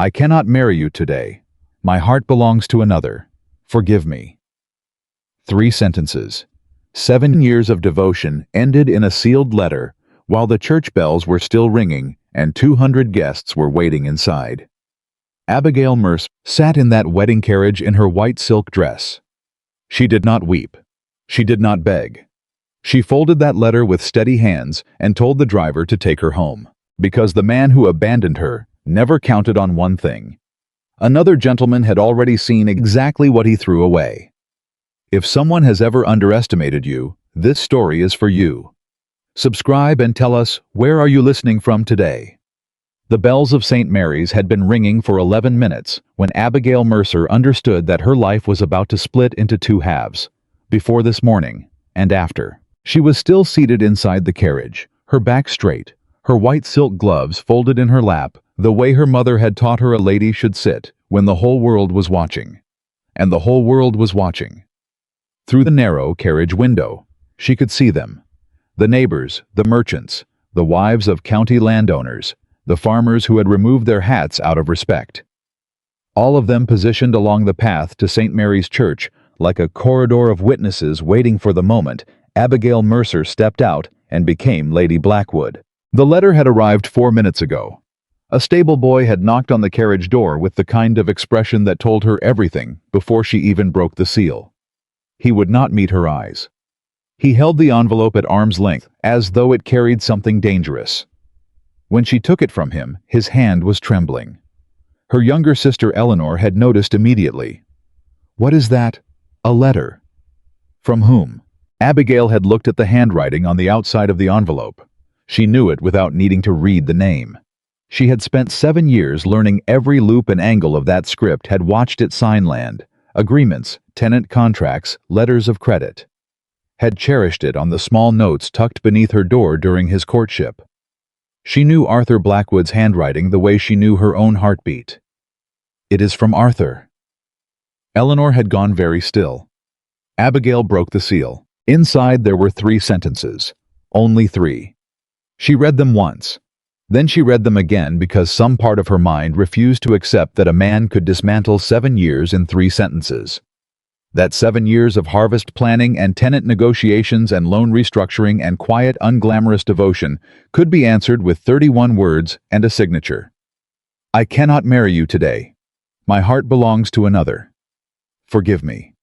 I cannot marry you today. My heart belongs to another. Forgive me. 3 sentences. 7 years of devotion ended in a sealed letter, while the church bells were still ringing and 200 guests were waiting inside. Abigail Mercer sat in that wedding carriage in her white silk dress. She did not weep. She did not beg. She folded that letter with steady hands and told the driver to take her home, because the man who abandoned her never counted on one thing. Another gentleman had already seen exactly what he threw away. If someone has ever underestimated you, this story is for you. Subscribe and tell us, where are you listening from today? The bells of St. Mary's had been ringing for 11 minutes when Abigail Mercer understood that her life was about to split into 2 halves, before this morning and after. She was still seated inside the carriage, her back straight, her white silk gloves folded in her lap, the way her mother had taught her a lady should sit when the whole world was watching. And the whole world was watching. Through the narrow carriage window, she could see them. The neighbors, the merchants, the wives of county landowners, the farmers who had removed their hats out of respect. All of them positioned along the path to St. Mary's Church like a corridor of witnesses waiting for the moment Abigail Mercer stepped out and became Lady Blackwood. The letter had arrived 4 minutes ago. A stable boy had knocked on the carriage door with the kind of expression that told her everything before she even broke the seal. He would not meet her eyes. He held the envelope at arm's length, as though it carried something dangerous. When she took it from him, his hand was trembling. Her younger sister Eleanor had noticed immediately. "What is that? A letter." From whom? Abigail had looked at the handwriting on the outside of the envelope. She knew it without needing to read the name. She had spent 7 years learning every loop and angle of that script, had watched it sign land, agreements, tenant contracts, letters of credit. Had cherished it on the small notes tucked beneath her door during his courtship. She knew Arthur Blackwood's handwriting the way she knew her own heartbeat. "It is from Arthur." Eleanor had gone very still. Abigail broke the seal. Inside there were 3 sentences. Only 3. She read them once. Then she read them again because some part of her mind refused to accept that a man could dismantle 7 years in 3 sentences. That 7 years of harvest planning and tenant negotiations and loan restructuring and quiet, unglamorous devotion could be answered with 31 words and a signature. "I cannot marry you today. My heart belongs to another. Forgive me."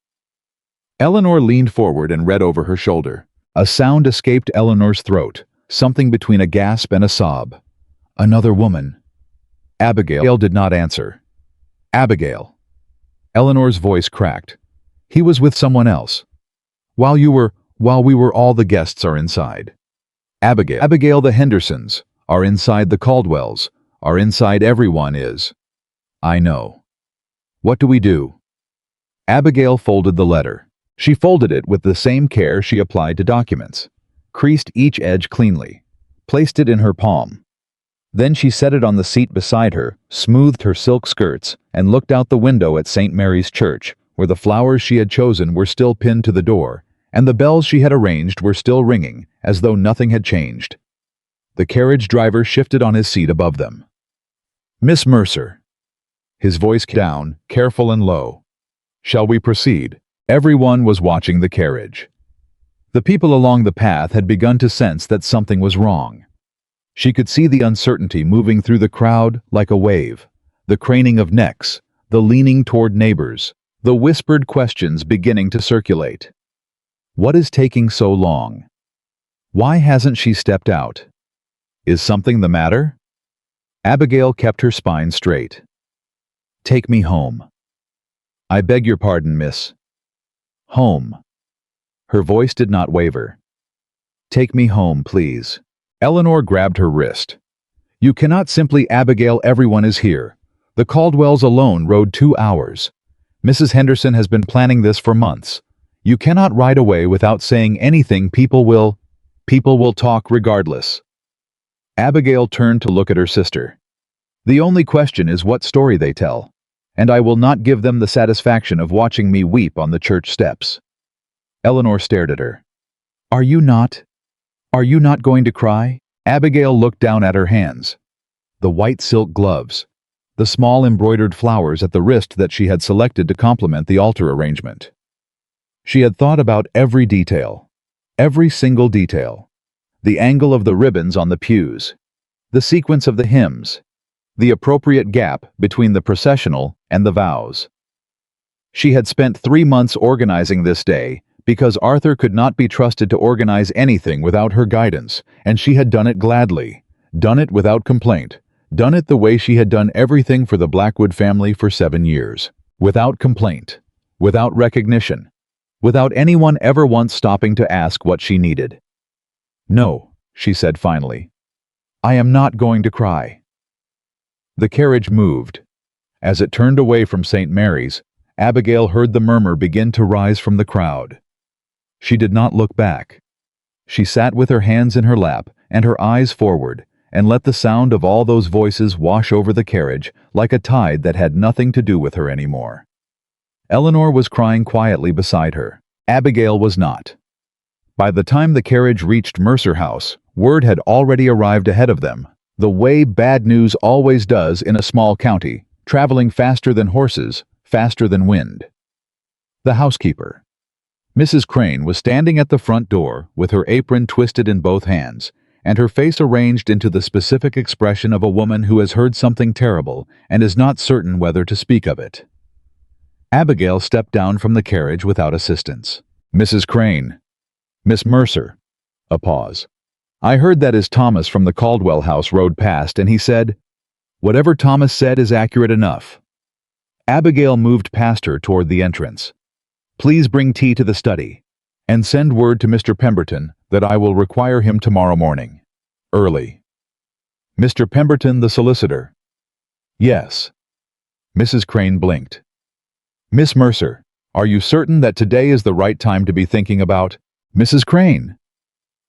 Eleanor leaned forward and read over her shoulder. A sound escaped Eleanor's throat, something between a gasp and a sob. "Another woman." Abigail did not answer. "Abigail." Eleanor's voice cracked. "He was with someone else. While we were all the guests are inside. Abigail, the Hendersons, are inside, the Caldwells, are inside, everyone is." "I know. What do we do?" Abigail folded the letter. She folded it with the same care she applied to documents, creased each edge cleanly, placed it in her palm. Then she set it on the seat beside her, smoothed her silk skirts, and looked out the window at St. Mary's Church, where the flowers she had chosen were still pinned to the door, and the bells she had arranged were still ringing, as though nothing had changed. The carriage driver shifted on his seat above them. "Miss Mercer." His voice down, careful and low. "Shall we proceed?" Everyone was watching the carriage. The people along the path had begun to sense that something was wrong. She could see the uncertainty moving through the crowd like a wave, the craning of necks, the leaning toward neighbors, the whispered questions beginning to circulate. What is taking so long? Why hasn't she stepped out? Is something the matter? Abigail kept her spine straight. "Take me home." "I beg your pardon, miss." "Home." Her voice did not waver. "Take me home, please." Eleanor grabbed her wrist. "You cannot simply Abigail, everyone is here. The Caldwells alone rode 2 hours. Mrs. Henderson has been planning this for months. You cannot ride away without saying anything. People will talk regardless." Abigail turned to look at her sister. "The only question is what story they tell, and I will not give them the satisfaction of watching me weep on the church steps." Eleanor stared at her. Are you not going to cry?" Abigail looked down at her hands. The white silk gloves, the small embroidered flowers at the wrist that she had selected to complement the altar arrangement. She had thought about every detail, every single detail. The angle of the ribbons on the pews, the sequence of the hymns, the appropriate gap between the processional and the vows. She had spent 3 months organizing this day because Arthur could not be trusted to organize anything without her guidance, and she had done it gladly, done it without complaint, done it the way she had done everything for the Blackwood family for 7 years, without complaint, without recognition, without anyone ever once stopping to ask what she needed. "No," she said finally. "I am not going to cry." The carriage moved. As it turned away from St. Mary's, Abigail heard the murmur begin to rise from the crowd. She did not look back. She sat with her hands in her lap and her eyes forward, and let the sound of all those voices wash over the carriage like a tide that had nothing to do with her anymore. Eleanor was crying quietly beside her. Abigail was not. By the time the carriage reached Mercer House, word had already arrived ahead of them, the way bad news always does in a small county, traveling faster than horses, faster than wind. The housekeeper, Mrs. Crane, was standing at the front door with her apron twisted in both hands, and her face arranged into the specific expression of a woman who has heard something terrible and is not certain whether to speak of it. Abigail stepped down from the carriage without assistance. "Mrs. Crane." "Miss Mercer." A pause. "I heard that as Thomas from the Caldwell house rode past, and he said, 'Whatever Thomas said is accurate enough.'" Abigail moved past her toward the entrance. "Please bring tea to the study, and send word to Mr. Pemberton that I will require him tomorrow morning. Early." "Mr. Pemberton, the solicitor?" "Yes." Mrs. Crane blinked. "Miss Mercer, are you certain that today is the right time to be thinking about—" "Mrs. Crane!"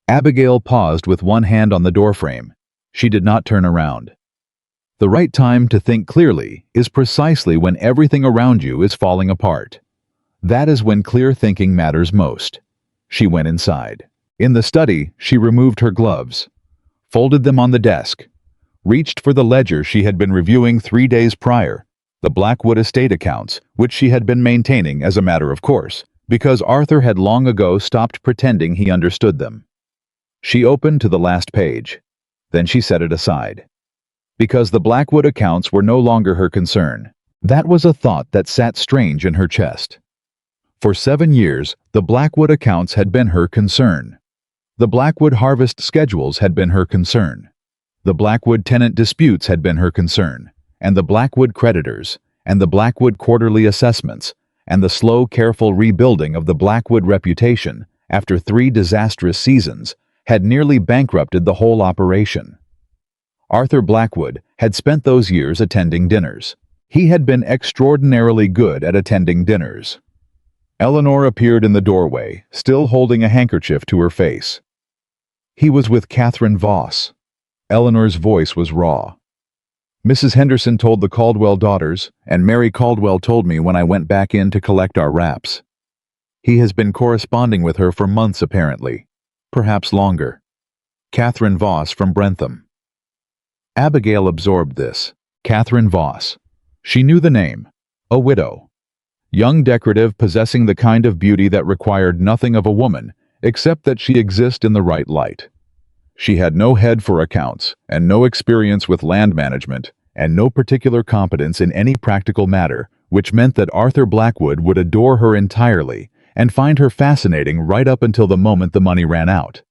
Abigail paused with one hand on the doorframe. She did not turn around. "The right time to think clearly is precisely when everything around you is falling apart. That is when clear thinking matters most." She went inside. In the study, she removed her gloves, folded them on the desk, reached for the ledger she had been reviewing 3 days prior, the Blackwood estate accounts, which she had been maintaining as a matter of course, because Arthur had long ago stopped pretending he understood them. She opened to the last page. Then she set it aside. Because the Blackwood accounts were no longer her concern. That was a thought that sat strange in her chest. For 7 years, the Blackwood accounts had been her concern. The Blackwood harvest schedules had been her concern. The Blackwood tenant disputes had been her concern, and the Blackwood creditors, and the Blackwood quarterly assessments, and the slow, careful rebuilding of the Blackwood reputation after 3 disastrous seasons had nearly bankrupted the whole operation. Arthur Blackwood had spent those years attending dinners. He had been extraordinarily good at attending dinners. Eleanor appeared in the doorway, still holding a handkerchief to her face. "He was with Catherine Voss." Eleanor's voice was raw. "Mrs. Henderson told the Caldwell daughters, and Mary Caldwell told me when I went back in to collect our wraps. He has been corresponding with her for months apparently, perhaps longer. Catherine Voss from Brentham." Abigail absorbed this. Catherine Voss. She knew the name. A widow. Young, decorative, possessing the kind of beauty that required nothing of a woman, except that she exist in the right light. She had no head for accounts, and no experience with land management, and no particular competence in any practical matter, which meant that Arthur Blackwood would adore her entirely and find her fascinating right up until the moment the money ran out,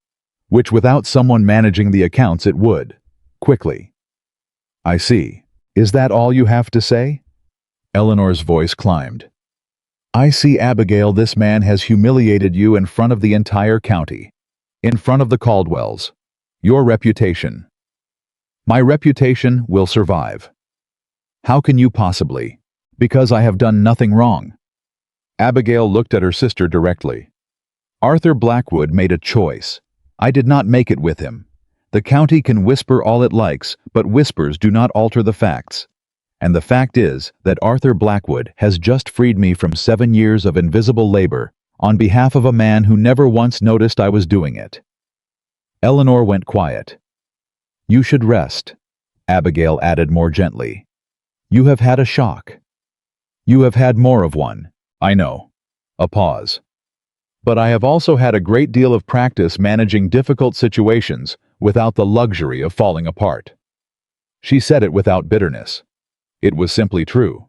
which without someone managing the accounts it would, quickly. "I see. Is that all you have to say?" Eleanor's voice climbed. "I see, Abigail, this man has humiliated you in front of the entire county, in front of the Caldwells. Your reputation. My reputation will survive. How can you possibly? Because I have done nothing wrong." Abigail looked at her sister directly. "Arthur Blackwood made a choice. I did not make it with him. The county can whisper all it likes, but whispers do not alter the facts. And the fact is that Arthur Blackwood has just freed me from 7 years of invisible labor on behalf of a man who never once noticed I was doing it." Eleanor went quiet. "You should rest," Abigail added more gently. You have had a shock. You have had more of one. I know. A pause. But I have also had a great deal of practice managing difficult situations without the luxury of falling apart. She said it without bitterness. It was simply true.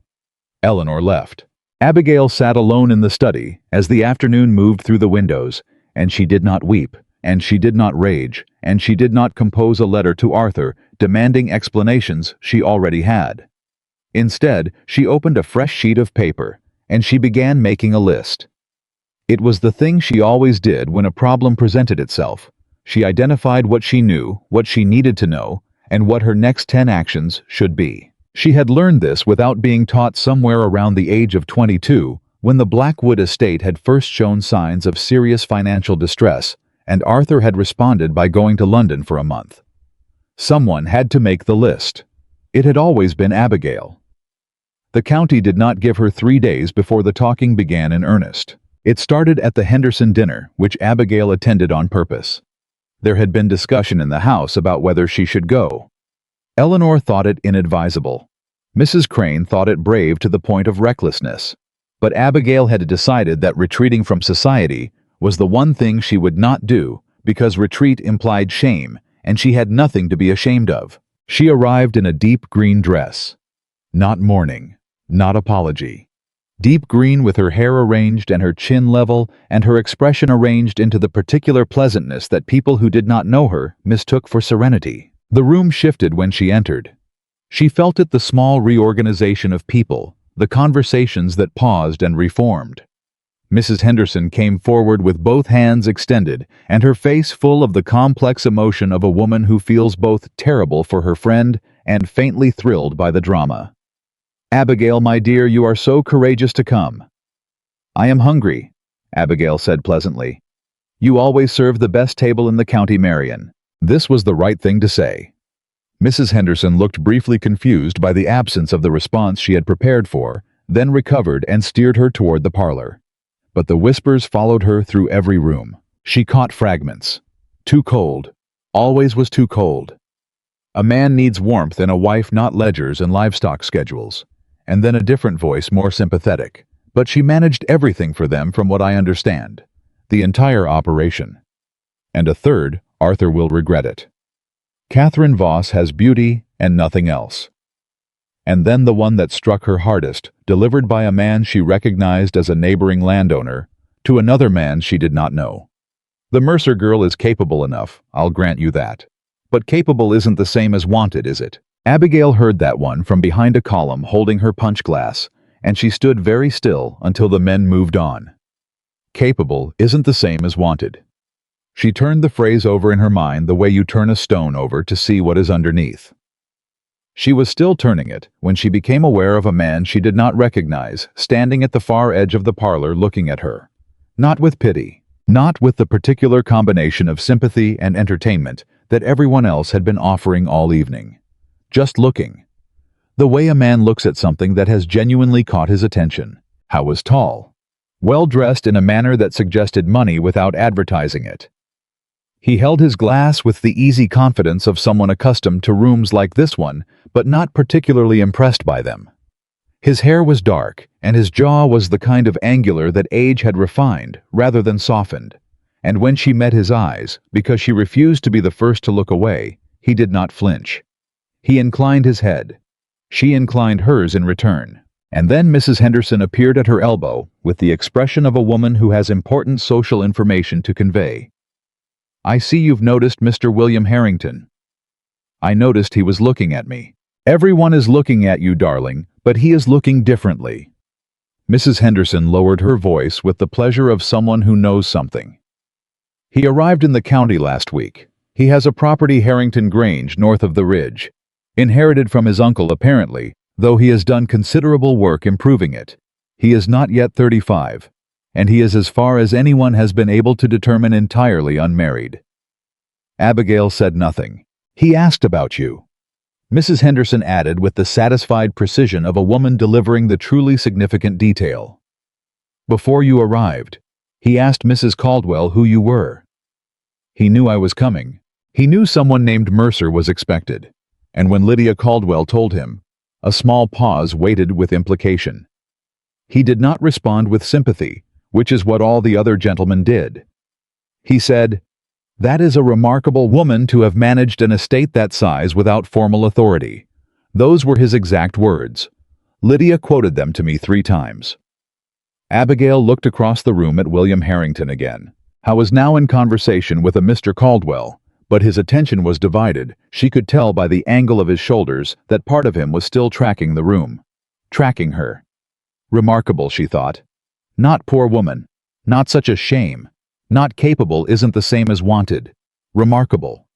Eleanor left. Abigail sat alone in the study as the afternoon moved through the windows, and she did not weep, and she did not rage, and she did not compose a letter to Arthur demanding explanations she already had. Instead, she opened a fresh sheet of paper, and she began making a list. It was the thing she always did when a problem presented itself. She identified what she knew, what she needed to know, and what her next 10 actions should be. She had learned this without being taught somewhere around the age of 22, when the Blackwood estate had first shown signs of serious financial distress, and Arthur had responded by going to London for a month. Someone had to make the list. It had always been Abigail. The county did not give her 3 days before the talking began in earnest. It started at the Henderson dinner, which Abigail attended on purpose. There had been discussion in the house about whether she should go. Eleanor thought it inadvisable. Mrs. Crane thought it brave to the point of recklessness. But Abigail had decided that retreating from society was the one thing she would not do, because retreat implied shame, and she had nothing to be ashamed of. She arrived in a deep green dress. Not mourning, not apology. Deep green, with her hair arranged and her chin level and her expression arranged into the particular pleasantness that people who did not know her mistook for serenity. The room shifted when she entered. She felt it, the small reorganization of people, the conversations that paused and reformed. Mrs. Henderson came forward with both hands extended and her face full of the complex emotion of a woman who feels both terrible for her friend and faintly thrilled by the drama. "Abigail, my dear, you are so courageous to come." "I am hungry," Abigail said pleasantly. "You always serve the best table in the county, Marion." This was the right thing to say. Mrs. Henderson looked briefly confused by the absence of the response she had prepared for, then recovered and steered her toward the parlor. But the whispers followed her through every room. She caught fragments. Too cold. Always was too cold. A man needs warmth and a wife not ledgers and livestock schedules. And then a different voice, more sympathetic. But she managed everything for them, from what I understand. The entire operation. And a third, Arthur will regret it. Catherine Voss has beauty and nothing else. And then the one that struck her hardest, delivered by a man she recognized as a neighboring landowner, to another man she did not know. The Mercer girl is capable enough, I'll grant you that. But capable isn't the same as wanted, is it? Abigail heard that one from behind a column holding her punch glass, and she stood very still until the men moved on. Capable isn't the same as wanted. She turned the phrase over in her mind the way you turn a stone over to see what is underneath. She was still turning it when she became aware of a man she did not recognize standing at the far edge of the parlor looking at her. Not with pity, not with the particular combination of sympathy and entertainment that everyone else had been offering all evening. Just looking. The way a man looks at something that has genuinely caught his attention. How was tall. Well dressed in a manner that suggested money without advertising it. He held his glass with the easy confidence of someone accustomed to rooms like this one, but not particularly impressed by them. His hair was dark, and his jaw was the kind of angular that age had refined rather than softened. And when she met his eyes, because she refused to be the first to look away, he did not flinch. He inclined his head. She inclined hers in return. And then Mrs. Henderson appeared at her elbow with the expression of a woman who has important social information to convey. "I see you've noticed Mr. William Harrington." "I noticed he was looking at me." "Everyone is looking at you, darling, but he is looking differently." Mrs. Henderson lowered her voice with the pleasure of someone who knows something. "He arrived in the county last week. He has a property, Harrington Grange, north of the ridge. Inherited from his uncle, apparently, though he has done considerable work improving it. He is not yet 35. And he is, as far as anyone has been able to determine, entirely unmarried." Abigail said nothing. "He asked about you," Mrs. Henderson added with the satisfied precision of a woman delivering the truly significant detail. "Before you arrived, he asked Mrs. Caldwell who you were. He knew I was coming. He knew someone named Mercer was expected. And when Lydia Caldwell told him, A small pause waited with implication. He did not respond with sympathy, which is what all the other gentlemen did. He said, "That is a remarkable woman to have managed an estate that size without formal authority." Those were his exact words. Lydia quoted them to me 3 times. Abigail looked across the room at William Harrington again. He was now in conversation with a Mr. Caldwell, but his attention was divided. She could tell by the angle of his shoulders that part of him was still tracking the room. Tracking her. Remarkable, she thought. Not poor woman. Not such a shame. Not capable isn't the same as wanted. Remarkable.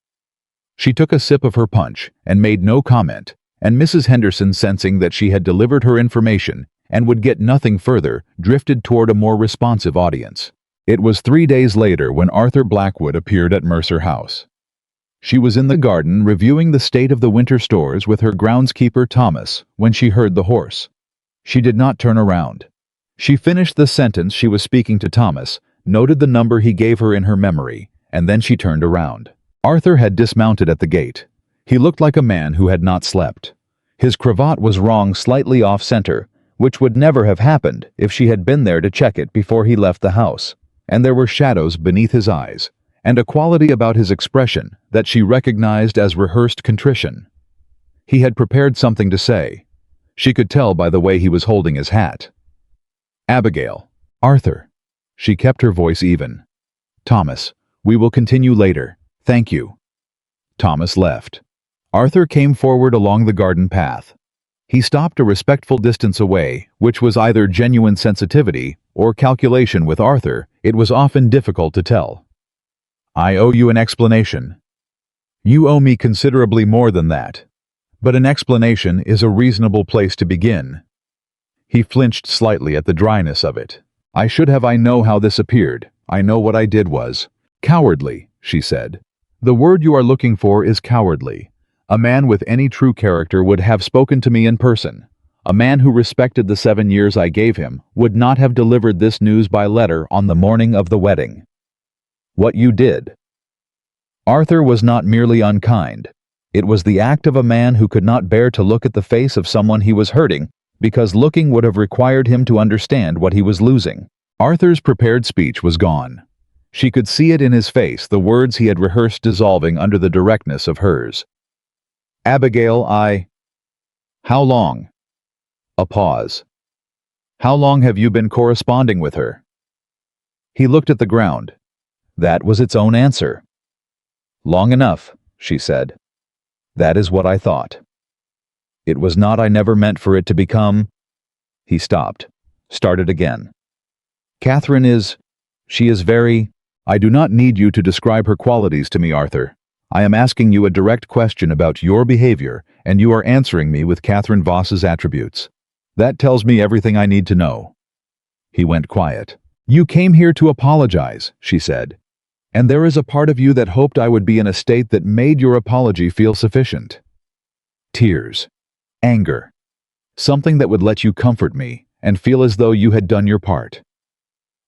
She took a sip of her punch and made no comment, and Mrs. Henderson, sensing that she had delivered her information and would get nothing further, drifted toward a more responsive audience. It was 3 days later when Arthur Blackwood appeared at Mercer House. She was in the garden reviewing the state of the winter stores with her groundskeeper Thomas when she heard the horse. She did not turn around. She finished the sentence she was speaking to Thomas, noted the number he gave her in her memory, and then she turned around. Arthur had dismounted at the gate. He looked like a man who had not slept. His cravat was wrong slightly off-center, which would never have happened if she had been there to check it before he left the house, and there were shadows beneath his eyes, and a quality about his expression that she recognized as rehearsed contrition. He had prepared something to say. She could tell by the way he was holding his hat. "Abigail. Arthur." She kept her voice even. "Thomas, we will continue later. Thank you." Thomas left. Arthur came forward along the garden path. He stopped a respectful distance away, which was either genuine sensitivity or calculation with Arthur. It was often difficult to tell. "I owe you an explanation." "You owe me considerably more than that. But an explanation is a reasonable place to begin." He flinched slightly at the dryness of it. I know how this appeared. I know what I did was cowardly," she said. "The word you are looking for is cowardly. A man with any true character would have spoken to me in person. A man who respected the 7 years I gave him would not have delivered this news by letter on the morning of the wedding. What you did." Arthur was not merely unkind. It was the act of a man who could not bear to look at the face of someone he was hurting, because looking would have required him to understand what he was losing. Arthur's prepared speech was gone. She could see it in his face, the words he had rehearsed dissolving under the directness of hers. "Abigail, How long?" A pause. "How long have you been corresponding with her?" He looked at the ground. That was its own answer. "Long enough," she said. "That is what I thought." "It was not. I never meant for it to become—" He stopped, started again. She is very— I do not need you to describe her qualities to me, Arthur. I am asking you a direct question about your behavior, and you are answering me with Catherine Voss's attributes. That tells me everything I need to know." He went quiet. "You came here to apologize," she said. "And there is a part of you that hoped I would be in a state that made your apology feel sufficient. Tears. Anger. Something that would let you comfort me and feel as though you had done your part."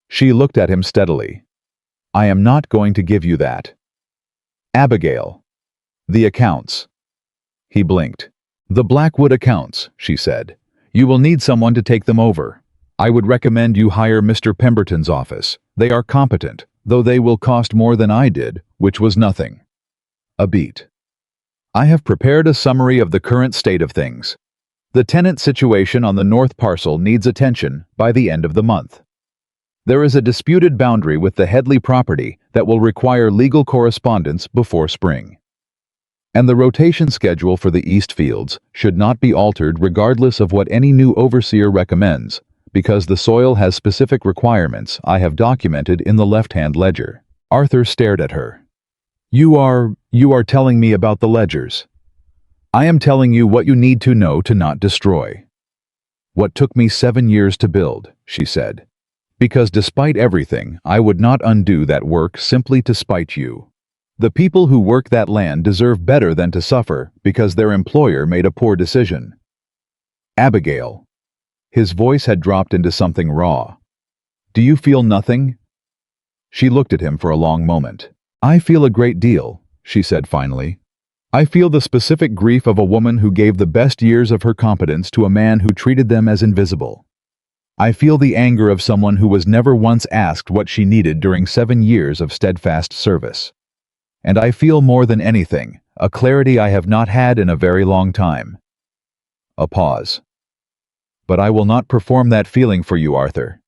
She looked at him steadily. "I am not going to give you that." "Abigail." "The accounts." He blinked. "The Blackwood accounts," she said. "You will need someone to take them over. I would recommend you hire Mr. Pemberton's office. They are competent, though they will cost more than I did, which was nothing." A beat. "I have prepared a summary of the current state of things. The tenant situation on the north parcel needs attention by the end of the month. There is a disputed boundary with the Headley property that will require legal correspondence before spring. And the rotation schedule for the East Fields should not be altered regardless of what any new overseer recommends, because the soil has specific requirements I have documented in the left-hand ledger." Arthur stared at her. You are telling me about the ledgers." "I am telling you what you need to know to not destroy." "What took me 7 years to build," she said. "Because despite everything, I would not undo that work simply to spite you. The people who work that land deserve better than to suffer because their employer made a poor decision." "Abigail." His voice had dropped into something raw. "Do you feel nothing?" She looked at him for a long moment. "I feel a great deal," she said finally. I feel the specific grief of a woman who gave the best years of her competence to a man who treated them as invisible. I feel the anger of someone who was never once asked what she needed during 7 years of steadfast service. And I feel more than anything, a clarity I have not had in a very long time. A pause. But I will not perform that feeling for you, Arthur.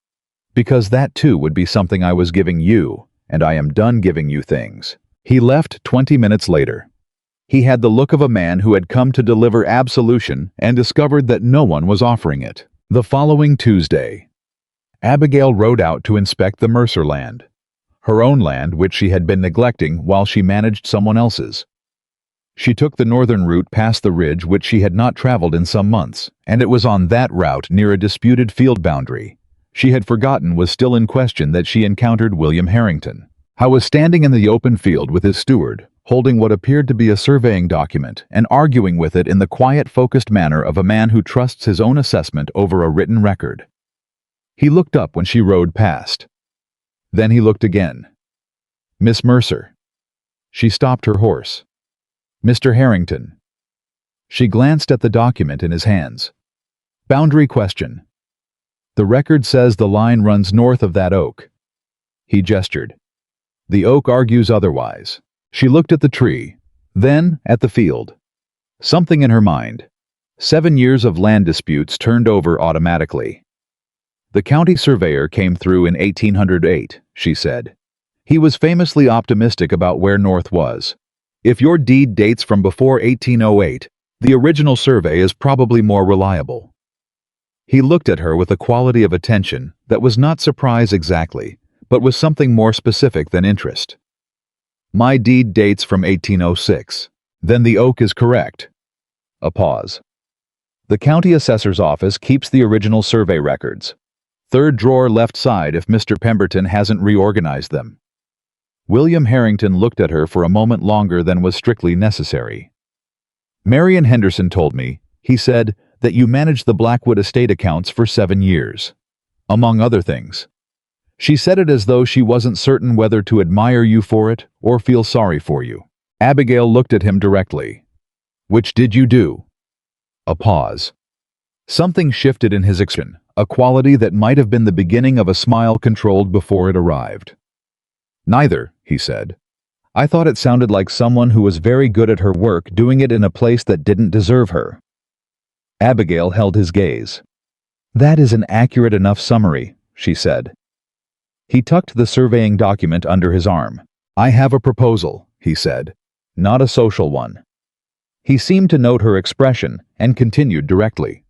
Because that too would be something I was giving you, and I am done giving you things. He left 20 minutes later. He had the look of a man who had come to deliver absolution and discovered that no one was offering it. The following Tuesday, Abigail rode out to inspect the Mercer land, her own land which she had been neglecting while she managed someone else's. She took the northern route past the ridge which she had not traveled in some months, and it was on that route near a disputed field boundary she had forgotten was still in question that she encountered William Harrington. He was standing in the open field with his steward, holding what appeared to be a surveying document and arguing with it in the quiet, focused manner of a man who trusts his own assessment over a written record. He looked up when she rode past. Then he looked again. Miss Mercer. She stopped her horse. Mr. Harrington. She glanced at the document in his hands. Boundary question. The record says the line runs north of that oak. He gestured. The oak argues otherwise. She looked at the tree, then at the field. Something in her mind. 7 years of land disputes turned over automatically. The county surveyor came through in 1808, she said. He was famously optimistic about where north was. If your deed dates from before 1808, the original survey is probably more reliable. He looked at her with a quality of attention that was not surprise exactly, but was something more specific than interest. My deed dates from 1806. Then the oak is correct. A pause. The county assessor's office keeps the original survey records. Third drawer left side if Mr. Pemberton hasn't reorganized them. William Harrington looked at her for a moment longer than was strictly necessary. Marion Henderson told me, he said, that you managed the Blackwood estate accounts for 7 years. Among other things. She said it as though she wasn't certain whether to admire you for it or feel sorry for you. Abigail looked at him directly. Which did you do? A pause. Something shifted in his expression, a quality that might have been the beginning of a smile controlled before it arrived. Neither, he said. I thought it sounded like someone who was very good at her work doing it in a place that didn't deserve her. Abigail held his gaze. That is an accurate enough summary, she said. He tucked the surveying document under his arm. I have a proposal, he said. Not a social one. He seemed to note her expression and continued directly.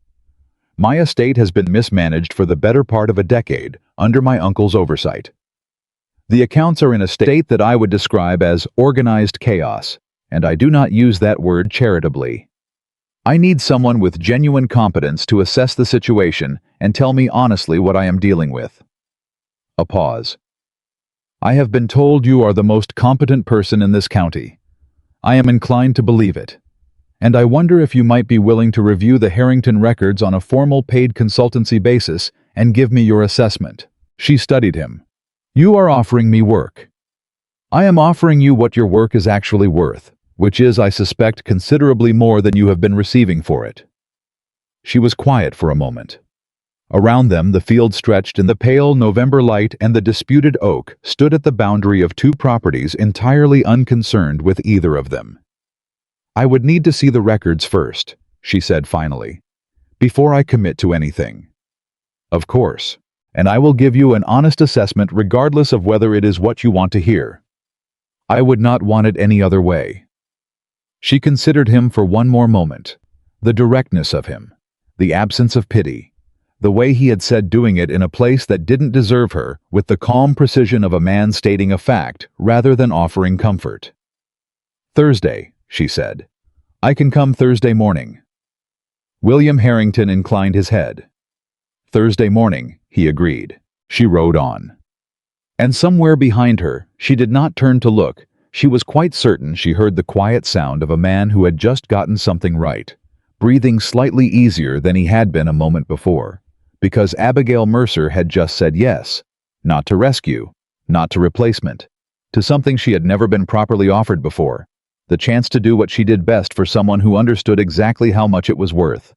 My estate has been mismanaged for the better part of a decade under my uncle's oversight. The accounts are in a state that I would describe as organized chaos, and I do not use that word charitably. I need someone with genuine competence to assess the situation and tell me honestly what I am dealing with. A pause. I have been told you are the most competent person in this county. I am inclined to believe it. And I wonder if you might be willing to review the Harrington records on a formal paid consultancy basis and give me your assessment. She studied him. You are offering me work. I am offering you what your work is actually worth, which is, I suspect, considerably more than you have been receiving for it. She was quiet for a moment. Around them the field stretched in the pale November light, and the disputed oak stood at the boundary of 2 properties entirely unconcerned with either of them. I would need to see the records first, she said finally, before I commit to anything. Of course, and I will give you an honest assessment regardless of whether it is what you want to hear. I would not want it any other way. She considered him for one more moment. The directness of him, the absence of pity, the way he had said doing it in a place that didn't deserve her, with the calm precision of a man stating a fact rather than offering comfort. Thursday, she said. I can come Thursday morning. William Harrington inclined his head. Thursday morning, he agreed. She rode on. And somewhere behind her, she did not turn to look, she was quite certain she heard the quiet sound of a man who had just gotten something right, breathing slightly easier than he had been a moment before, because Abigail Mercer had just said yes, not to rescue, not to replacement, to something she had never been properly offered before, the chance to do what she did best for someone who understood exactly how much it was worth.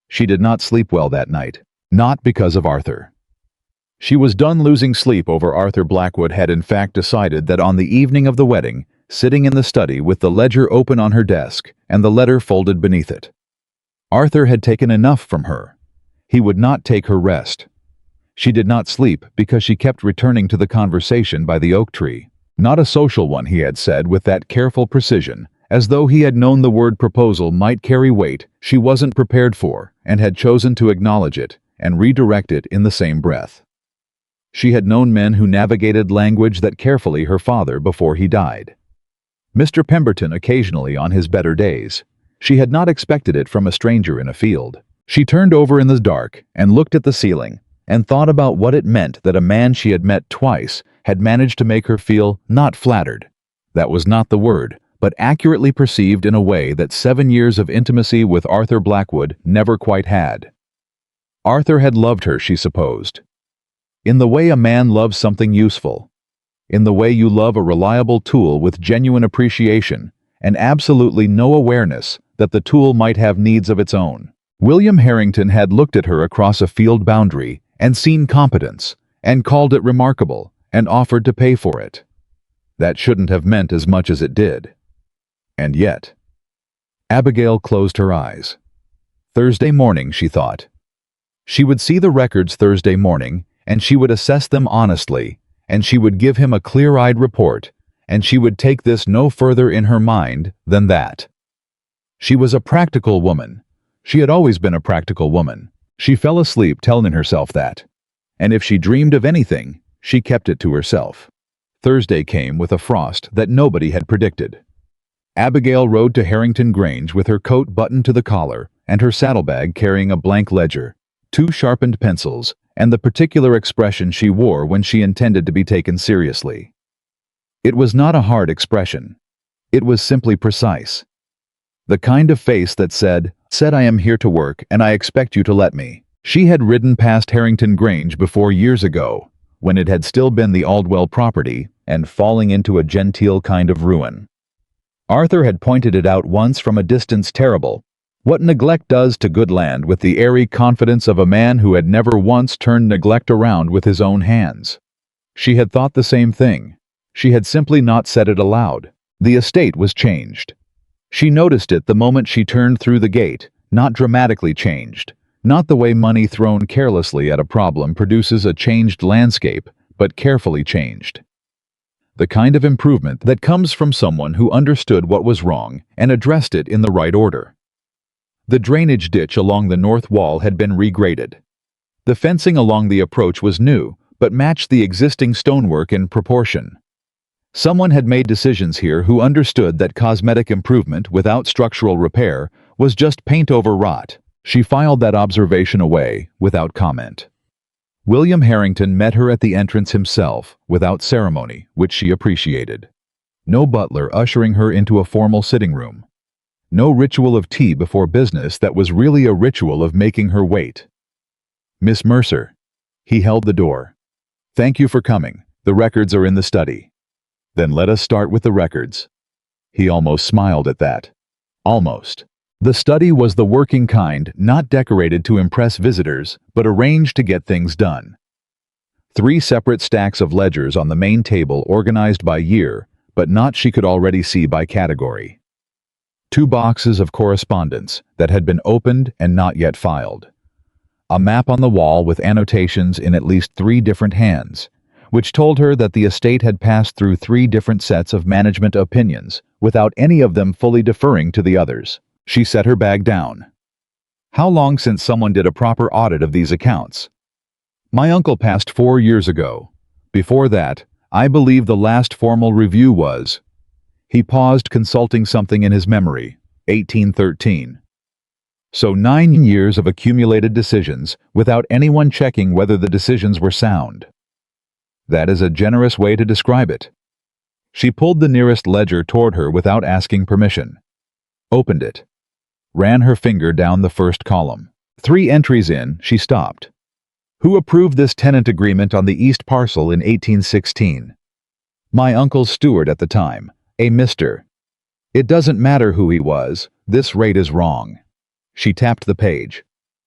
She did not sleep well that night, not because of Arthur. She was done losing sleep over Arthur. Blackwood had in fact decided that on the evening of the wedding, sitting in the study with the ledger open on her desk and the letter folded beneath it. Arthur had taken enough from her. He would not take her rest. She did not sleep because she kept returning to the conversation by the oak tree. Not a social one, he had said with that careful precision, as though he had known the word proposal might carry weight she wasn't prepared for and had chosen to acknowledge it and redirect it in the same breath. She had known men who navigated language that carefully her father before he died. Mr. Pemberton occasionally on his better days. She had not expected it from a stranger in a field. She turned over in the dark and looked at the ceiling and thought about what it meant that a man she had met twice had managed to make her feel not flattered. That was not the word, but accurately perceived in a way that 7 years of intimacy with Arthur Blackwood never quite had. Arthur had loved her, she supposed. In the way a man loves something useful. In the way you love a reliable tool with genuine appreciation and absolutely no awareness that the tool might have needs of its own. William Harrington had looked at her across a field boundary and seen competence, and called it remarkable, and offered to pay for it. That shouldn't have meant as much as it did. And yet. Abigail closed her eyes. Thursday morning, she thought. She would see the records Thursday morning, and she would assess them honestly, and she would give him a clear-eyed report, and she would take this no further in her mind than that. She was a practical woman. She had always been a practical woman. She fell asleep telling herself that. And if she dreamed of anything, she kept it to herself. Thursday came with a frost that nobody had predicted. Abigail rode to Harrington Grange with her coat buttoned to the collar and her saddlebag carrying a blank ledger, 2 sharpened pencils, and the particular expression she wore when she intended to be taken seriously. It was not a hard expression. It was simply precise. The kind of face that said, I am here to work and I expect you to let me. She had ridden past Harrington Grange before years ago, when it had still been the Aldwell property and falling into a genteel kind of ruin. Arthur had pointed it out once from a distance. Terrible. What neglect does to good land, with the airy confidence of a man who had never once turned neglect around with his own hands. She had thought the same thing. She had simply not said it aloud. The estate was changed. She noticed it the moment she turned through the gate, not dramatically changed, not the way money thrown carelessly at a problem produces a changed landscape, but carefully changed. The kind of improvement that comes from someone who understood what was wrong and addressed it in the right order. The drainage ditch along the north wall had been regraded. The fencing along the approach was new, but matched the existing stonework in proportion. Someone had made decisions here who understood that cosmetic improvement without structural repair was just paint over rot. She filed that observation away without comment. William Harrington met her at the entrance himself, without ceremony, which she appreciated. No butler ushering her into a formal sitting room. No ritual of tea before business that was really a ritual of making her wait. Miss Mercer. He held the door. Thank you for coming. The records are in the study. Then let us start with the records. He almost smiled at that. Almost. The study was the working kind, not decorated to impress visitors, but arranged to get things done. 3 separate stacks of ledgers on the main table organized by year, but not, she could already see, by category. 2 boxes of correspondence that had been opened and not yet filed. A map on the wall with annotations in at least 3 different hands, which told her that the estate had passed through 3 different sets of management opinions, without any of them fully deferring to the others. She set her bag down. How long since someone did a proper audit of these accounts? My uncle passed 4 years ago. Before that, I believe the last formal review was. He paused, consulting something in his memory. 1813. So 9 years of accumulated decisions without anyone checking whether the decisions were sound. That is a generous way to describe it. She pulled the nearest ledger toward her without asking permission. Opened it. Ran her finger down the first column. 3 entries in, she stopped. Who approved this tenant agreement on the east parcel in 1816? My uncle's steward at the time, a Mr. It doesn't matter who he was, this rate is wrong. She tapped the page.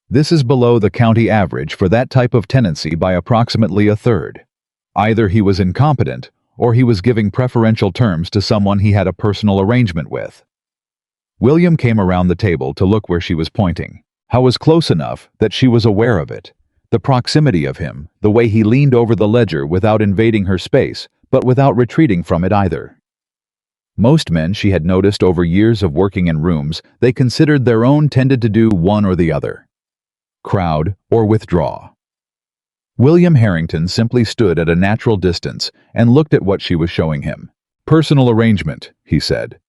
This is below the county average for that type of tenancy by approximately a third. Either he was incompetent, or he was giving preferential terms to someone he had a personal arrangement with. William came around the table to look where she was pointing. How was close enough that she was aware of it. The proximity of him, the way he leaned over the ledger without invading her space, but without retreating from it either. Most men she had noticed over years of working in rooms they considered their own tended to do one or the other. Crowd or withdraw. William Harrington simply stood at a natural distance and looked at what she was showing him. Personal arrangement, he said.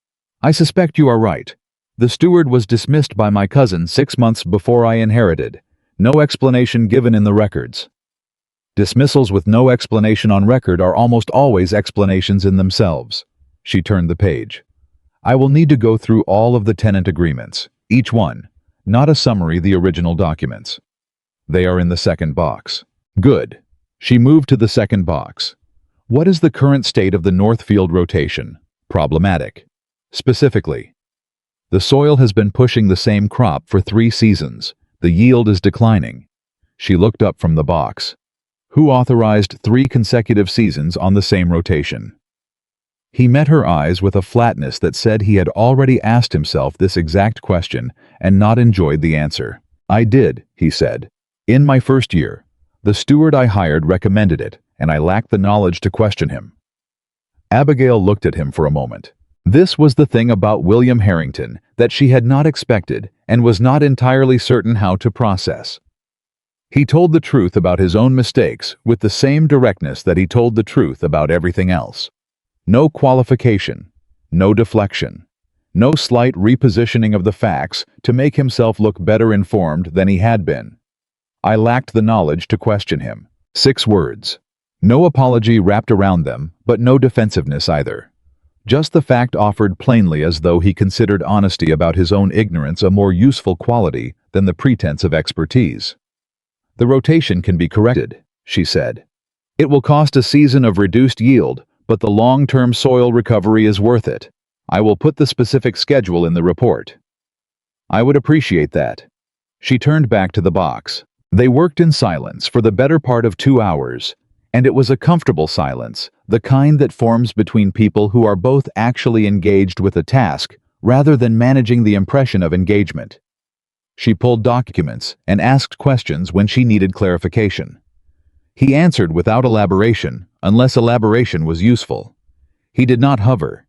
I suspect you are right. The steward was dismissed by my cousin 6 months before I inherited. No explanation given in the records. Dismissals with no explanation on record are almost always explanations in themselves. She turned the page. I will need to go through all of the tenant agreements, each one, not a summary, the original documents. They are in the second box. Good. She moved to the second box. What is the current state of the Northfield rotation? Problematic. Specifically, the soil has been pushing the same crop for 3 seasons. The yield is declining. She looked up from the box. Who authorized 3 consecutive seasons on the same rotation? He met her eyes with a flatness that said he had already asked himself this exact question and not enjoyed the answer. I did, he said. In my first year. The steward I hired recommended it, and I lacked the knowledge to question him. Abigail looked at him for a moment. This was the thing about William Harrington that she had not expected and was not entirely certain how to process. He told the truth about his own mistakes with the same directness that he told the truth about everything else. No qualification, no deflection, no slight repositioning of the facts to make himself look better informed than he had been. I lacked the knowledge to question him. 6 words. No apology wrapped around them, but no defensiveness either. Just the fact offered plainly as though he considered honesty about his own ignorance a more useful quality than the pretense of expertise. The rotation can be corrected, she said. It will cost a season of reduced yield, but the long-term soil recovery is worth it. I will put the specific schedule in the report. I would appreciate that. She turned back to the box. They worked in silence for the better part of 2 hours, and it was a comfortable silence, the kind that forms between people who are both actually engaged with a task rather than managing the impression of engagement. She pulled documents and asked questions when she needed clarification. He answered without elaboration, unless elaboration was useful. He did not hover.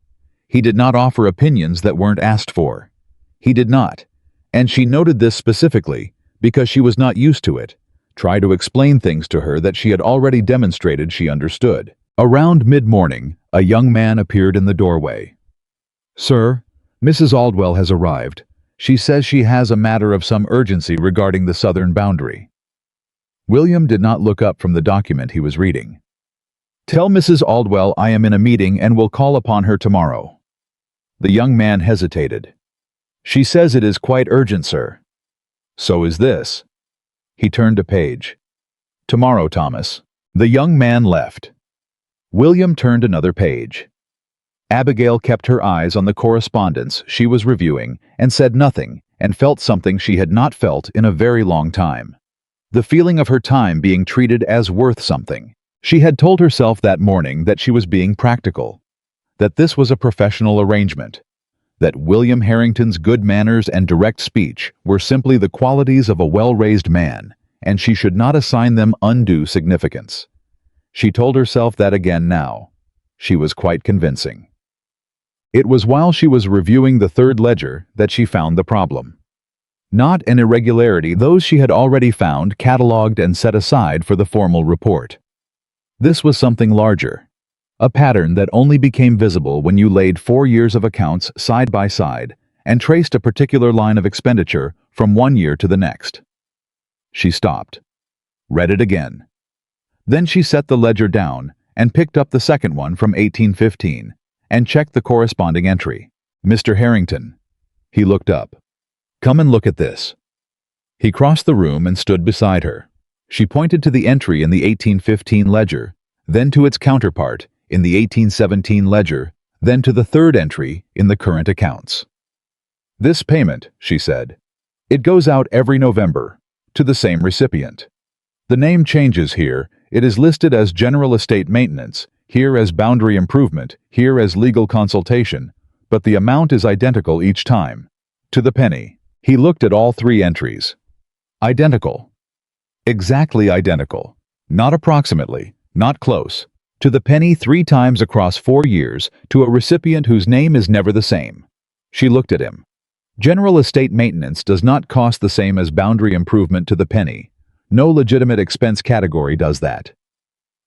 He did not offer opinions that weren't asked for. He did not, and she noted this specifically because she was not used to it, try to explain things to her that she had already demonstrated she understood. Around mid-morning, a young man appeared in the doorway. Sir, Mrs. Aldwell has arrived. She says she has a matter of some urgency regarding the southern boundary. William did not look up from the document he was reading. Tell Mrs. Aldwell I am in a meeting and will call upon her tomorrow. The young man hesitated. She says it is quite urgent, sir. So is this. He turned a page. Tomorrow, Thomas. The young man left. William turned another page. Abigail kept her eyes on the correspondence she was reviewing and said nothing and felt something she had not felt in a very long time. The feeling of her time being treated as worth something. She had told herself that morning that she was being practical, that this was a professional arrangement, that William Harrington's good manners and direct speech were simply the qualities of a well-raised man, and she should not assign them undue significance. She told herself that again now. She was quite convincing. It was while she was reviewing the third ledger that she found the problem. Not an irregularity those she had already found catalogued and set aside for the formal report. This was something larger, a pattern that only became visible when you laid 4 years of accounts side by side and traced a particular line of expenditure from one year to the next. She stopped, read it again. Then she set the ledger down and picked up the second one from 1815 and checked the corresponding entry. Mr. Harrington. He looked up. Come and look at this. He crossed the room and stood beside her. She pointed to the entry in the 1815 ledger, then to its counterpart in the 1817 ledger, then to the third entry in the current accounts. "This payment," she said, "it goes out every November, to the same recipient. The name changes here. It is listed as General Estate Maintenance, here as Boundary Improvement, here as Legal Consultation, but the amount is identical each time. To the penny." He looked at all three entries. Identical. Exactly identical. Not approximately, not close. To the penny 3 times across 4 years, to a recipient whose name is never the same. She looked at him. General estate maintenance does not cost the same as boundary improvement to the penny. No legitimate expense category does that.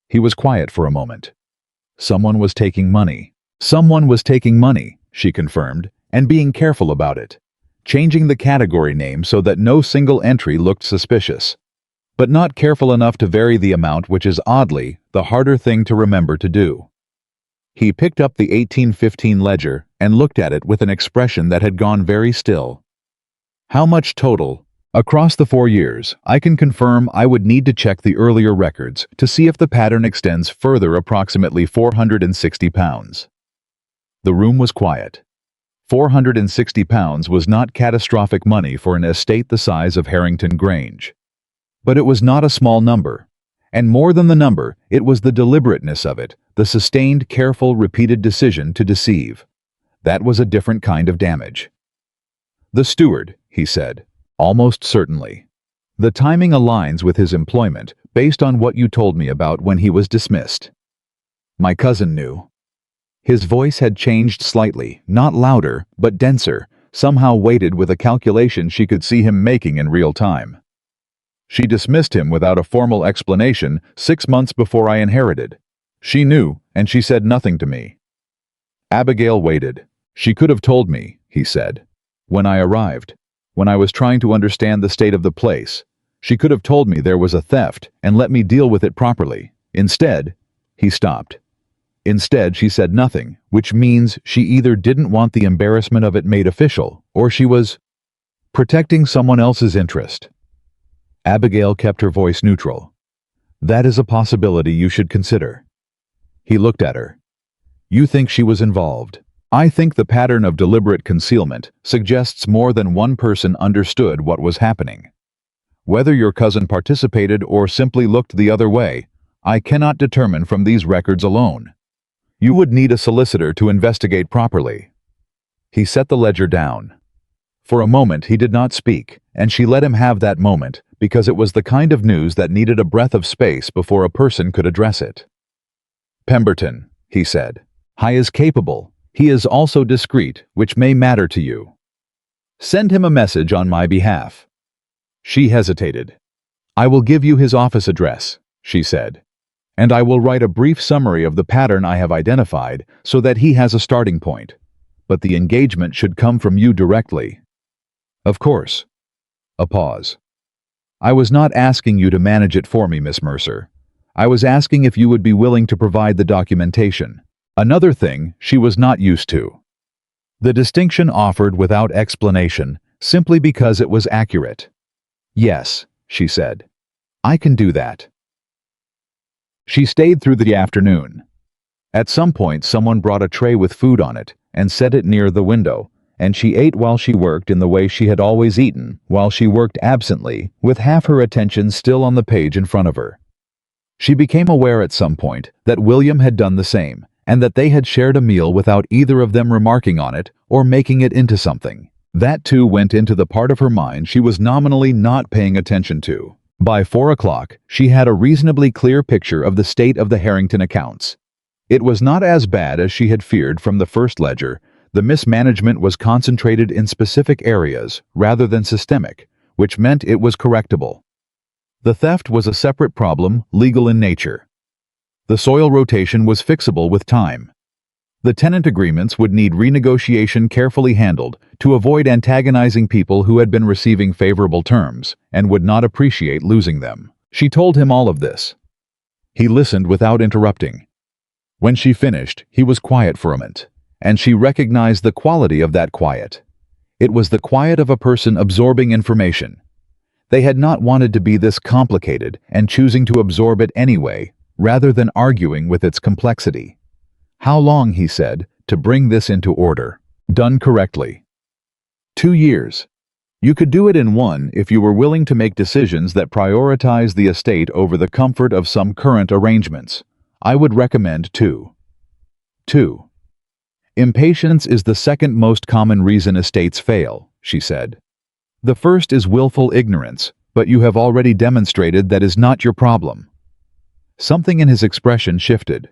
He was quiet for a moment. Someone was taking money. Someone was taking money, she confirmed, and being careful about it. Changing the category name so that no single entry looked suspicious. But not careful enough to vary the amount, which is oddly the harder thing to remember to do. He picked up the 1815 ledger and looked at it with an expression that had gone very still. "How much total?" "Across the 4 years, I can confirm I would need to check the earlier records to see if the pattern extends further, approximately £460. The room was quiet. £460 was not catastrophic money for an estate the size of Harrington Grange. But it was not a small number. And more than the number, it was the deliberateness of it, the sustained, careful, repeated decision to deceive. That was a different kind of damage. "The steward," he said, "almost certainly. The timing aligns with his employment, based on what you told me about when he was dismissed. My cousin knew." His voice had changed slightly, not louder, but denser, somehow weighted with a calculation she could see him making in real time. "She dismissed him without a formal explanation 6 months before I inherited. She knew, and she said nothing to me." Abigail waited. "She could have told me," he said. "When I arrived, when I was trying to understand the state of the place, she could have told me there was a theft and let me deal with it properly. Instead," he stopped. "Instead, she said nothing, which means she either didn't want the embarrassment of it made official, or she was protecting someone else's interest." Abigail kept her voice neutral. "That is a possibility you should consider." He looked at her. "You think she was involved. I think the pattern of deliberate concealment suggests more than one person understood what was happening. Whether your cousin participated or simply looked the other way, I cannot determine from these records alone. You would need a solicitor to investigate properly." He set the ledger down. For a moment he did not speak, and she let him have that moment, because it was the kind of news that needed a breath of space before a person could address it. "Pemberton," he said. "He is capable. He is also discreet, which may matter to you. Send him a message on my behalf." She hesitated. "I will give you his office address," she said. "And I will write a brief summary of the pattern I have identified so that he has a starting point. But the engagement should come from you directly." "Of course." A pause. "I was not asking you to manage it for me, Miss Mercer. I was asking if you would be willing to provide the documentation." Another thing she was not used to. The distinction offered without explanation, simply because it was accurate. "Yes," she said. "I can do that." She stayed through the afternoon. At some point someone brought a tray with food on it and set it near the window, and she ate while she worked in the way she had always eaten, while she worked absently, with half her attention still on the page in front of her. She became aware at some point that William had done the same, and that they had shared a meal without either of them remarking on it or making it into something. That too went into the part of her mind she was nominally not paying attention to. By 4 o'clock, she had a reasonably clear picture of the state of the Harrington accounts. It was not as bad as she had feared from the first ledger. The mismanagement was concentrated in specific areas rather than systemic, which meant it was correctable. The theft was a separate problem, legal in nature. The soil rotation was fixable with time. The tenant agreements would need renegotiation, carefully handled, to avoid antagonizing people who had been receiving favorable terms and would not appreciate losing them. She told him all of this. He listened without interrupting. When she finished, he was quiet for a moment, and she recognized the quality of that quiet. It was the quiet of a person absorbing information. They had not wanted to be this complicated and choosing to absorb it anyway, rather than arguing with its complexity. "How long," he said, to bring this into order. Done correctly. 2 years. You could do it in 1 if you were willing to make decisions that prioritize the estate over the comfort of some current arrangements. I would recommend 2. 2. Impatience is the second most common reason estates fail, she said. The first is willful ignorance, but you have already demonstrated that is not your problem. Something in his expression shifted.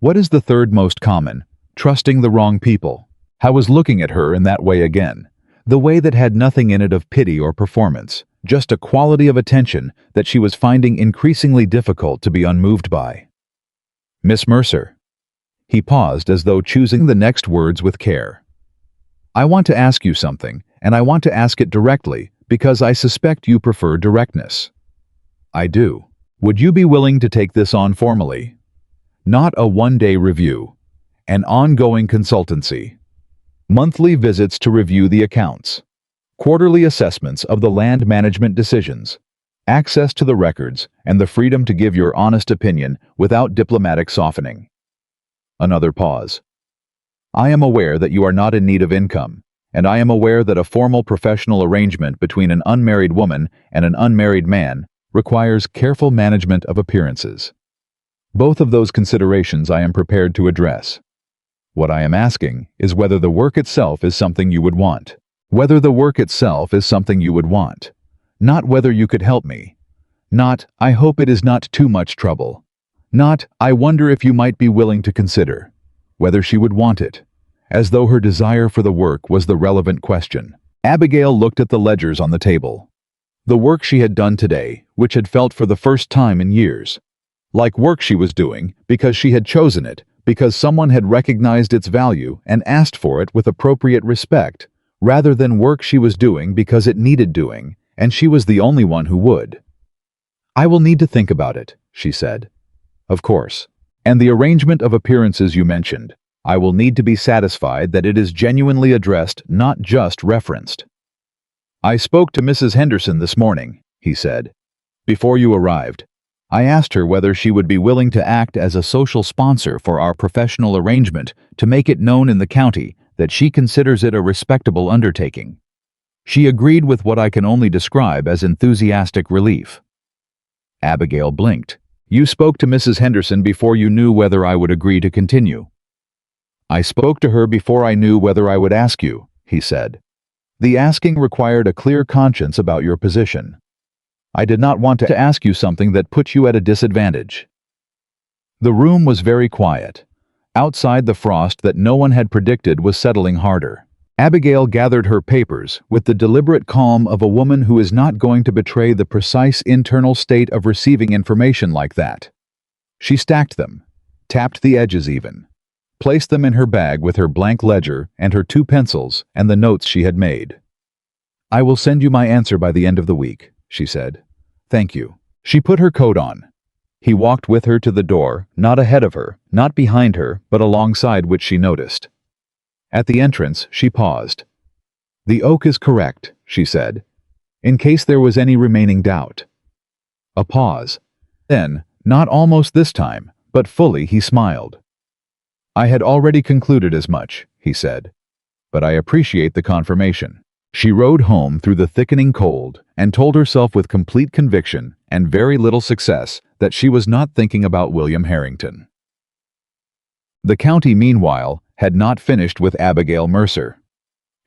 What is the third most common? Trusting the wrong people. I was looking at her in that way again. The way that had nothing in it of pity or performance, just a quality of attention that she was finding increasingly difficult to be unmoved by. Miss Mercer. He paused as though choosing the next words with care. I want to ask you something, and I want to ask it directly, because I suspect you prefer directness. I do. Would you be willing to take this on formally? Not a one-day review. An ongoing consultancy. Monthly visits to review the accounts. Quarterly assessments of the land management decisions. Access to the records and the freedom to give your honest opinion without diplomatic softening. Another pause. I am aware that you are not in need of income, and I am aware that a formal professional arrangement between an unmarried woman and an unmarried man requires careful management of appearances. Both of those considerations I am prepared to address. What I am asking is whether the work itself is something you would want. Whether the work itself is something you would want. Not whether you could help me. Not, I hope it is not too much trouble. Not, I wonder if you might be willing to consider. Whether she would want it. As though her desire for the work was the relevant question. Abigail looked at the ledgers on the table. The work she had done today, which had felt for the first time in years. Like work she was doing because she had chosen it, because someone had recognized its value and asked for it with appropriate respect, rather than work she was doing because it needed doing, and she was the only one who would. I will need to think about it, she said. Of course. And the arrangement of appearances you mentioned, I will need to be satisfied that it is genuinely addressed, not just referenced. I spoke to Mrs. Henderson this morning, he said. Before you arrived. I asked her whether she would be willing to act as a social sponsor for our professional arrangement to make it known in the county that she considers it a respectable undertaking. She agreed with what I can only describe as enthusiastic relief. Abigail blinked. You spoke to Mrs. Henderson before you knew whether I would agree to continue. I spoke to her before I knew whether I would ask you, he said. The asking required a clear conscience about your position. I did not want to ask you something that put you at a disadvantage. The room was very quiet. Outside, the frost that no one had predicted was settling harder. Abigail gathered her papers with the deliberate calm of a woman who is not going to betray the precise internal state of receiving information like that. She stacked them, tapped the edges even, placed them in her bag with her blank ledger and her 2 pencils and the notes she had made. I will send you my answer by the end of the week, she said. Thank you. She put her coat on. He walked with her to the door, not ahead of her, not behind her, but alongside which she noticed. At the entrance, she paused. The oak is correct, she said, in case there was any remaining doubt. A pause. Then, not almost this time, but fully, he smiled. I had already concluded as much, he said, but I appreciate the confirmation. She rode home through the thickening cold and told herself with complete conviction and very little success that she was not thinking about William Harrington. The county, meanwhile, had not finished with Abigail Mercer.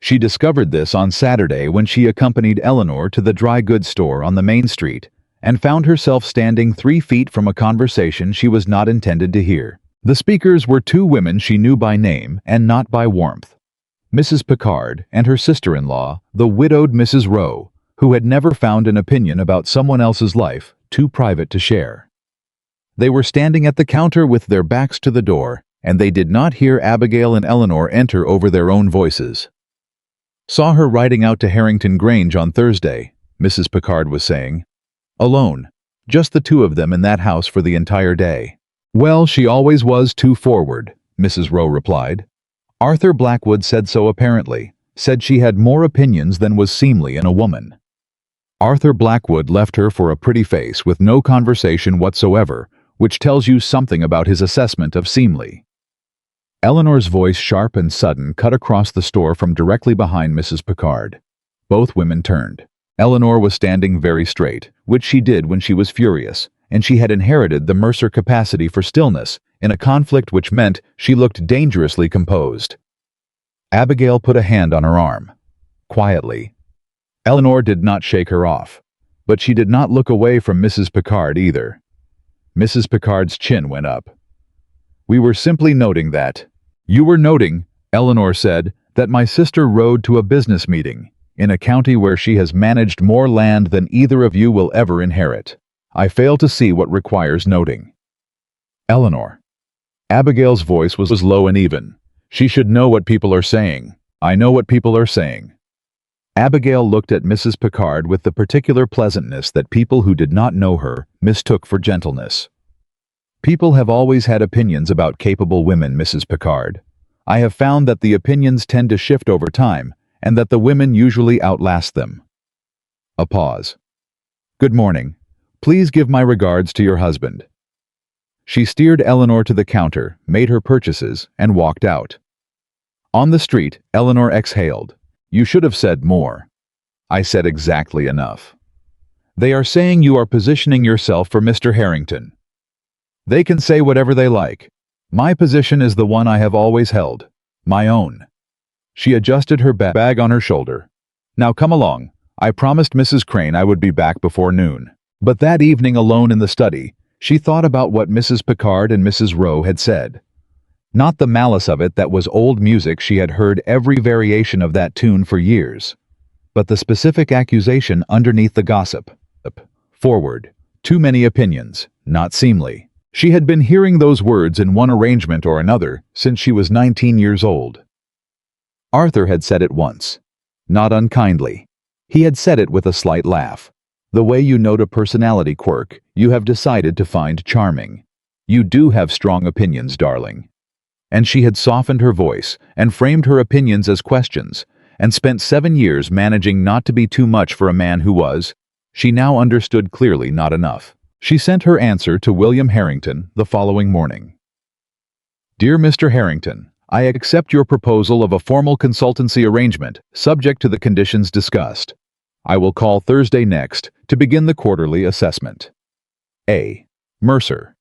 She discovered this on Saturday when she accompanied Eleanor to the dry goods store on the main street and found herself standing 3 feet from a conversation she was not intended to hear. The speakers were 2 women she knew by name and not by warmth. Mrs. Picard and her sister-in-law, the widowed Mrs. Rowe, who had never found an opinion about someone else's life too private to share. They were standing at the counter with their backs to the door, and they did not hear Abigail and Eleanor enter over their own voices. Saw her riding out to Harrington Grange on Thursday, Mrs. Picard was saying. Alone, just the 2 of them in that house for the entire day. Well, she always was too forward, Mrs. Rowe replied. Arthur Blackwood said so apparently, said she had more opinions than was seemly in a woman. Arthur Blackwood left her for a pretty face with no conversation whatsoever, which tells you something about his assessment of seemly. Eleanor's voice, sharp and sudden, cut across the store from directly behind Mrs. Picard. Both women turned. Eleanor was standing very straight, which she did when she was furious, and she had inherited the Mercer capacity for stillness in a conflict, which meant she looked dangerously composed. Abigail put a hand on her arm. Quietly. Eleanor did not shake her off, but she did not look away from Mrs. Picard either. Mrs. Picard's chin went up. "We were simply noting that." "You were noting," Eleanor said, "that my sister rode to a business meeting in a county where she has managed more land than either of you will ever inherit. I fail to see what requires noting." "Eleanor." Abigail's voice was low and even. "She should know what people are saying. I know what people are saying." Abigail looked at Mrs. Picard with the particular pleasantness that people who did not know her mistook for gentleness. "People have always had opinions about capable women, Mrs. Picard. I have found that the opinions tend to shift over time, and that the women usually outlast them." A pause. "Good morning. Please give my regards to your husband." She steered Eleanor to the counter, made her purchases, and walked out. On the street, Eleanor exhaled. "You should have said more." "I said exactly enough." "They are saying you are positioning yourself for Mr. Harrington." "They can say whatever they like. My position is the one I have always held. My own." She adjusted her bag on her shoulder. "Now come along. I promised Mrs. Crane I would be back before noon." But that evening, alone in the study, she thought about what Mrs. Picard and Mrs. Rowe had said. Not the malice of it, that was old music, she had heard every variation of that tune for years, but the specific accusation underneath the gossip. Forward. Too many opinions. Not seemly. She had been hearing those words in one arrangement or another since she was 19 years old. Arthur had said it once. Not unkindly. He had said it with a slight laugh. "The way you note a personality quirk you have decided to find charming. You do have strong opinions, darling." And she had softened her voice and framed her opinions as questions, and spent 7 years managing not to be too much for a man who was, she now understood clearly, not enough. She sent her answer to William Harrington the following morning. "Dear Mr. Harrington, I accept your proposal of a formal consultancy arrangement, subject to the conditions discussed. I will call Thursday next to begin the quarterly assessment. A. Mercer."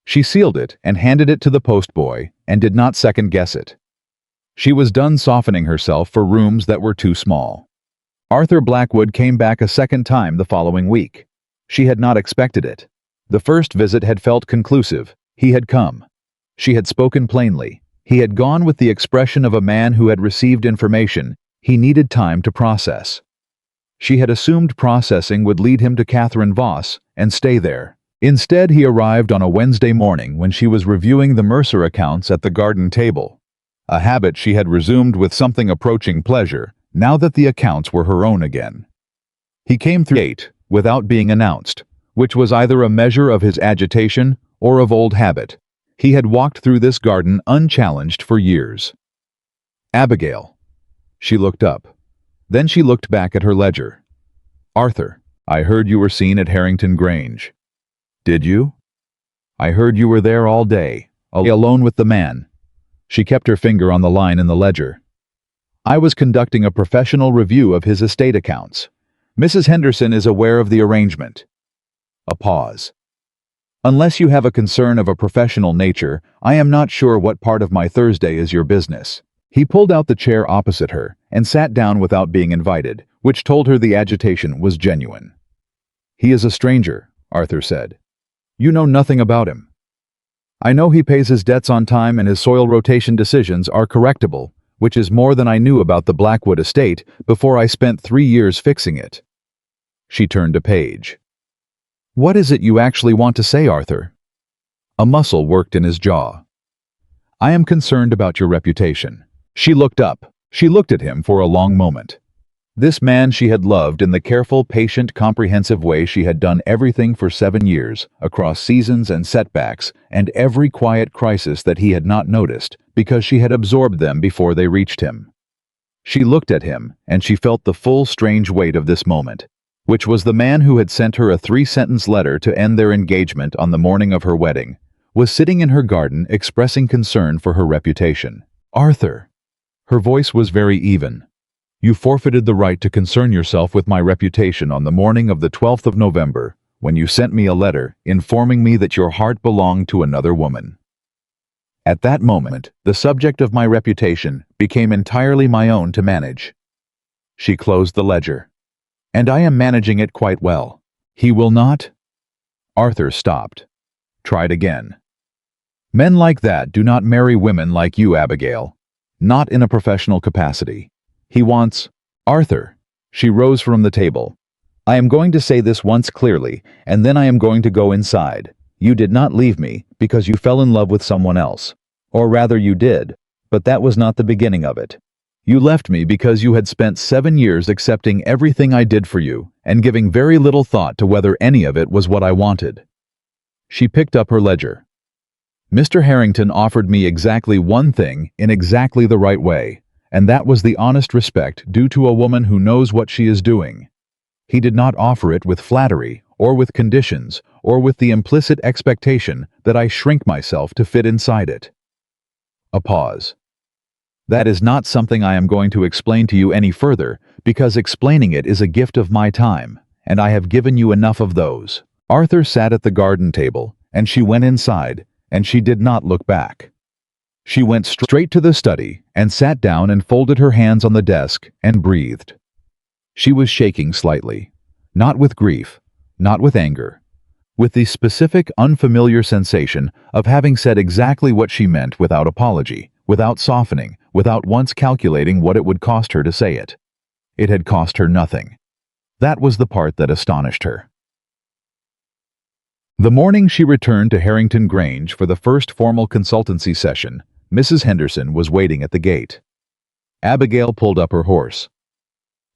She sealed it and handed it to the postboy, and did not second-guess it. She was done softening herself for rooms that were too small. Arthur Blackwood came back a second time the following week. She had not expected it. The first visit had felt conclusive. He had come. She had spoken plainly. He had gone with the expression of a man who had received information he needed time to process. She had assumed processing would lead him to Catherine Voss and stay there. Instead, he arrived on a Wednesday morning when she was reviewing the Mercer accounts at the garden table, a habit she had resumed with something approaching pleasure now that the accounts were her own again. He came through 8 without being announced, which was either a measure of his agitation or of old habit. He had walked through this garden unchallenged for years. "Abigail." She looked up. Then she looked back at her ledger. "Arthur, I heard you were seen at Harrington Grange." "Did you?" "I heard you were there all day, alone with the man." She kept her finger on the line in the ledger. "I was conducting a professional review of his estate accounts. Mrs. Henderson is aware of the arrangement." A pause. "Unless you have a concern of a professional nature, I am not sure what part of my Thursday is your business." He pulled out the chair opposite her and sat down without being invited, which told her the agitation was genuine. "He is a stranger," Arthur said. "You know nothing about him." "I know he pays his debts on time and his soil rotation decisions are correctable, which is more than I knew about the Blackwood estate before I spent 3 years fixing it." She turned a page. "What is it you actually want to say, Arthur?" A muscle worked in his jaw. "I am concerned about your reputation." She looked up. She looked at him for a long moment. This man she had loved in the careful, patient, comprehensive way she had done everything for 7 years, across seasons and setbacks, and every quiet crisis that he had not noticed, because she had absorbed them before they reached him. She looked at him, and she felt the full, strange weight of this moment, which was the man who had sent her a 3-sentence letter to end their engagement on the morning of her wedding, was sitting in her garden expressing concern for her reputation. "Arthur." Her voice was very even. "You forfeited the right to concern yourself with my reputation on the morning of the 12th of November, when you sent me a letter informing me that your heart belonged to another woman." At that moment, the subject of my reputation became entirely my own to manage. She closed the ledger. "And I am managing it quite well." "He will not?" Arthur stopped. Tried again. "Men like that do not marry women like you, Abigail. Not in a professional capacity. He wants—" "Arthur." She rose from the table. "I am going to say this once clearly, and then I am going to go inside. You did not leave me because you fell in love with someone else. Or rather you did, but that was not the beginning of it. You left me because you had spent 7 years accepting everything I did for you and giving very little thought to whether any of it was what I wanted." She picked up her ledger. "Mr. Harrington offered me exactly one thing in exactly the right way, and that was the honest respect due to a woman who knows what she is doing. He did not offer it with flattery, or with conditions, or with the implicit expectation that I shrink myself to fit inside it." A pause. "That is not something I am going to explain to you any further, because explaining it is a gift of my time, and I have given you enough of those." Arthur sat at the garden table, and she went inside, and she did not look back. She went straight to the study and sat down and folded her hands on the desk and breathed. She was shaking slightly, not with grief, not with anger, with the specific, unfamiliar sensation of having said exactly what she meant without apology, without softening, without once calculating what it would cost her to say it. It had cost her nothing. That was the part that astonished her. The morning she returned to Harrington Grange for the first formal consultancy session, Mrs. Henderson was waiting at the gate. Abigail pulled up her horse.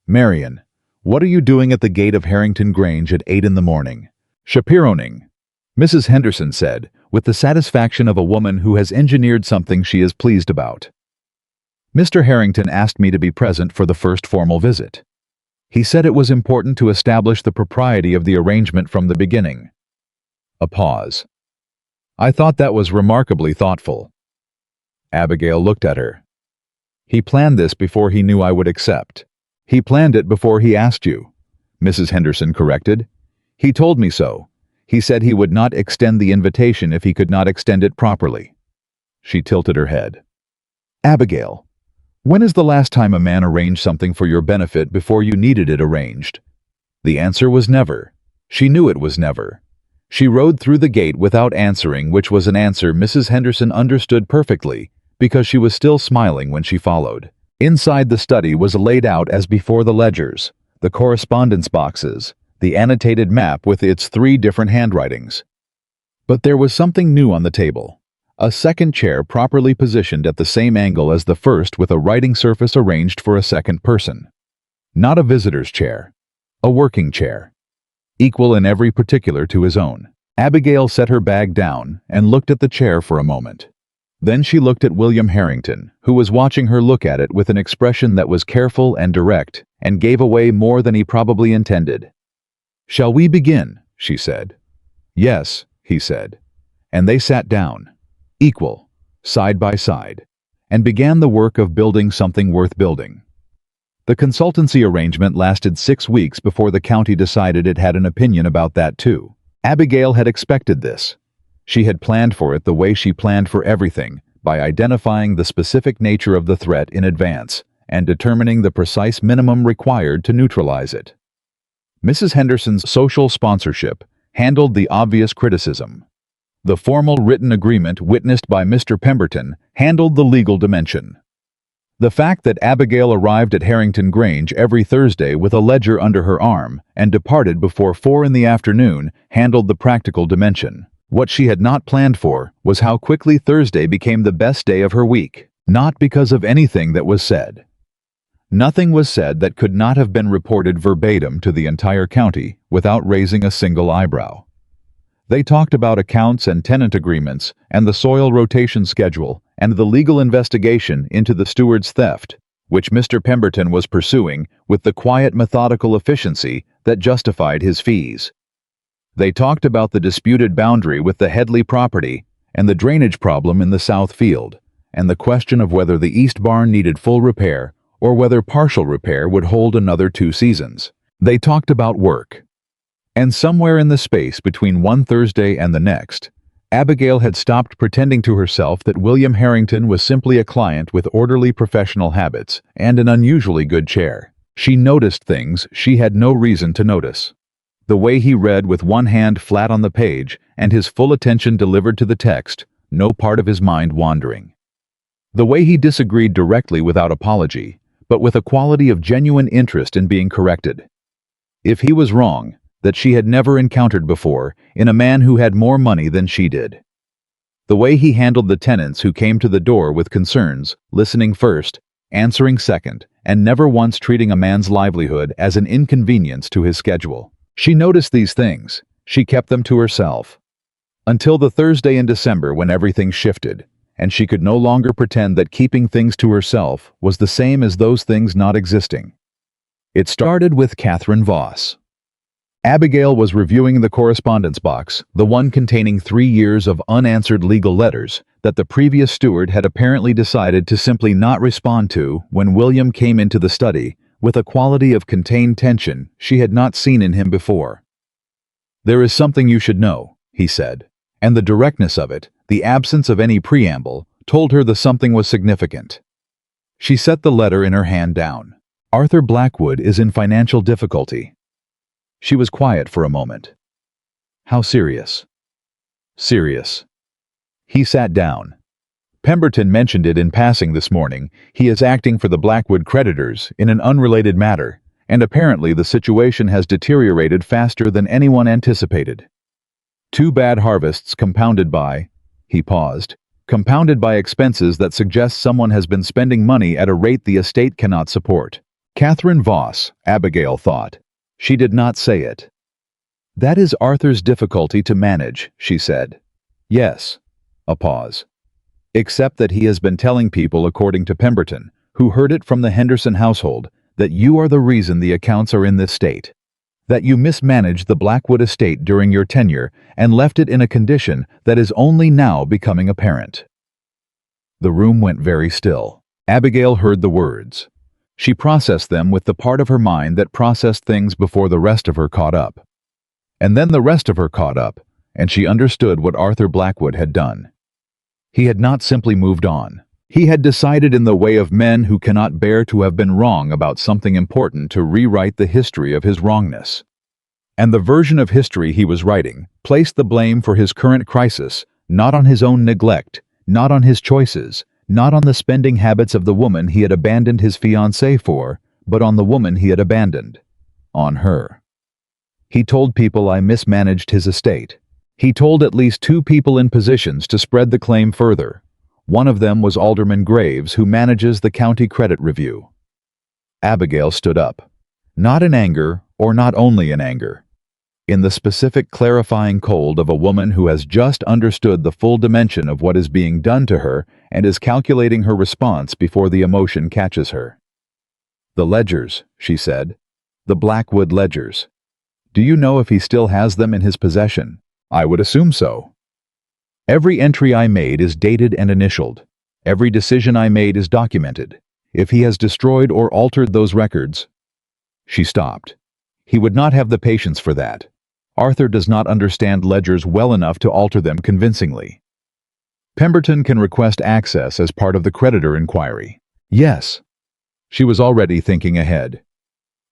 "Marian, what are you doing at the gate of Harrington Grange at 8 in the morning?" "Chaperoning," Mrs. Henderson said, with the satisfaction of a woman who has engineered something she is pleased about. "Mr. Harrington asked me to be present for the first formal visit. He said it was important to establish the propriety of the arrangement from the beginning." A pause. "I thought that was remarkably thoughtful." Abigail looked at her. "He planned this before he knew I would accept." "He planned it before he asked you," Mrs. Henderson corrected. "He told me so. He said he would not extend the invitation if he could not extend it properly." She tilted her head. "Abigail, when is the last time a man arranged something for your benefit before you needed it arranged?" The answer was never. She knew it was never. She rode through the gate without answering, which was an answer Mrs. Henderson understood perfectly, because she was still smiling when she followed. Inside the study was laid out as before the ledgers, the correspondence boxes, the annotated map with its 3 different handwritings. But there was something new on the table. A second chair properly positioned at the same angle as the first with a writing surface arranged for a second person. Not a visitor's chair. A working chair. Equal in every particular to his own. Abigail set her bag down and looked at the chair for a moment. Then she looked at William Harrington, who was watching her look at it with an expression that was careful and direct, and gave away more than he probably intended. "Shall we begin?" she said. "Yes," he said. And they sat down, equal, side by side, and began the work of building something worth building. The consultancy arrangement lasted 6 weeks before the county decided it had an opinion about that too. Abigail had expected this. She had planned for it the way she planned for everything, by identifying the specific nature of the threat in advance and determining the precise minimum required to neutralize it. Mrs. Henderson's social sponsorship handled the obvious criticism. The formal written agreement witnessed by Mr. Pemberton handled the legal dimension. The fact that Abigail arrived at Harrington Grange every Thursday with a ledger under her arm and departed before 4 in the afternoon handled the practical dimension. What she had not planned for was how quickly Thursday became the best day of her week, not because of anything that was said. Nothing was said that could not have been reported verbatim to the entire county without raising a single eyebrow. They talked about accounts and tenant agreements and the soil rotation schedule and the legal investigation into the steward's theft, which Mr. Pemberton was pursuing with the quiet, methodical efficiency that justified his fees. They talked about the disputed boundary with the Headley property and the drainage problem in the south field, and the question of whether the east barn needed full repair or whether partial repair would hold another 2 seasons. They talked about work. And somewhere in the space between one Thursday and the next, Abigail had stopped pretending to herself that William Harrington was simply a client with orderly professional habits and an unusually good chair. She noticed things she had no reason to notice. The way he read with one hand flat on the page and his full attention delivered to the text, no part of his mind wandering. The way he disagreed directly without apology, but with a quality of genuine interest in being corrected. If he was wrong, that she had never encountered before in a man who had more money than she did. The way he handled the tenants who came to the door with concerns, listening first, answering second, and never once treating a man's livelihood as an inconvenience to his schedule. She noticed these things. She kept them to herself. Until the Thursday in December when everything shifted, and she could no longer pretend that keeping things to herself was the same as those things not existing. It started with Catherine Voss. Abigail was reviewing the correspondence box, the one containing 3 years of unanswered legal letters that the previous steward had apparently decided to simply not respond to when William came into the study with a quality of contained tension she had not seen in him before. "There is something you should know," he said, and the directness of it, the absence of any preamble, told her the something was significant. She set the letter in her hand down. "Arthur Blackwood is in financial difficulty." She was quiet for a moment. "How serious?" "Serious." He sat down. "Pemberton mentioned it in passing this morning. He is acting for the Blackwood creditors in an unrelated matter, and apparently the situation has deteriorated faster than anyone anticipated. 2 bad harvests compounded by," he paused, "compounded by expenses that suggest someone has been spending money at a rate the estate cannot support." Catherine Voss, Abigail thought. She did not say it. "That is Arthur's difficulty to manage," she said. "Yes." A pause. "Except that he has been telling people, according to Pemberton, who heard it from the Henderson household, that you are the reason the accounts are in this state. That you mismanaged the Blackwood estate during your tenure and left it in a condition that is only now becoming apparent." The room went very still. Abigail heard the words. She processed them with the part of her mind that processed things before the rest of her caught up. And then the rest of her caught up, and she understood what Arthur Blackwood had done. He had not simply moved on. He had decided in the way of men who cannot bear to have been wrong about something important to rewrite the history of his wrongness. And the version of history he was writing placed the blame for his current crisis not on his own neglect, not on his choices, not on the spending habits of the woman he had abandoned his fiancée for, but on the woman he had abandoned. On her. "He told people I mismanaged his estate." He told at least 2 people in positions to spread the claim further. One of them was Alderman Graves, who manages the county credit review. Abigail stood up. Not in anger, or not only in anger. In the specific clarifying cold of a woman who has just understood the full dimension of what is being done to her and is calculating her response before the emotion catches her. "The ledgers," she said. "The Blackwood ledgers. Do you know if he still has them in his possession?" "I would assume so." "Every entry I made is dated and initialed. Every decision I made is documented. If he has destroyed or altered those records..." She stopped. He would not have the patience for that. Arthur does not understand ledgers well enough to alter them convincingly. "Pemberton can request access as part of the creditor inquiry." "Yes." She was already thinking ahead.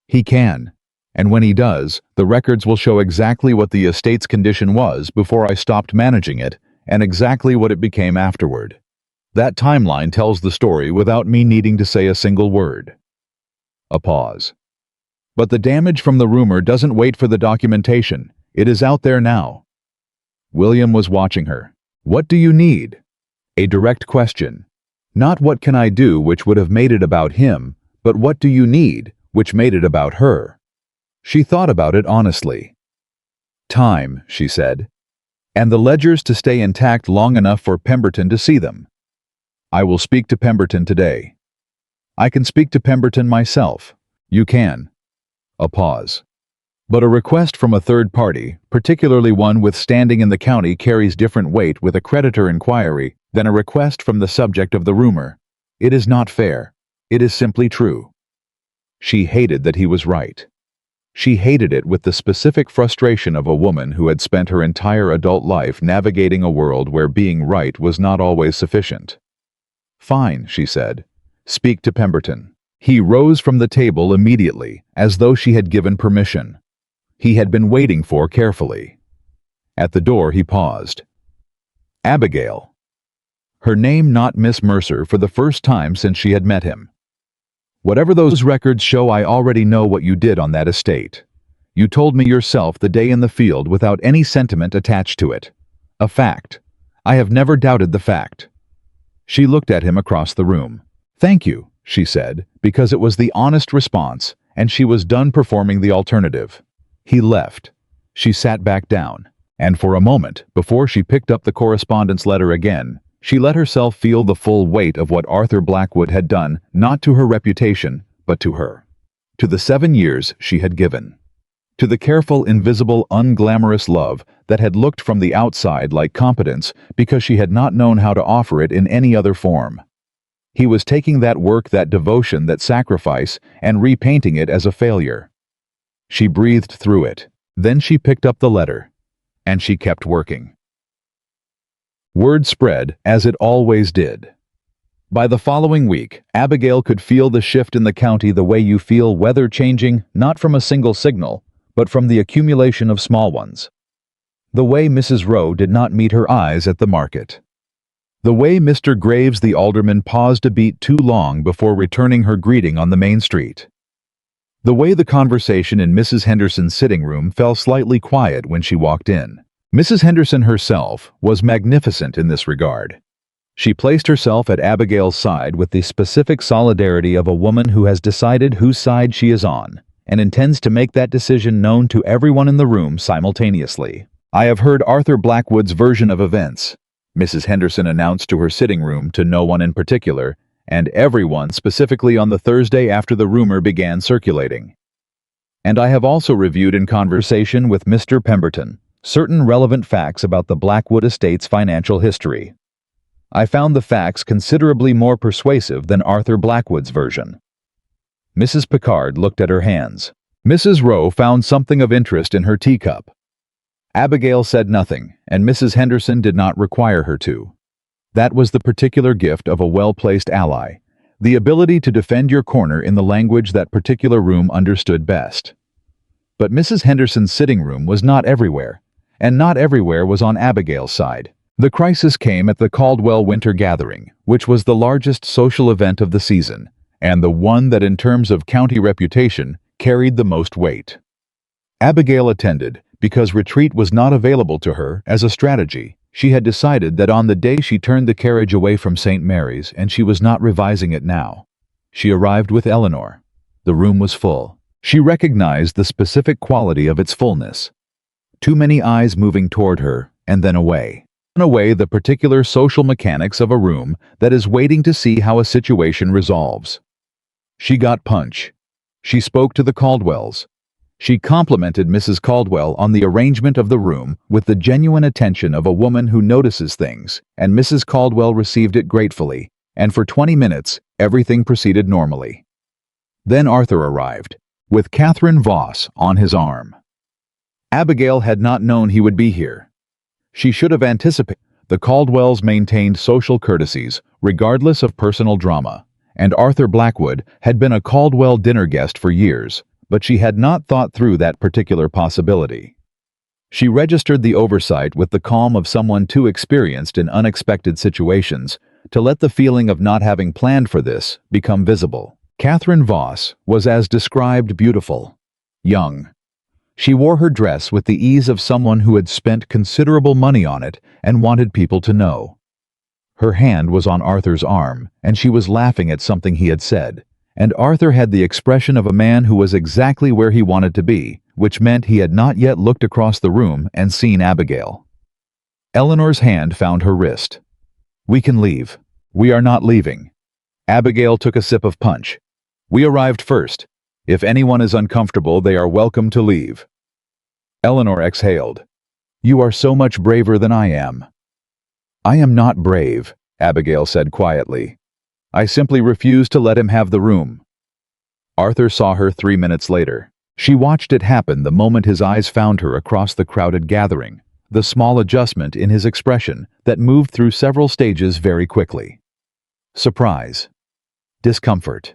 "He can. And when he does, the records will show exactly what the estate's condition was before I stopped managing it, and exactly what it became afterward. That timeline tells the story without me needing to say a single word." A pause. "But the damage from the rumor doesn't wait for the documentation. It is out there now." William was watching her. "What do you need?" A direct question. Not what can I do, which would have made it about him, but what do you need, which made it about her. She thought about it honestly. "Time," she said. "And the ledgers to stay intact long enough for Pemberton to see them. I will speak to Pemberton today." "I can speak to Pemberton myself." "You can." A pause. But a request from a third party, particularly one with standing in the county, carries different weight with a creditor inquiry than a request from the subject of the rumor. It is not fair. It is simply true. She hated that he was right. She hated it with the specific frustration of a woman who had spent her entire adult life navigating a world where being right was not always sufficient. "Fine," she said. "Speak to Pemberton." He rose from the table immediately, as though she had given permission. He had been waiting for carefully. At the door he paused. Abigail. Her name, not Miss Mercer, for the first time since she had met him. "Whatever those records show, I already know what you did on that estate. You told me yourself the day in the field without any sentiment attached to it. A fact. I have never doubted the fact." She looked at him across the room. "Thank you," she said, because it was the honest response, and she was done performing the alternative. He left. She sat back down, and for a moment, before she picked up the correspondence letter again, she let herself feel the full weight of what Arthur Blackwood had done, not to her reputation, but to her. To the 7 years she had given. To the careful, invisible, unglamorous love that had looked from the outside like competence because she had not known how to offer it in any other form. He was taking that work, that devotion, that sacrifice, and repainting it as a failure. She breathed through it. Then she picked up the letter. And she kept working. Word spread, as it always did. By the following week, Abigail could feel the shift in the county the way you feel weather changing, not from a single signal, but from the accumulation of small ones. The way Mrs. Rowe did not meet her eyes at the market. The way Mr. Graves the alderman paused a beat too long before returning her greeting on the main street. The way the conversation in Mrs. Henderson's sitting room fell slightly quiet when she walked in. Mrs. Henderson herself was magnificent in this regard. She placed herself at Abigail's side with the specific solidarity of a woman who has decided whose side she is on, and intends to make that decision known to everyone in the room simultaneously. "I have heard Arthur Blackwood's version of events," Mrs. Henderson announced to her sitting room, to no one in particular, and everyone specifically on the Thursday after the rumor began circulating. "And I have also reviewed in conversation with Mr. Pemberton certain relevant facts about the Blackwood estate's financial history. I found the facts considerably more persuasive than Arthur Blackwood's version." Mrs. Pickard looked at her hands. Mrs. Rowe found something of interest in her teacup. Abigail said nothing, and Mrs. Henderson did not require her to. That was the particular gift of a well-placed ally, the ability to defend your corner in the language that particular room understood best. But Mrs. Henderson's sitting room was not everywhere, and not everywhere was on Abigail's side. The crisis came at the Caldwell Winter Gathering, which was the largest social event of the season, and the one that in terms of county reputation carried the most weight. Abigail attended because retreat was not available to her as a strategy. She had decided that on the day she turned the carriage away from St. Mary's, and she was not revising it now. She arrived with Eleanor. The room was full. She recognized the specific quality of its fullness. Too many eyes moving toward her, and then away. Away the particular social mechanics of a room that is waiting to see how a situation resolves. She got punch. She spoke to the Caldwells. She complimented Mrs. Caldwell on the arrangement of the room with the genuine attention of a woman who notices things, and Mrs. Caldwell received it gratefully, and for 20 minutes, everything proceeded normally. Then Arthur arrived, with Catherine Voss on his arm. Abigail had not known he would be here. She should have anticipated. The Caldwells maintained social courtesies, regardless of personal drama, and Arthur Blackwood had been a Caldwell dinner guest for years, but she had not thought through that particular possibility. She registered the oversight with the calm of someone too experienced in unexpected situations to let the feeling of not having planned for this become visible. Catherine Voss was as described beautiful, young. She wore her dress with the ease of someone who had spent considerable money on it and wanted people to know. Her hand was on Arthur's arm, and she was laughing at something he had said, and Arthur had the expression of a man who was exactly where he wanted to be, which meant he had not yet looked across the room and seen Abigail. Eleanor's hand found her wrist. "We can leave." "We are not leaving." Abigail took a sip of punch. "We arrived first. If anyone is uncomfortable, they are welcome to leave." Eleanor exhaled. "You are so much braver than I am." "I am not brave," Abigail said quietly. "I simply refuse to let him have the room." Arthur saw her 3 minutes later. She watched it happen the moment his eyes found her across the crowded gathering, the small adjustment in his expression that moved through several stages very quickly. Surprise. Discomfort.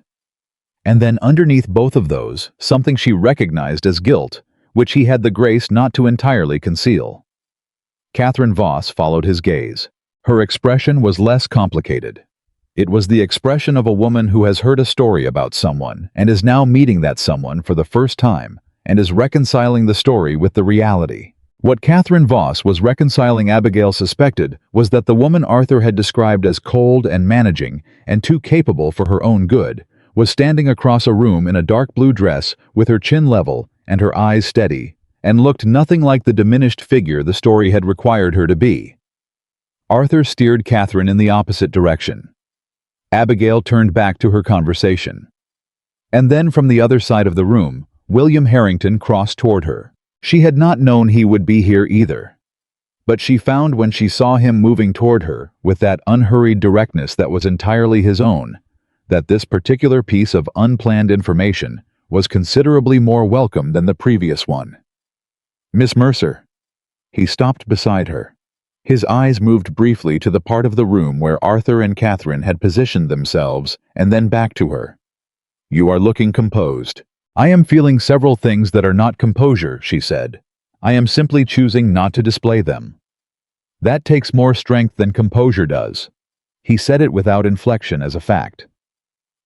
And then underneath both of those, something she recognized as guilt, which he had the grace not to entirely conceal. Catherine Voss followed his gaze. Her expression was less complicated. It was the expression of a woman who has heard a story about someone and is now meeting that someone for the first time and is reconciling the story with the reality. What Catherine Voss was reconciling, Abigail suspected, was that the woman Arthur had described as cold and managing and too capable for her own good was standing across a room in a dark blue dress with her chin level and her eyes steady, and looked nothing like the diminished figure the story had required her to be. Arthur steered Catherine in the opposite direction. Abigail turned back to her conversation. And then from the other side of the room, William Harrington crossed toward her. She had not known he would be here either. But she found when she saw him moving toward her with that unhurried directness that was entirely his own, that this particular piece of unplanned information was considerably more welcome than the previous one. "Miss Mercer." He stopped beside her. His eyes moved briefly to the part of the room where Arthur and Catherine had positioned themselves, and then back to her. "You are looking composed." "I am feeling several things that are not composure," she said. "I am simply choosing not to display them." "That takes more strength than composure does." He said it without inflection as a fact.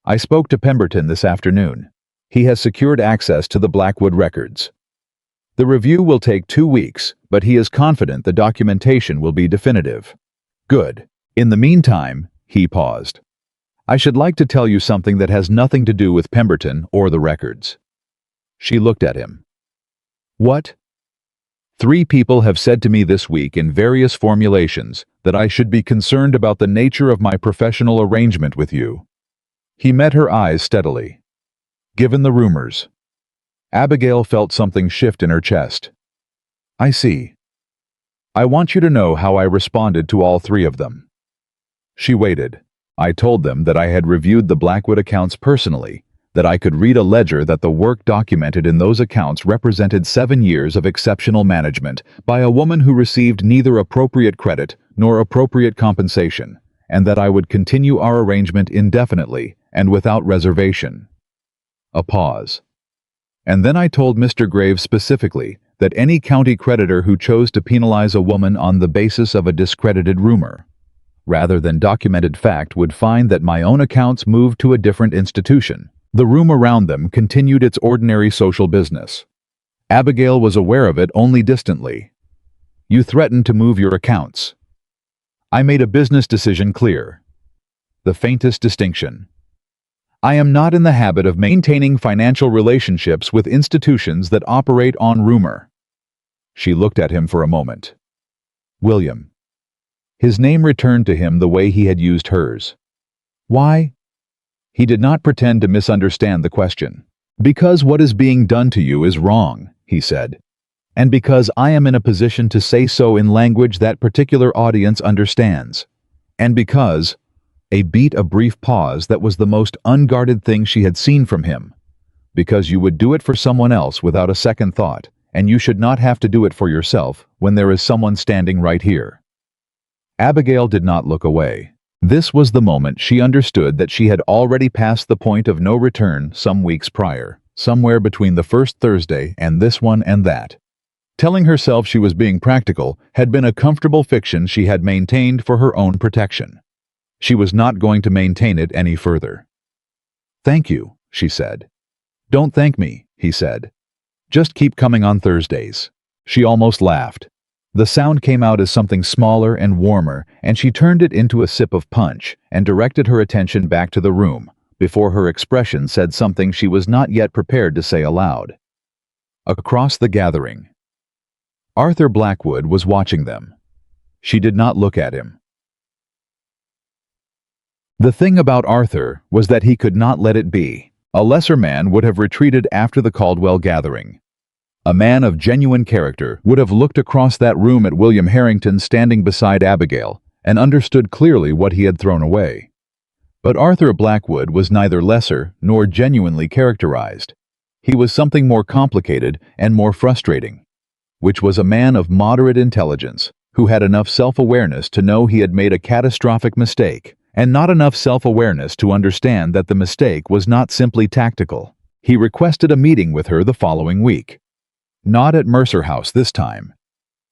"I spoke to Pemberton this afternoon. He has secured access to the Blackwood records. The review will take 2 weeks, but he is confident the documentation will be definitive." "Good. In the meantime," he paused, "I should like to tell you something that has nothing to do with Pemberton or the records." She looked at him. "What?" "3 people have said to me this week in various formulations that I should be concerned about the nature of my professional arrangement with you." He met her eyes steadily. "Given the rumors." Abigail felt something shift in her chest. "I see. I want you to know how I responded to all 3 of them." She waited. "I told them that I had reviewed the Blackwood accounts personally, that I could read a ledger that the work documented in those accounts represented 7 years of exceptional management by a woman who received neither appropriate credit nor appropriate compensation, and that I would continue our arrangement indefinitely and without reservation." A pause. "And then I told Mr. Graves specifically that any county creditor who chose to penalize a woman on the basis of a discredited rumor, rather than documented fact, would find that my own accounts moved to a different institution. The room around them continued its ordinary social business. Abigail was aware of it only distantly. "You threatened to move your accounts." "I made a business decision clear. The faintest distinction. I am not in the habit of maintaining financial relationships with institutions that operate on rumor." She looked at him for a moment. "William." His name returned to him the way he had used hers. "Why?" He did not pretend to misunderstand the question. "Because what is being done to you is wrong," he said. "And because I am in a position to say so in language that particular audience understands. And because—" beat a brief pause that was the most unguarded thing she had seen from him. "Because you would do it for someone else without a second thought, and you should not have to do it for yourself when there is someone standing right here." Abigail did not look away. This was the moment she understood that she had already passed the point of no return some weeks prior, somewhere between the first Thursday and this one and that. Telling herself she was being practical had been a comfortable fiction she had maintained for her own protection. She was not going to maintain it any further. "Thank you," she said. "Don't thank me," he said. "Just keep coming on Thursdays." She almost laughed. The sound came out as something smaller and warmer, and she turned it into a sip of punch and directed her attention back to the room, before her expression said something she was not yet prepared to say aloud. Across the gathering, Arthur Blackwood was watching them. She did not look at him. The thing about Arthur was that he could not let it be. A lesser man would have retreated after the Caldwell gathering. A man of genuine character would have looked across that room at William Harrington standing beside Abigail and understood clearly what he had thrown away. But Arthur Blackwood was neither lesser nor genuinely characterized. He was something more complicated and more frustrating, which was a man of moderate intelligence who had enough self-awareness to know he had made a catastrophic mistake, and not enough self-awareness to understand that the mistake was not simply tactical. He requested a meeting with her the following week. Not at Mercer House this time.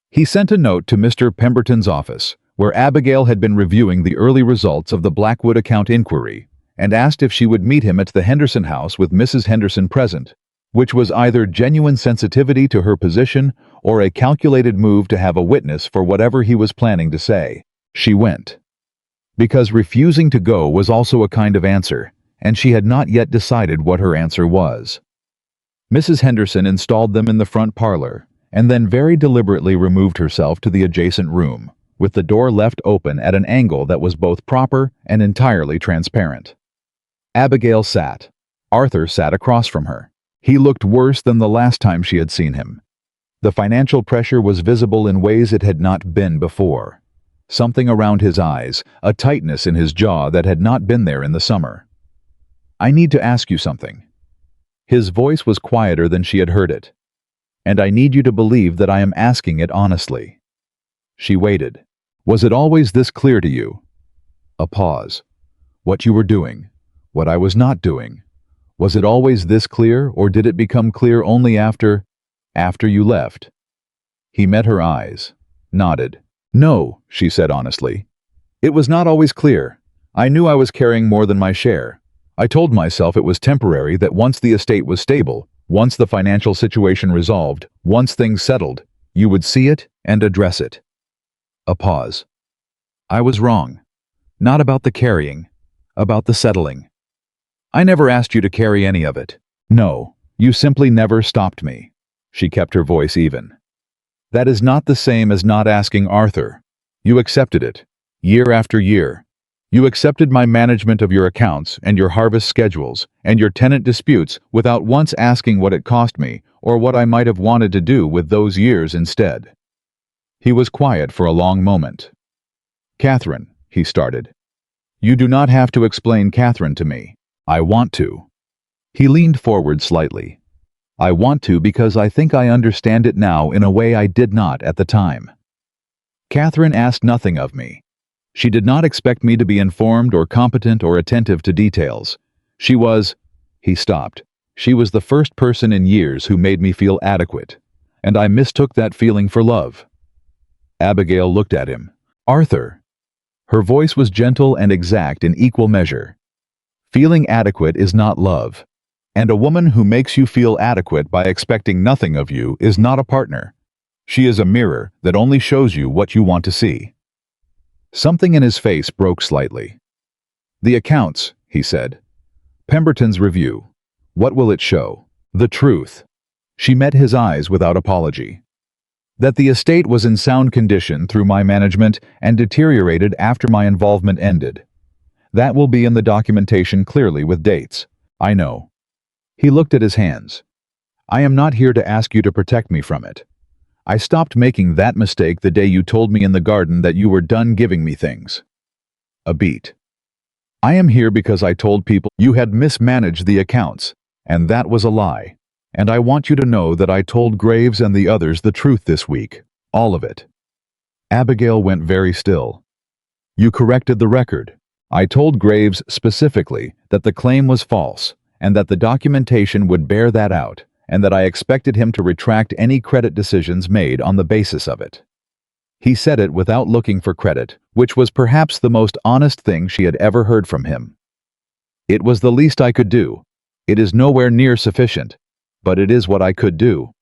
He sent a note to Mr. Pemberton's office, where Abigail had been reviewing the early results of the Blackwood account inquiry, and asked if she would meet him at the Henderson house with Mrs. Henderson present, which was either genuine sensitivity to her position or a calculated move to have a witness for whatever he was planning to say. She went. Because refusing to go was also a kind of answer, and she had not yet decided what her answer was. Mrs. Henderson installed them in the front parlor, and then very deliberately removed herself to the adjacent room, with the door left open at an angle that was both proper and entirely transparent. Abigail sat. Arthur sat across from her. He looked worse than the last time she had seen him. The financial pressure was visible in ways it had not been before. Something around his eyes, a tightness in his jaw that had not been there in the summer. "I need to ask you something." His voice was quieter than she had heard it. "And I need you to believe that I am asking it honestly." She waited. "Was it always this clear to you?" A pause. "What you were doing, what I was not doing. Was it always this clear, or did it become clear only after you left?" He met her eyes, nodded. "No," she said honestly. "It was not always clear. I knew I was carrying more than my share. I told myself it was temporary, that once the estate was stable, once the financial situation resolved, once things settled, you would see it and address it." A pause. "I was wrong. Not about the carrying, about the settling. I never asked you to carry any of it. No, you simply never stopped me." She kept her voice even. "That is not the same as not asking Arthur. You accepted it, year after year. You accepted my management of your accounts and your harvest schedules and your tenant disputes without once asking what it cost me or what I might have wanted to do with those years instead." He was quiet for a long moment. "Catherine," he started. "You do not have to explain Catherine to me. I want to." He leaned forward slightly. "I want to because I think I understand it now in a way I did not at the time. Catherine asked nothing of me. She did not expect me to be informed or competent or attentive to details. She was—" He stopped. "She was the first person in years who made me feel adequate, and I mistook that feeling for love." Abigail looked at him. "Arthur." Her voice was gentle and exact in equal measure. "Feeling adequate is not love. And a woman who makes you feel adequate by expecting nothing of you is not a partner. She is a mirror that only shows you what you want to see." Something in his face broke slightly. "The accounts," he said. "Pemberton's review. What will it show? The truth." She met his eyes without apology. "That the estate was in sound condition through my management and deteriorated after my involvement ended. That will be in the documentation clearly with dates. I know." He looked at his hands. "I am not here to ask you to protect me from it. I stopped making that mistake the day you told me in the garden that you were done giving me things." A beat. "I am here because I told people you had mismanaged the accounts, and that was a lie. And I want you to know that I told Graves and the others the truth this week. All of it." Abigail went very still. "You corrected the record. I told Graves specifically that the claim was false, and that the documentation would bear that out, and that I expected him to retract any credit decisions made on the basis of it." He said it without looking for credit, which was perhaps the most honest thing she had ever heard from him. "It was the least I could do. It is nowhere near sufficient, but it is what I could do."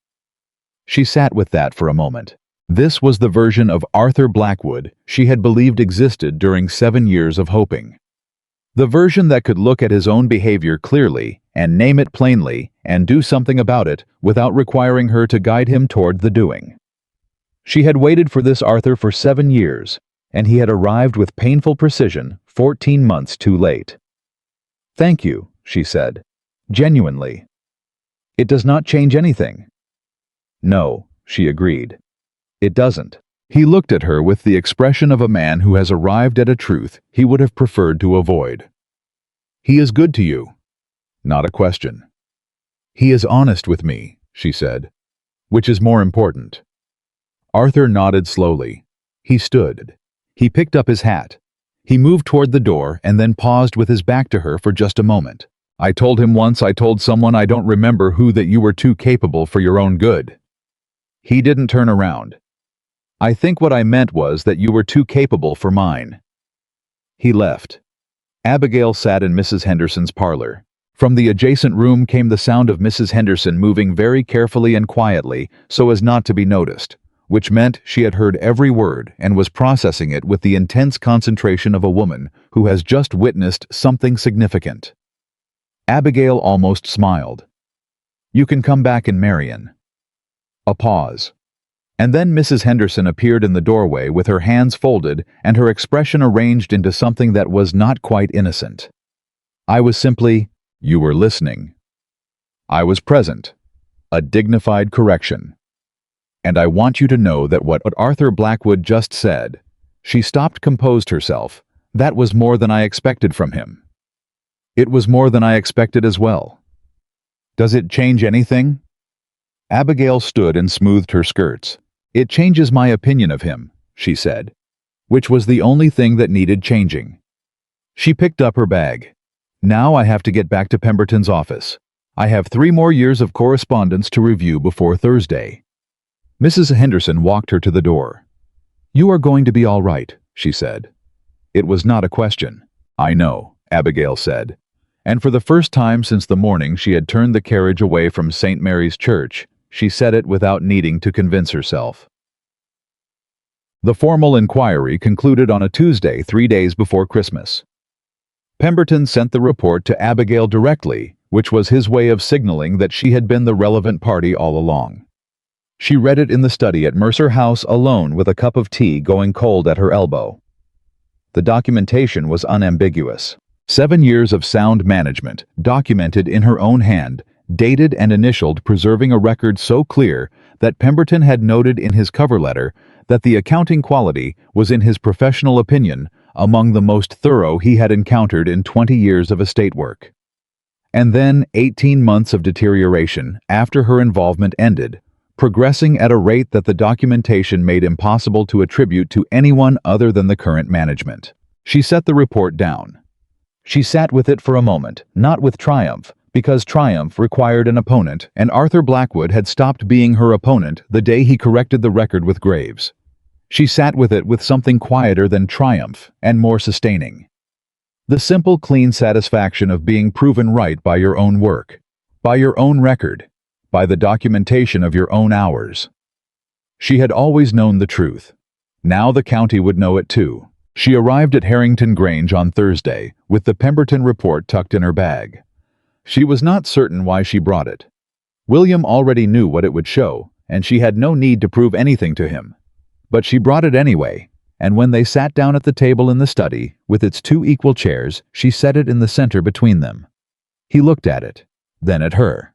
She sat with that for a moment. This was the version of Arthur Blackwood she had believed existed during 7 years of hoping. The version that could look at his own behavior clearly and name it plainly and do something about it without requiring her to guide him toward the doing. She had waited for this Arthur for 7 years, and he had arrived with painful precision 14 months too late. "Thank you," she said, genuinely. "It does not change anything." No, she agreed. It doesn't. He looked at her with the expression of a man who has arrived at a truth he would have preferred to avoid. He is good to you. Not a question. He is honest with me, she said. Which is more important? Arthur nodded slowly. He stood. He picked up his hat. He moved toward the door and then paused with his back to her for just a moment. I told him once, I told someone I don't remember who, that you were too capable for your own good. He didn't turn around. I think what I meant was that you were too capable for mine. He left. Abigail sat in Mrs. Henderson's parlor. From the adjacent room came the sound of Mrs. Henderson moving very carefully and quietly so as not to be noticed, which meant she had heard every word and was processing it with the intense concentration of a woman who has just witnessed something significant. Abigail almost smiled. You can come back in Marion. A pause. And then Mrs. Henderson appeared in the doorway with her hands folded and her expression arranged into something that was not quite innocent. I was simply, you were listening. I was present. A dignified correction. And I want you to know that what Arthur Blackwood just said, she stopped, composed herself, that was more than I expected from him. It was more than I expected as well. Does it change anything? Abigail stood and smoothed her skirts. It changes my opinion of him, she said, which was the only thing that needed changing. She picked up her bag. Now I have to get back to Pemberton's office. I have 3 more years of correspondence to review before Thursday. Mrs. Henderson walked her to the door. You are going to be all right, she said. It was not a question. I know, Abigail said. And for the first time since the morning she had turned the carriage away from St. Mary's Church, she said it without needing to convince herself. The formal inquiry concluded on a Tuesday 3 days before Christmas. Pemberton sent the report to Abigail directly, which was his way of signaling that she had been the relevant party all along. She read it in the study at Mercer House alone with a cup of tea going cold at her elbow. The documentation was unambiguous. 7 years of sound management, documented in her own hand, dated and initialed, preserving a record so clear that Pemberton had noted in his cover letter that the accounting quality was, in his professional opinion, among the most thorough he had encountered in 20 years of estate work. And then 18 months of deterioration after her involvement ended, progressing at a rate that the documentation made impossible to attribute to anyone other than the current management. She set the report down. She sat with it for a moment, not with triumph, because triumph required an opponent, and Arthur Blackwood had stopped being her opponent the day he corrected the record with Graves. She sat with it with something quieter than triumph and more sustaining. The simple, clean satisfaction of being proven right by your own work, by your own record, by the documentation of your own hours. She had always known the truth. Now the county would know it too. She arrived at Harrington Grange on Thursday, with the Pemberton report tucked in her bag. She was not certain why she brought it. William already knew what it would show, and she had no need to prove anything to him. But she brought it anyway, and when they sat down at the table in the study, with its 2 equal chairs, she set it in the center between them. He looked at it, then at her.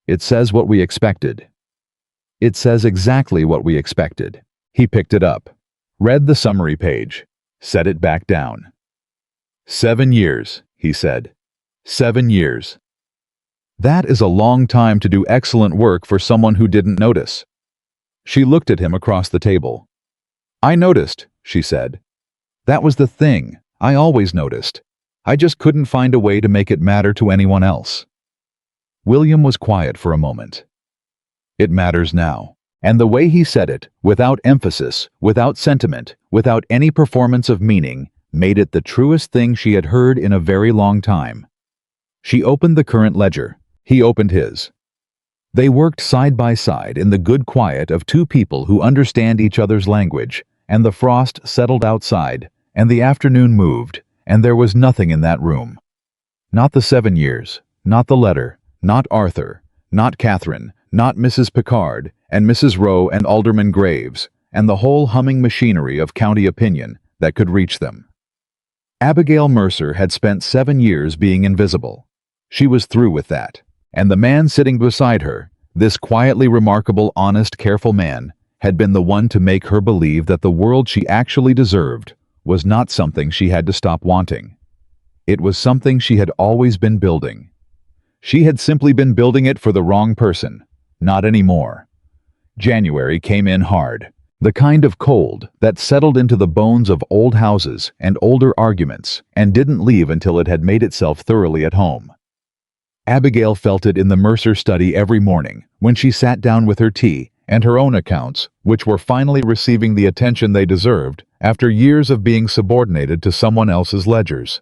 It says what we expected. It says exactly what we expected. He picked it up, read the summary page, set it back down. 7 years, he said. 7 years. That is a long time to do excellent work for someone who didn't notice. She looked at him across the table. I noticed, she said. That was the thing. I always noticed. I just couldn't find a way to make it matter to anyone else. William was quiet for a moment. It matters now. And the way he said it, without emphasis, without sentiment, without any performance of meaning, made it the truest thing she had heard in a very long time. She opened the current ledger. He opened his. They worked side by side in the good quiet of 2 people who understand each other's language, and the frost settled outside, and the afternoon moved, and there was nothing in that room. Not the 7 years, not the letter, not Arthur, not Catherine, not Mrs. Pickard, and Mrs. Rowe and Alderman Graves, and the whole humming machinery of county opinion that could reach them. Abigail Mercer had spent 7 years being invisible. She was through with that. And the man sitting beside her, This quietly remarkable, honest, careful man had been the one to make her believe that the world she actually deserved was not something she had to stop wanting. It was something she had always been building. She had simply been building it for the wrong person. Not anymore. January came in hard. The kind of cold that settled into the bones of old houses and older arguments and didn't leave until it had made itself thoroughly at home. Abigail felt it in the Mercer study every morning when she sat down with her tea and her own accounts, which were finally receiving the attention they deserved after years of being subordinated to someone else's ledgers.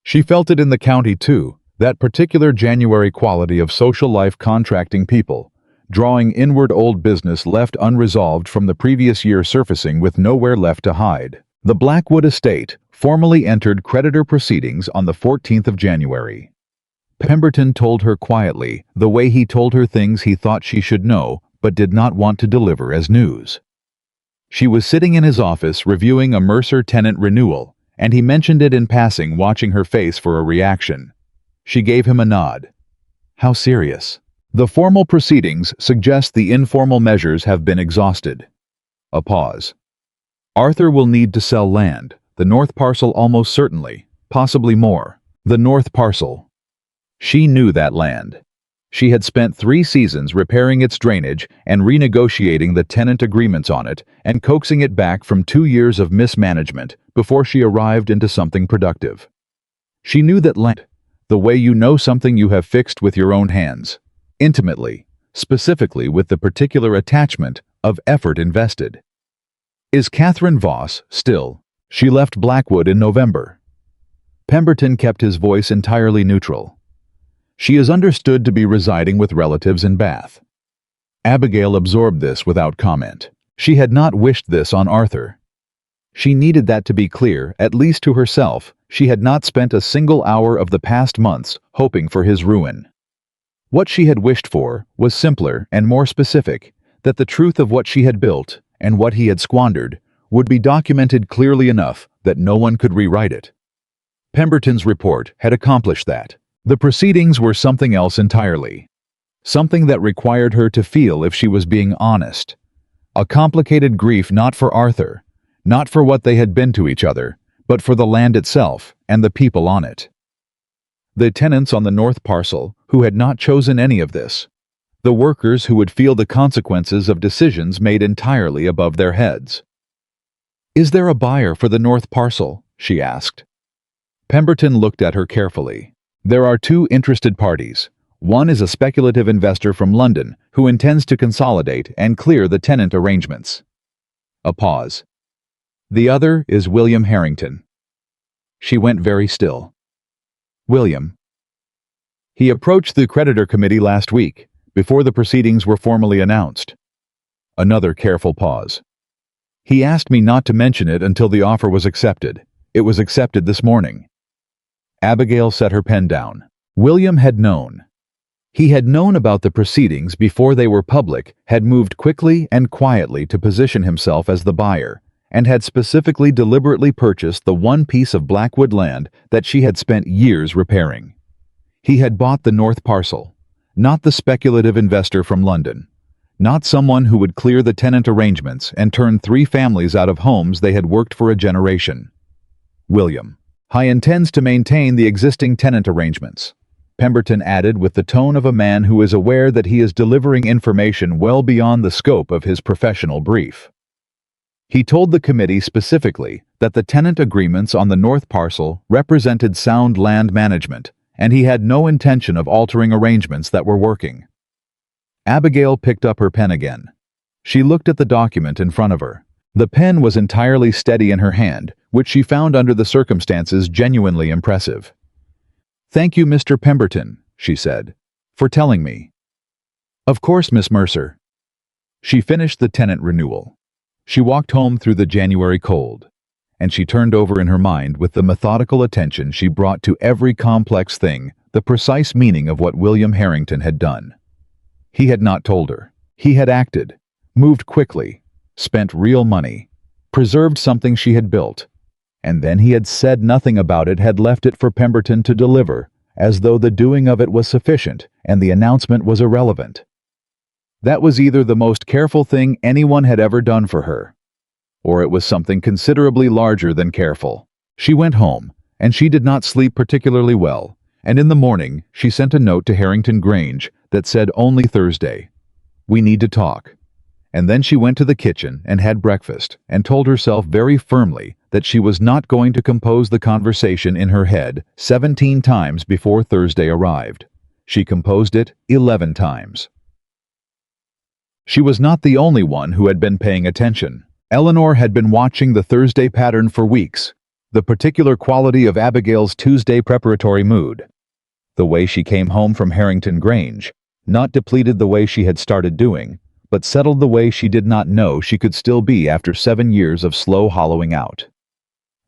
She felt it in the county too, that particular January quality of social life contracting people, drawing inward old business left unresolved from the previous year surfacing with nowhere left to hide. The Blackwood estate formally entered creditor proceedings on the 14th of January. Pemberton told her quietly, the way he told her things he thought she should know but did not want to deliver as news. She was sitting in his office reviewing a Mercer tenant renewal, and he mentioned it in passing, watching her face for a reaction. She gave him a nod. How serious? The formal proceedings suggest the informal measures have been exhausted. A pause. Arthur will need to sell land, the north parcel almost certainly, possibly more. The north parcel. She knew that land. She had spent 3 seasons repairing its drainage and renegotiating the tenant agreements on it and coaxing it back from 2 years of mismanagement before she arrived into something productive. She knew that land, the way you know something you have fixed with your own hands, intimately, specifically with the particular attachment of effort invested. Is Catherine Voss still? She left Blackwood in November. Pemberton kept his voice entirely neutral. She is understood to be residing with relatives in Bath. Abigail absorbed this without comment. She had not wished this on Arthur. She needed that to be clear, at least to herself. She had not spent a single hour of the past months hoping for his ruin. What she had wished for was simpler and more specific, that the truth of what she had built and what he had squandered would be documented clearly enough that no one could rewrite it. Pemberton's report had accomplished that. The proceedings were something else entirely. Something that required her to feel if she was being honest. A complicated grief not for Arthur, not for what they had been to each other, but for the land itself and the people on it. The tenants on the north parcel who had not chosen any of this. The workers who would feel the consequences of decisions made entirely above their heads. Is there a buyer for the north parcel? She asked. Pemberton looked at her carefully. There are 2 interested parties. One is a speculative investor from London who intends to consolidate and clear the tenant arrangements. A pause. The other is William Harrington. She went very still. William. He approached the creditor committee last week, before the proceedings were formally announced. Another careful pause. He asked me not to mention it until the offer was accepted. It was accepted this morning. Abigail set her pen down. William had known. He had known about the proceedings before they were public, had moved quickly and quietly to position himself as the buyer, and had specifically deliberately purchased the one piece of Blackwood land that she had spent years repairing. He had bought the north parcel, not the speculative investor from London, not someone who would clear the tenant arrangements and turn 3 families out of homes they had worked for a generation. William. He intends to maintain the existing tenant arrangements, Pemberton added with the tone of a man who is aware that he is delivering information well beyond the scope of his professional brief. He told the committee specifically that the tenant agreements on the north parcel represented sound land management, and he had no intention of altering arrangements that were working. Abigail picked up her pen again. She looked at the document in front of her. The pen was entirely steady in her hand, which she found under the circumstances genuinely impressive. Thank you, Mr. Pemberton, she said, for telling me. Of course, Miss Mercer. She finished the tenant renewal. She walked home through the January cold, and she turned over in her mind with the methodical attention she brought to every complex thing the precise meaning of what William Harrington had done. He had not told her. He had acted, moved quickly, spent real money, preserved something she had built, and then he had said nothing about it, had left it for Pemberton to deliver, as though the doing of it was sufficient and the announcement was irrelevant. That was either the most careful thing anyone had ever done for her, or it was something considerably larger than careful. She went home, and she did not sleep particularly well, and in the morning she sent a note to Harrington Grange that said only Thursday. We need to talk. And then she went to the kitchen and had breakfast and told herself very firmly that she was not going to compose the conversation in her head 17 times before Thursday arrived. She composed it 11 times. She was not the only one who had been paying attention. Eleanor had been watching the Thursday pattern for weeks, the particular quality of Abigail's Tuesday preparatory mood. The way she came home from Harrington Grange, not depleted the way she had started doing, but settled the way she did not know she could still be after 7 years of slow hollowing out.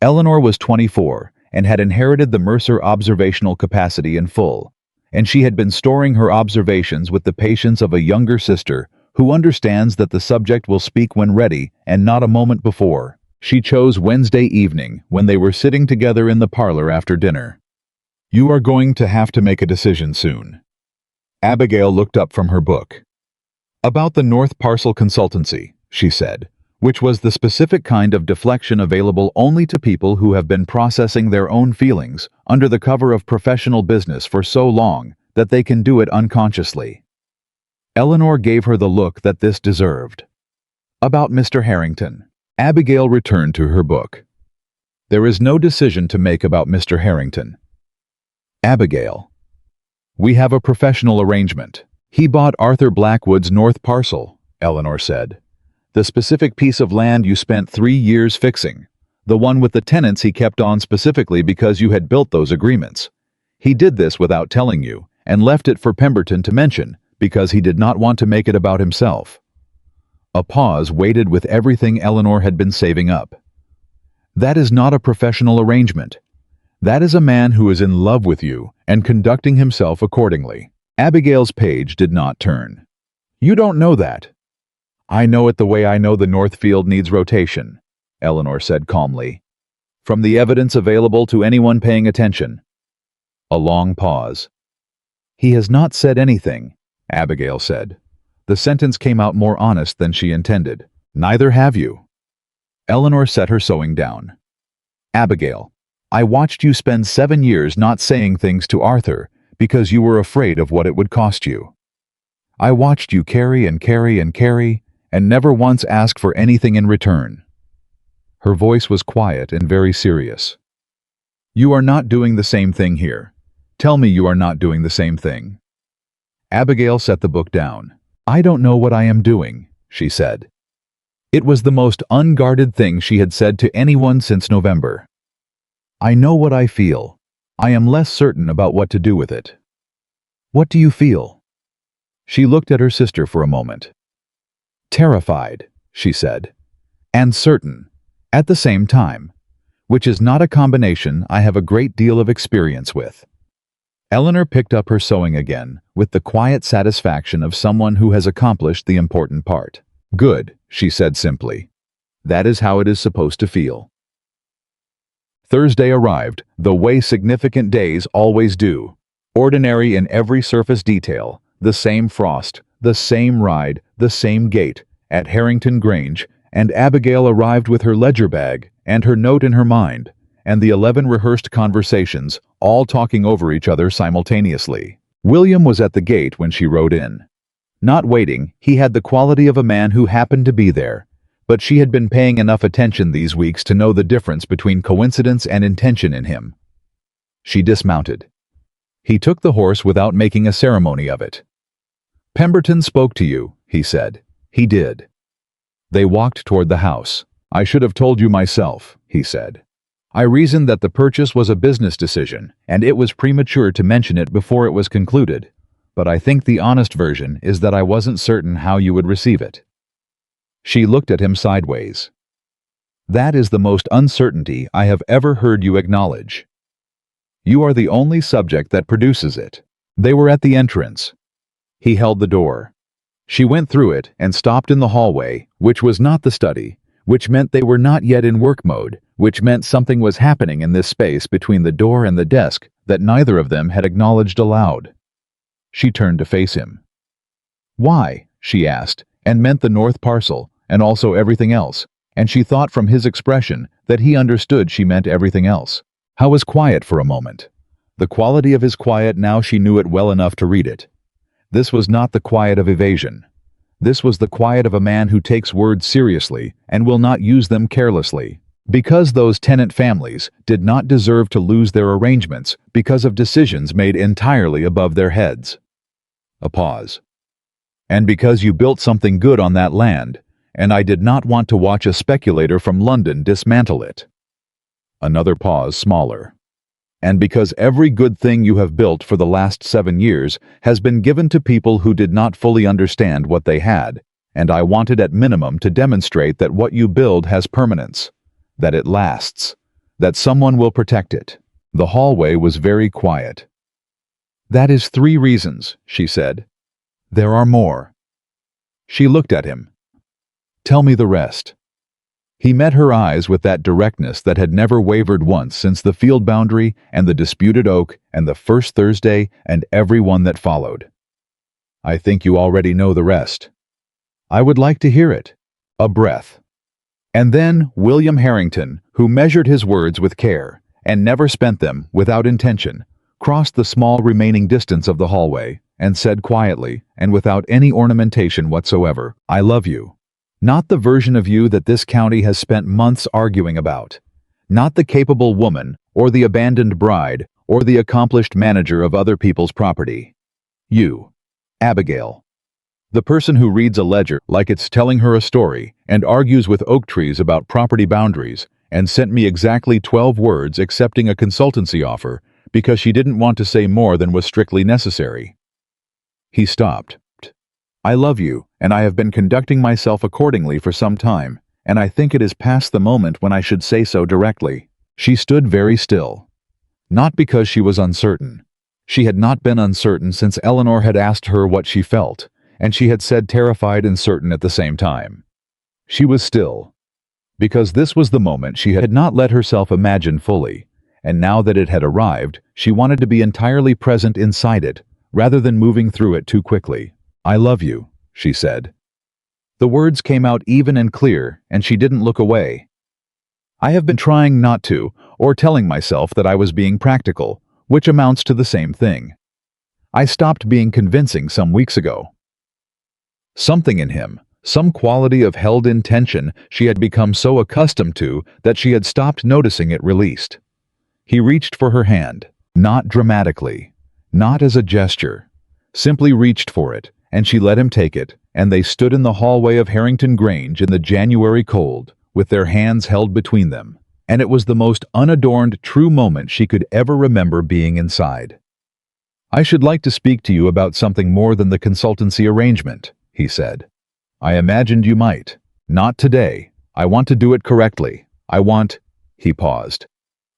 Eleanor was 24 and had inherited the Mercer observational capacity in full, and she had been storing her observations with the patience of a younger sister who understands that the subject will speak when ready and not a moment before. She chose Wednesday evening when they were sitting together in the parlor after dinner. You are going to have to make a decision soon. Abigail looked up from her book. About the North Parcel Consultancy, she said, which was the specific kind of deflection available only to people who have been processing their own feelings under the cover of professional business for so long that they can do it unconsciously. Eleanor gave her the look that this deserved. About Mr. Harrington. Abigail returned to her book. There is no decision to make about Mr. Harrington. Abigail. We have a professional arrangement. He bought Arthur Blackwood's North Parcel, Eleanor said. The specific piece of land you spent 3 years fixing. The one with the tenants he kept on specifically because you had built those agreements. He did this without telling you, and left it for Pemberton to mention, because he did not want to make it about himself. A pause waited with everything Eleanor had been saving up. That is not a professional arrangement. That is a man who is in love with you and conducting himself accordingly. Abigail's page did not turn. You don't know that. I know it the way I know the Northfield needs rotation, Eleanor said calmly. From the evidence available to anyone paying attention. A long pause. He has not said anything, Abigail said. The sentence came out more honest than she intended. Neither have you. Eleanor set her sewing down. Abigail, I watched you spend 7 years not saying things to Arthur because you were afraid of what it would cost you. I watched you carry and carry and carry and never once ask for anything in return. Her voice was quiet and very serious. You are not doing the same thing here. Tell me you are not doing the same thing. Abigail set the book down. I don't know what I am doing, she said. It was the most unguarded thing she had said to anyone since November. I know what I feel. I am less certain about what to do with it. What do you feel? She looked at her sister for a moment. Terrified, she said, and certain, at the same time, which is not a combination I have a great deal of experience with. Eleanor picked up her sewing again, with the quiet satisfaction of someone who has accomplished the important part. Good, she said simply. That is how it is supposed to feel. Thursday arrived, the way significant days always do. Ordinary in every surface detail, the same frost, the same ride, the same gait, at Harrington Grange, and Abigail arrived with her ledger bag and her note in her mind, and the 11 rehearsed conversations, all talking over each other simultaneously. William was at the gate when she rode in. Not waiting, he had the quality of a man who happened to be there, but she had been paying enough attention these weeks to know the difference between coincidence and intention in him. She dismounted. He took the horse without making a ceremony of it. Pemberton spoke to you, he said. He did. They walked toward the house. I should have told you myself, he said. I reasoned that the purchase was a business decision, and it was premature to mention it before it was concluded, but I think the honest version is that I wasn't certain how you would receive it. She looked at him sideways. That is the most uncertainty I have ever heard you acknowledge. You are the only subject that produces it. They were at the entrance. He held the door. She went through it and stopped in the hallway, which was not the study, which meant they were not yet in work mode, which meant something was happening in this space between the door and the desk that neither of them had acknowledged aloud. She turned to face him. Why? she asked, and meant the north parcel, and also everything else, and she thought from his expression that he understood she meant everything else. How was quiet for a moment. The quality of his quiet, now she knew it well enough to read it. This was not the quiet of evasion. This was the quiet of a man who takes words seriously and will not use them carelessly. Because those tenant families did not deserve to lose their arrangements because of decisions made entirely above their heads. A pause. And because you built something good on that land, and I did not want to watch a speculator from London dismantle it. Another pause, smaller. And because every good thing you have built for the last 7 years has been given to people who did not fully understand what they had, and I wanted at minimum to demonstrate that what you build has permanence, that it lasts, that someone will protect it. The hallway was very quiet. That is 3 reasons, she said. There are more. She looked at him. Tell me the rest. He met her eyes with that directness that had never wavered once since the field boundary and the disputed oak and the first Thursday and every one that followed. I think you already know the rest. I would like to hear it. A breath. And then William Harrington, who measured his words with care and never spent them without intention, crossed the small remaining distance of the hallway and said quietly and without any ornamentation whatsoever, I love you. Not the version of you that this county has spent months arguing about. Not the capable woman, or the abandoned bride, or the accomplished manager of other people's property. You, Abigail. The person who reads a ledger like it's telling her a story and argues with oak trees about property boundaries and sent me exactly 12 words accepting a consultancy offer because she didn't want to say more than was strictly necessary. He stopped. I love you, and I have been conducting myself accordingly for some time, and I think it is past the moment when I should say so directly. She stood very still. Not because she was uncertain. She had not been uncertain since Eleanor had asked her what she felt, and she had said terrified and certain at the same time. She was still. Because this was the moment she had not let herself imagine fully, and now that it had arrived, she wanted to be entirely present inside it, rather than moving through it too quickly. I love you, she said. The words came out even and clear, and she didn't look away. I have been trying not to, or telling myself that I was being practical, which amounts to the same thing. I stopped being convincing some weeks ago. Something in him, some quality of held-in tension she had become so accustomed to that she had stopped noticing it released. He reached for her hand, not dramatically, not as a gesture, simply reached for it, and she let him take it, and they stood in the hallway of Harrington Grange in the January cold, with their hands held between them, and it was the most unadorned, true moment she could ever remember being inside. I should like to speak to you about something more than the consultancy arrangement, he said. I imagined you might. Not today. I want to do it correctly. He paused.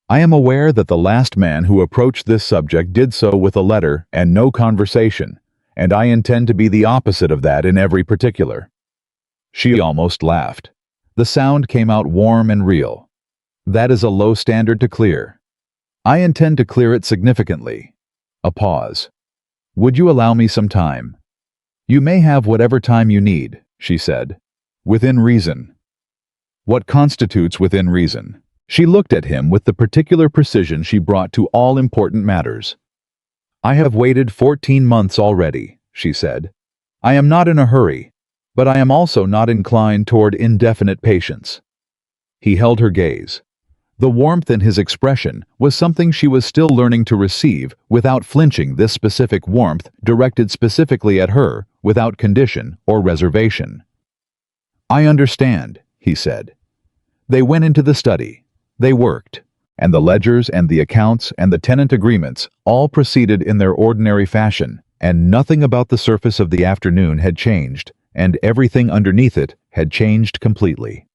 I am aware that the last man who approached this subject did so with a letter and no conversation, and I intend to be the opposite of that in every particular. She almost laughed. The sound came out warm and real. That is a low standard to clear. I intend to clear it significantly. A pause. Would you allow me some time? You may have whatever time you need, she said. Within reason. What constitutes within reason? She looked at him with the particular precision she brought to all important matters. I have waited 14 months already, she said. I am not in a hurry, but I am also not inclined toward indefinite patience. He held her gaze. The warmth in his expression was something she was still learning to receive without flinching, this specific warmth directed specifically at her, without condition or reservation. I understand, he said. They went into the study. They worked. And the ledgers and the accounts and the tenant agreements all proceeded in their ordinary fashion, and nothing about the surface of the afternoon had changed, and everything underneath it had changed completely.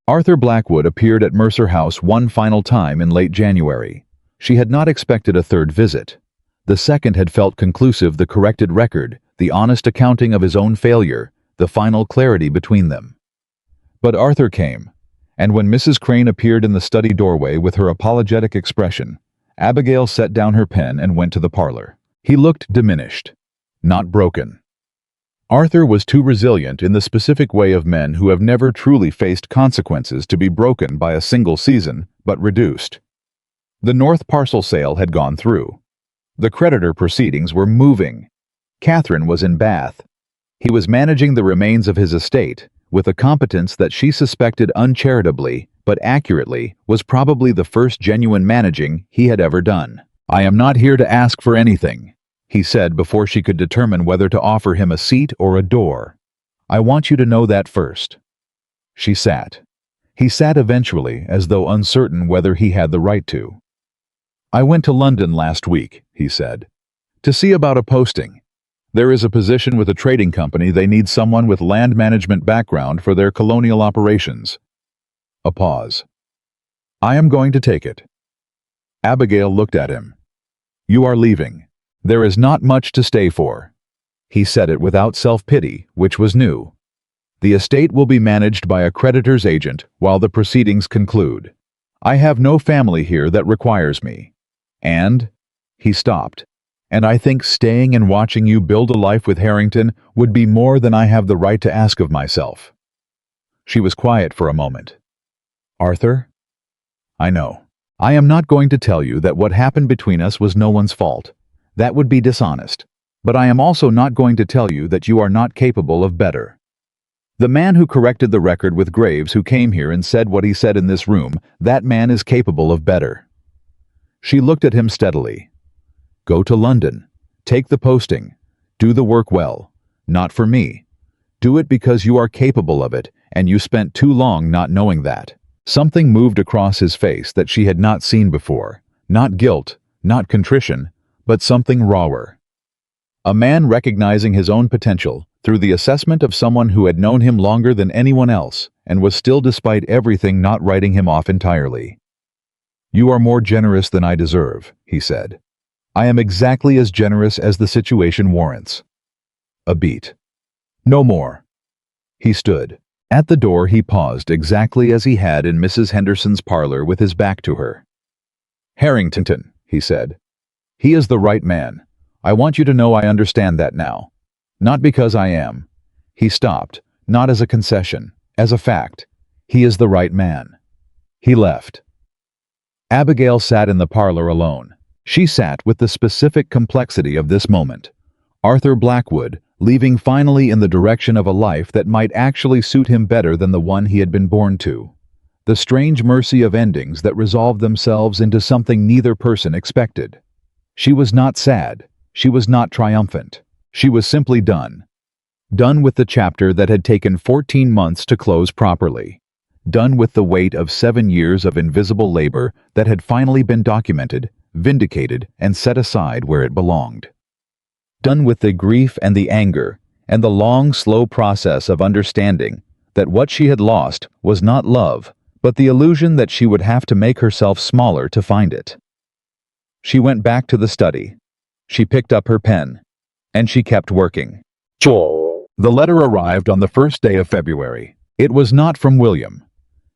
Arthur Blackwood appeared at Mercer House one final time in late January. She had not expected a third visit. The second had felt conclusive, the corrected record, the honest accounting of his own failure, the final clarity between them. But Arthur came. And when Mrs. Crane appeared in the study doorway with her apologetic expression, Abigail set down her pen and went to the parlor. He looked diminished, not broken. Arthur was too resilient in the specific way of men who have never truly faced consequences to be broken by a single season, but reduced. The North parcel sale had gone through. The creditor proceedings were moving. Catherine was in Bath. He was managing the remains of his estate, with a competence that she suspected uncharitably, but accurately, was probably the first genuine managing he had ever done. "I am not here to ask for anything," he said before she could determine whether to offer him a seat or a door. "I want you to know that first." She sat. He sat eventually, as though uncertain whether he had the right to. "I went to London last week," he said, "to see about a posting. There is a position with a trading company. They need someone with land management background for their colonial operations." A pause. "I am going to take it." Abigail looked at him. "You are leaving. There is not much to stay for." He said it without self-pity, which was new. "The estate will be managed by a creditor's agent while the proceedings conclude. I have no family here that requires me. And—" he stopped. "And I think staying and watching you build a life with Harrington would be more than I have the right to ask of myself." She was quiet for a moment. "Arthur? I know. I am not going to tell you that what happened between us was no one's fault. That would be dishonest. But I am also not going to tell you that you are not capable of better. The man who corrected the record with Graves, who came here and said what he said in this room, that man is capable of better." She looked at him steadily. "Go to London. Take the posting. Do the work well. Not for me. Do it because you are capable of it, and you spent too long not knowing that." Something moved across his face that she had not seen before. Not guilt, not contrition, but something rawer. A man recognizing his own potential through the assessment of someone who had known him longer than anyone else and was still, despite everything, not writing him off entirely. "You are more generous than I deserve," he said. "I am exactly as generous as the situation warrants." A beat. "No more." He stood. At the door he paused exactly as he had in Mrs. Henderson's parlor with his back to her. "Harrington," he said. "He is the right man. I want you to know I understand that now. Not because I am." He stopped, not as a concession, as a fact. "He is the right man." He left. Abigail sat in the parlor alone. She sat with the specific complexity of this moment. Arthur Blackwood, leaving finally in the direction of a life that might actually suit him better than the one he had been born to. The strange mercy of endings that resolved themselves into something neither person expected. She was not sad. She was not triumphant. She was simply done. Done with the chapter that had taken 14 months to close properly. Done with the weight of 7 years of invisible labor that had finally been documented, vindicated, and set aside where it belonged. Done with the grief and the anger, and the long, slow process of understanding that what she had lost was not love, but the illusion that she would have to make herself smaller to find it. She went back to the study. She picked up her pen, and she kept working. The letter arrived on the first day of February. It was not from William.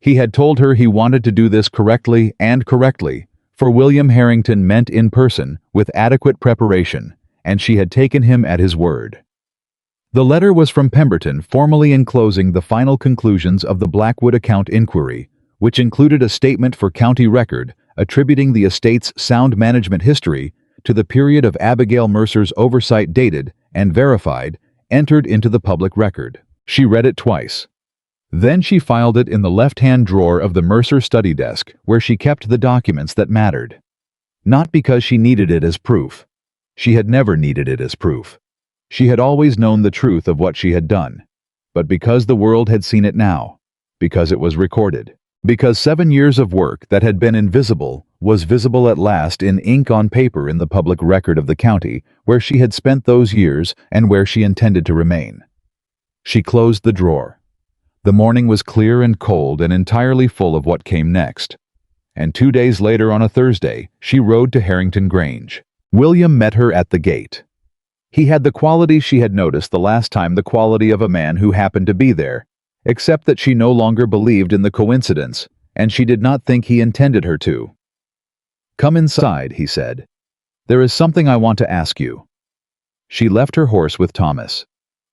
He had told her he wanted to do this correctly and correctly, for William Harrington meant in person, with adequate preparation, and she had taken him at his word. The letter was from Pemberton, formally enclosing the final conclusions of the Blackwood account inquiry, which included a statement for county record attributing the estate's sound management history to the period of Abigail Mercer's oversight, dated and verified, entered into the public record. She read it twice. Then she filed it in the left-hand drawer of the Mercer study desk, where she kept the documents that mattered. Not because she needed it as proof. She had never needed it as proof. She had always known the truth of what she had done. But because the world had seen it now. Because it was recorded. Because 7 years of work that had been invisible was visible at last in ink on paper in the public record of the county, where she had spent those years and where she intended to remain. She closed the drawer. The morning was clear and cold and entirely full of what came next. And 2 days later, on a Thursday, she rode to Harrington Grange. William met her at the gate. He had the quality she had noticed the last time, the quality of a man who happened to be there, except that she no longer believed in the coincidence, and she did not think he intended her to. "Come inside," he said. "There is something I want to ask you." She left her horse with Thomas.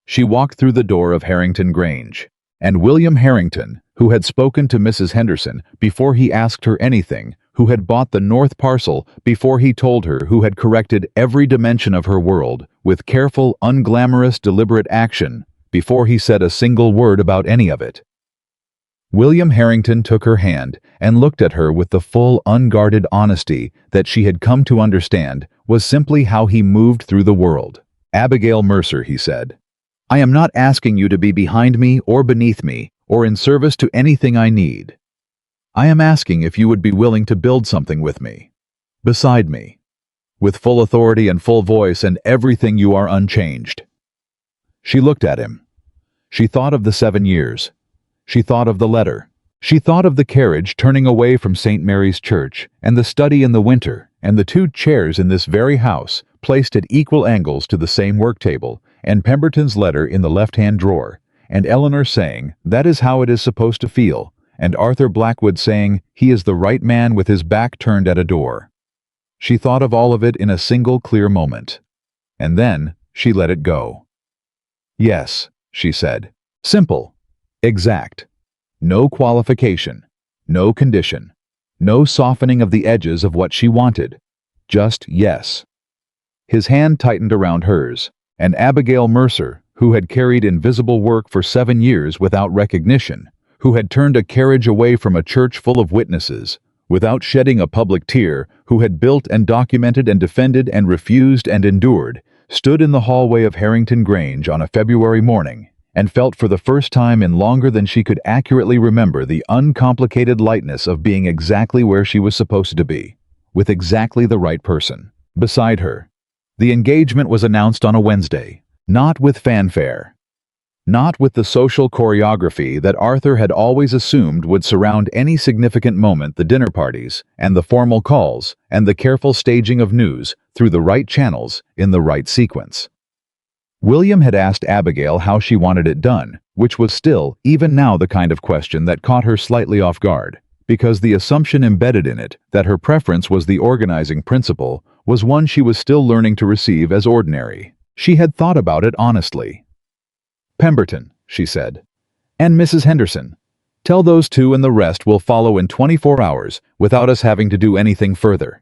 She walked through the door of Harrington Grange, and William Harrington, who had spoken to Mrs. Henderson before he asked her anything, who had bought the north parcel before he told her, who had corrected every dimension of her world with careful, unglamorous, deliberate action before he said a single word about any of it. William Harrington took her hand and looked at her with the full, unguarded honesty that she had come to understand was simply how he moved through the world. "Abigail Mercer," he said, "I am not asking you to be behind me or beneath me or in service to anything I need. I am asking if you would be willing to build something with me, beside me, with full authority and full voice and everything. You are unchanged." She looked at him. She thought of the 7 years. She thought of the letter. She thought of the carriage turning away from St. Mary's Church, and the study in the winter, and the 2 chairs in this very house, placed at equal angles to the same work table, and Pemberton's letter in the left-hand drawer, and Eleanor saying, "That is how it is supposed to feel," and Arthur Blackwood saying, "He is the right man," with his back turned at a door. She thought of all of it in a single clear moment. And then she let it go. "Yes," she said. Simple. Exact. No qualification. No condition. No softening of the edges of what she wanted. Just yes. His hand tightened around hers, and Abigail Mercer, who had carried invisible work for 7 years without recognition, who had turned a carriage away from a church full of witnesses, without shedding a public tear, who had built and documented and defended and refused and endured, stood in the hallway of Harrington Grange on a February morning, and felt for the first time in longer than she could accurately remember the uncomplicated lightness of being exactly where she was supposed to be, with exactly the right person beside her. The engagement was announced on a Wednesday, not with fanfare, not with the social choreography that Arthur had always assumed would surround any significant moment, the dinner parties, and the formal calls, and the careful staging of news through the right channels in the right sequence. William had asked Abigail how she wanted it done, which was still, even now, the kind of question that caught her slightly off guard, because the assumption embedded in it that her preference was the organizing principle was one she was still learning to receive as ordinary. She had thought about it honestly. "Pemberton," she said, "and Mrs. Henderson. Tell those 2 and the rest will follow in 24 hours without us having to do anything further."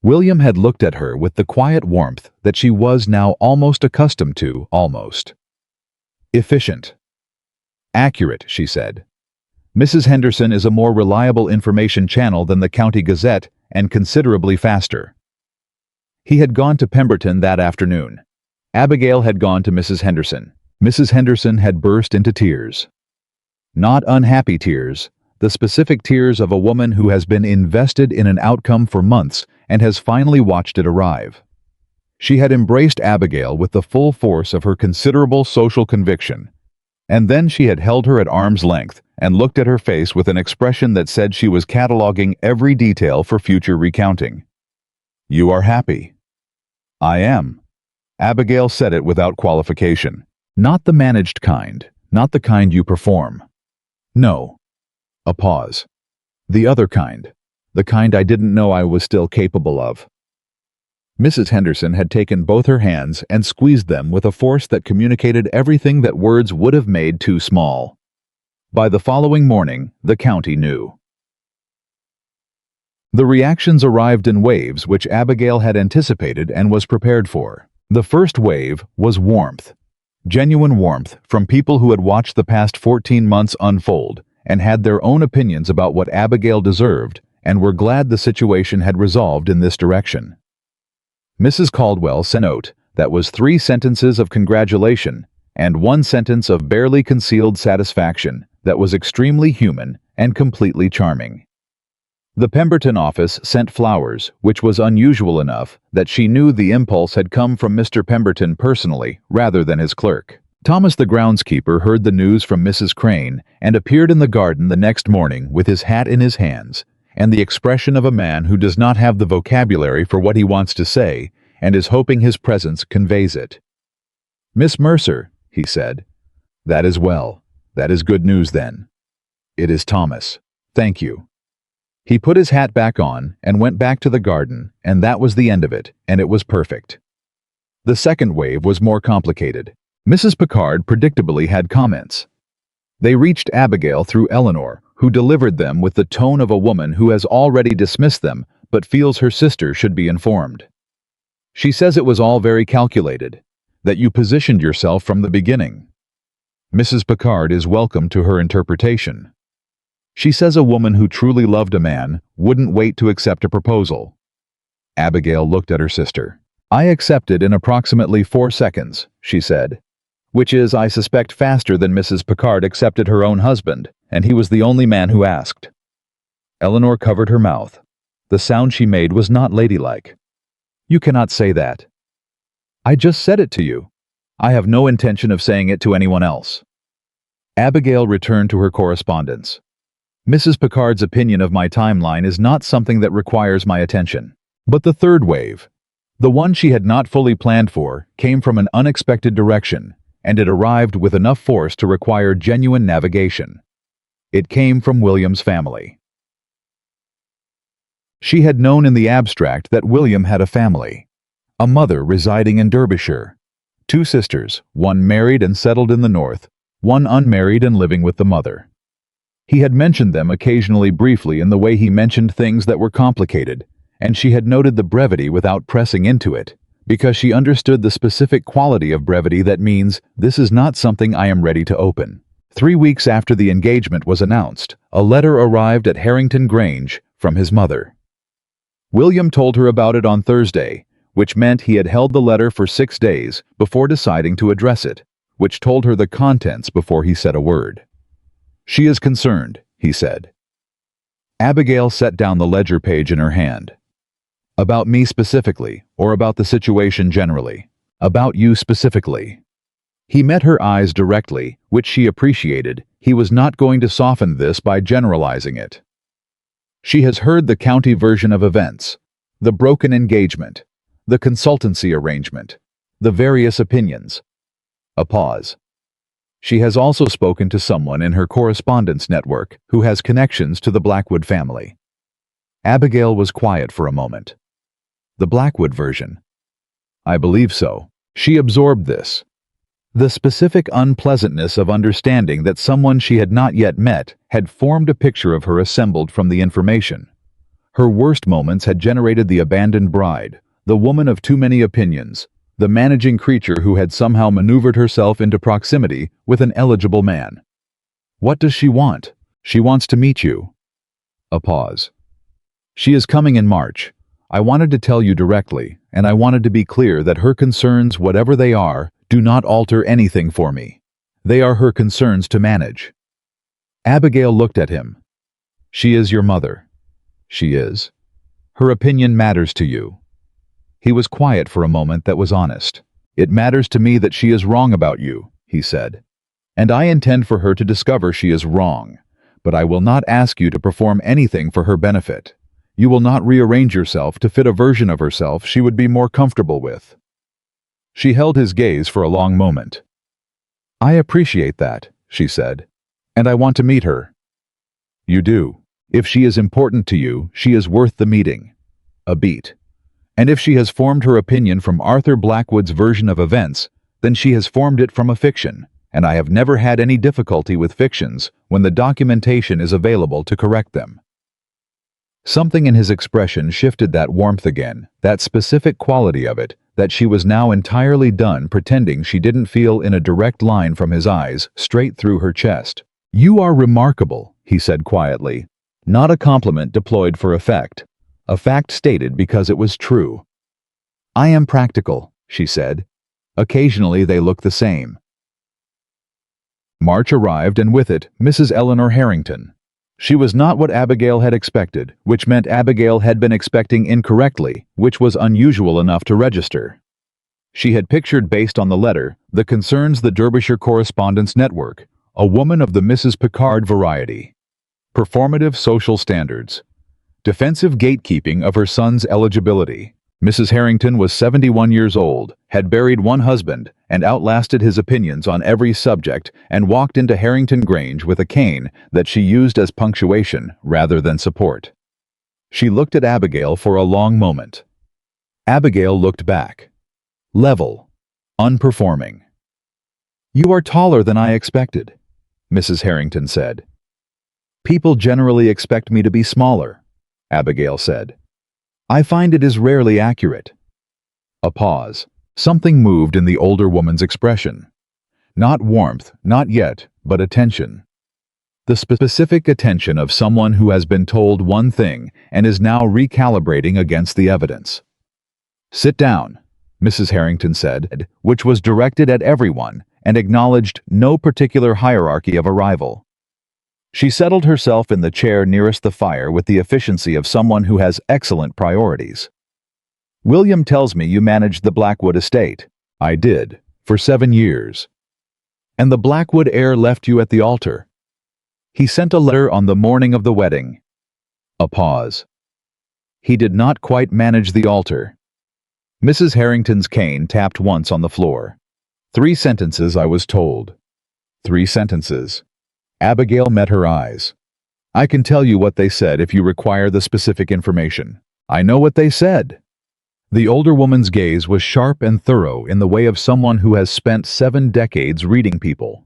William had looked at her with the quiet warmth that she was now almost accustomed to, almost. "Efficient. Accurate," she said. "Mrs. Henderson is a more reliable information channel than the County Gazette, and considerably faster." He had gone to Pemberton that afternoon. Abigail had gone to Mrs. Henderson. Mrs. Henderson had burst into tears. Not unhappy tears, the specific tears of a woman who has been invested in an outcome for months and has finally watched it arrive. She had embraced Abigail with the full force of her considerable social conviction, and then she had held her at arm's length and looked at her face with an expression that said she was cataloging every detail for future recounting. "You are happy." "I am." Abigail said it without qualification. "Not the managed kind, not the kind you perform. No." A pause. "The other kind. The kind I didn't know I was still capable of." Mrs. Henderson had taken both her hands and squeezed them with a force that communicated everything that words would have made too small. By the following morning, the county knew. The reactions arrived in waves which Abigail had anticipated and was prepared for. The first wave was warmth. Genuine warmth from people who had watched the past 14 months unfold and had their own opinions about what Abigail deserved and were glad the situation had resolved in this direction. Mrs. Caldwell sent a note that was 3 sentences of congratulation and 1 sentence of barely concealed satisfaction that was extremely human and completely charming. The Pemberton office sent flowers, which was unusual enough that she knew the impulse had come from Mr. Pemberton personally rather than his clerk. Thomas the groundskeeper heard the news from Mrs. Crane and appeared in the garden the next morning with his hat in his hands and the expression of a man who does not have the vocabulary for what he wants to say and is hoping his presence conveys it. "Miss Mercer," he said. "That is well. That is good news then." "It is Thomas. Thank you." He put his hat back on and went back to the garden, and that was the end of it, and it was perfect. The second wave was more complicated. Mrs. Picard predictably had comments. They reached Abigail through Eleanor, who delivered them with the tone of a woman who has already dismissed them but feels her sister should be informed. She says it was all very calculated, that you positioned yourself from the beginning. Mrs. Picard is welcome to her interpretation. She says a woman who truly loved a man wouldn't wait to accept a proposal. Abigail looked at her sister. I accepted in approximately 4 seconds, she said, which is, I suspect, faster than Mrs. Picard accepted her own husband, and he was the only man who asked. Eleanor covered her mouth. The sound she made was not ladylike. You cannot say that. I just said it to you. I have no intention of saying it to anyone else. Abigail returned to her correspondence. Mrs. Picard's opinion of my timeline is not something that requires my attention. But the third wave, the one she had not fully planned for, came from an unexpected direction, and it arrived with enough force to require genuine navigation. It came from William's family. She had known in the abstract that William had a family. A mother residing in Derbyshire. 2 sisters, one married and settled in the north, one unmarried and living with the mother. He had mentioned them occasionally briefly in the way he mentioned things that were complicated, and she had noted the brevity without pressing into it, because she understood the specific quality of brevity that means, this is not something I am ready to open. 3 weeks after the engagement was announced, a letter arrived at Harrington Grange from his mother. William told her about it on Thursday, which meant he had held the letter for 6 days before deciding to address it, which told her the contents before he said a word. She is concerned, he said. Abigail set down the ledger page in her hand. About me specifically, or about the situation generally? About you specifically. He met her eyes directly, which she appreciated. He was not going to soften this by generalizing it. She has heard the county version of events, the broken engagement, the consultancy arrangement, the various opinions. A pause. She has also spoken to someone in her correspondence network who has connections to the Blackwood family. Abigail was quiet for a moment. The Blackwood version. I believe so. She absorbed this. The specific unpleasantness of understanding that someone she had not yet met had formed a picture of her assembled from the information. Her worst moments had generated the abandoned bride, the woman of too many opinions, the managing creature who had somehow maneuvered herself into proximity with an eligible man. What does she want? She wants to meet you. A pause. She is coming in March. I wanted to tell you directly, and I wanted to be clear that her concerns, whatever they are, do not alter anything for me. They are her concerns to manage. Abigail looked at him. She is your mother. She is. Her opinion matters to you. He was quiet for a moment that was honest. It matters to me that she is wrong about you, he said. And I intend for her to discover she is wrong, but I will not ask you to perform anything for her benefit. You will not rearrange yourself to fit a version of herself she would be more comfortable with. She held his gaze for a long moment. I appreciate that, she said, and I want to meet her. You do. If she is important to you, she is worth the meeting. A beat. And if she has formed her opinion from Arthur Blackwood's version of events, then she has formed it from a fiction, and I have never had any difficulty with fictions when the documentation is available to correct them. Something in his expression shifted that warmth again, that specific quality of it, that she was now entirely done pretending she didn't feel in a direct line from his eyes, straight through her chest. You are remarkable, he said quietly, not a compliment deployed for effect. A fact stated because it was true. I am practical, she said. Occasionally they look the same. March arrived, and with it, Mrs. Eleanor Harrington. She was not what Abigail had expected, which meant Abigail had been expecting incorrectly, which was unusual enough to register. She had pictured, based on the letter, the concerns the Derbyshire Correspondence Network, a woman of the Mrs. Picard variety. Performative social standards. Defensive gatekeeping of her son's eligibility. Mrs. Harrington was 71 years old, had buried one husband, and outlasted his opinions on every subject, and walked into Harrington Grange with a cane that she used as punctuation rather than support. She looked at Abigail for a long moment. Abigail looked back. Level. Unperforming. "You are taller than I expected," Mrs. Harrington said. "People generally expect me to be smaller," Abigail said. "I find it is rarely accurate." A pause. Something moved in the older woman's expression. Not warmth, not yet, but attention. The specific attention of someone who has been told one thing and is now recalibrating against the evidence. "Sit down," Mrs. Harrington said, which was directed at everyone and acknowledged no particular hierarchy of arrival. She settled herself in the chair nearest the fire with the efficiency of someone who has excellent priorities. "William tells me you managed the Blackwood estate." "I did, for 7 years." "And the Blackwood heir left you at the altar." "He sent a letter on the morning of the wedding." A pause. "He did not quite manage the altar." Mrs. Harrington's cane tapped once on the floor. 3 sentences, I was told. 3 sentences. Abigail met her eyes. "I can tell you what they said if you require the specific information." "I know what they said." The older woman's gaze was sharp and thorough in the way of someone who has spent 7 decades reading people.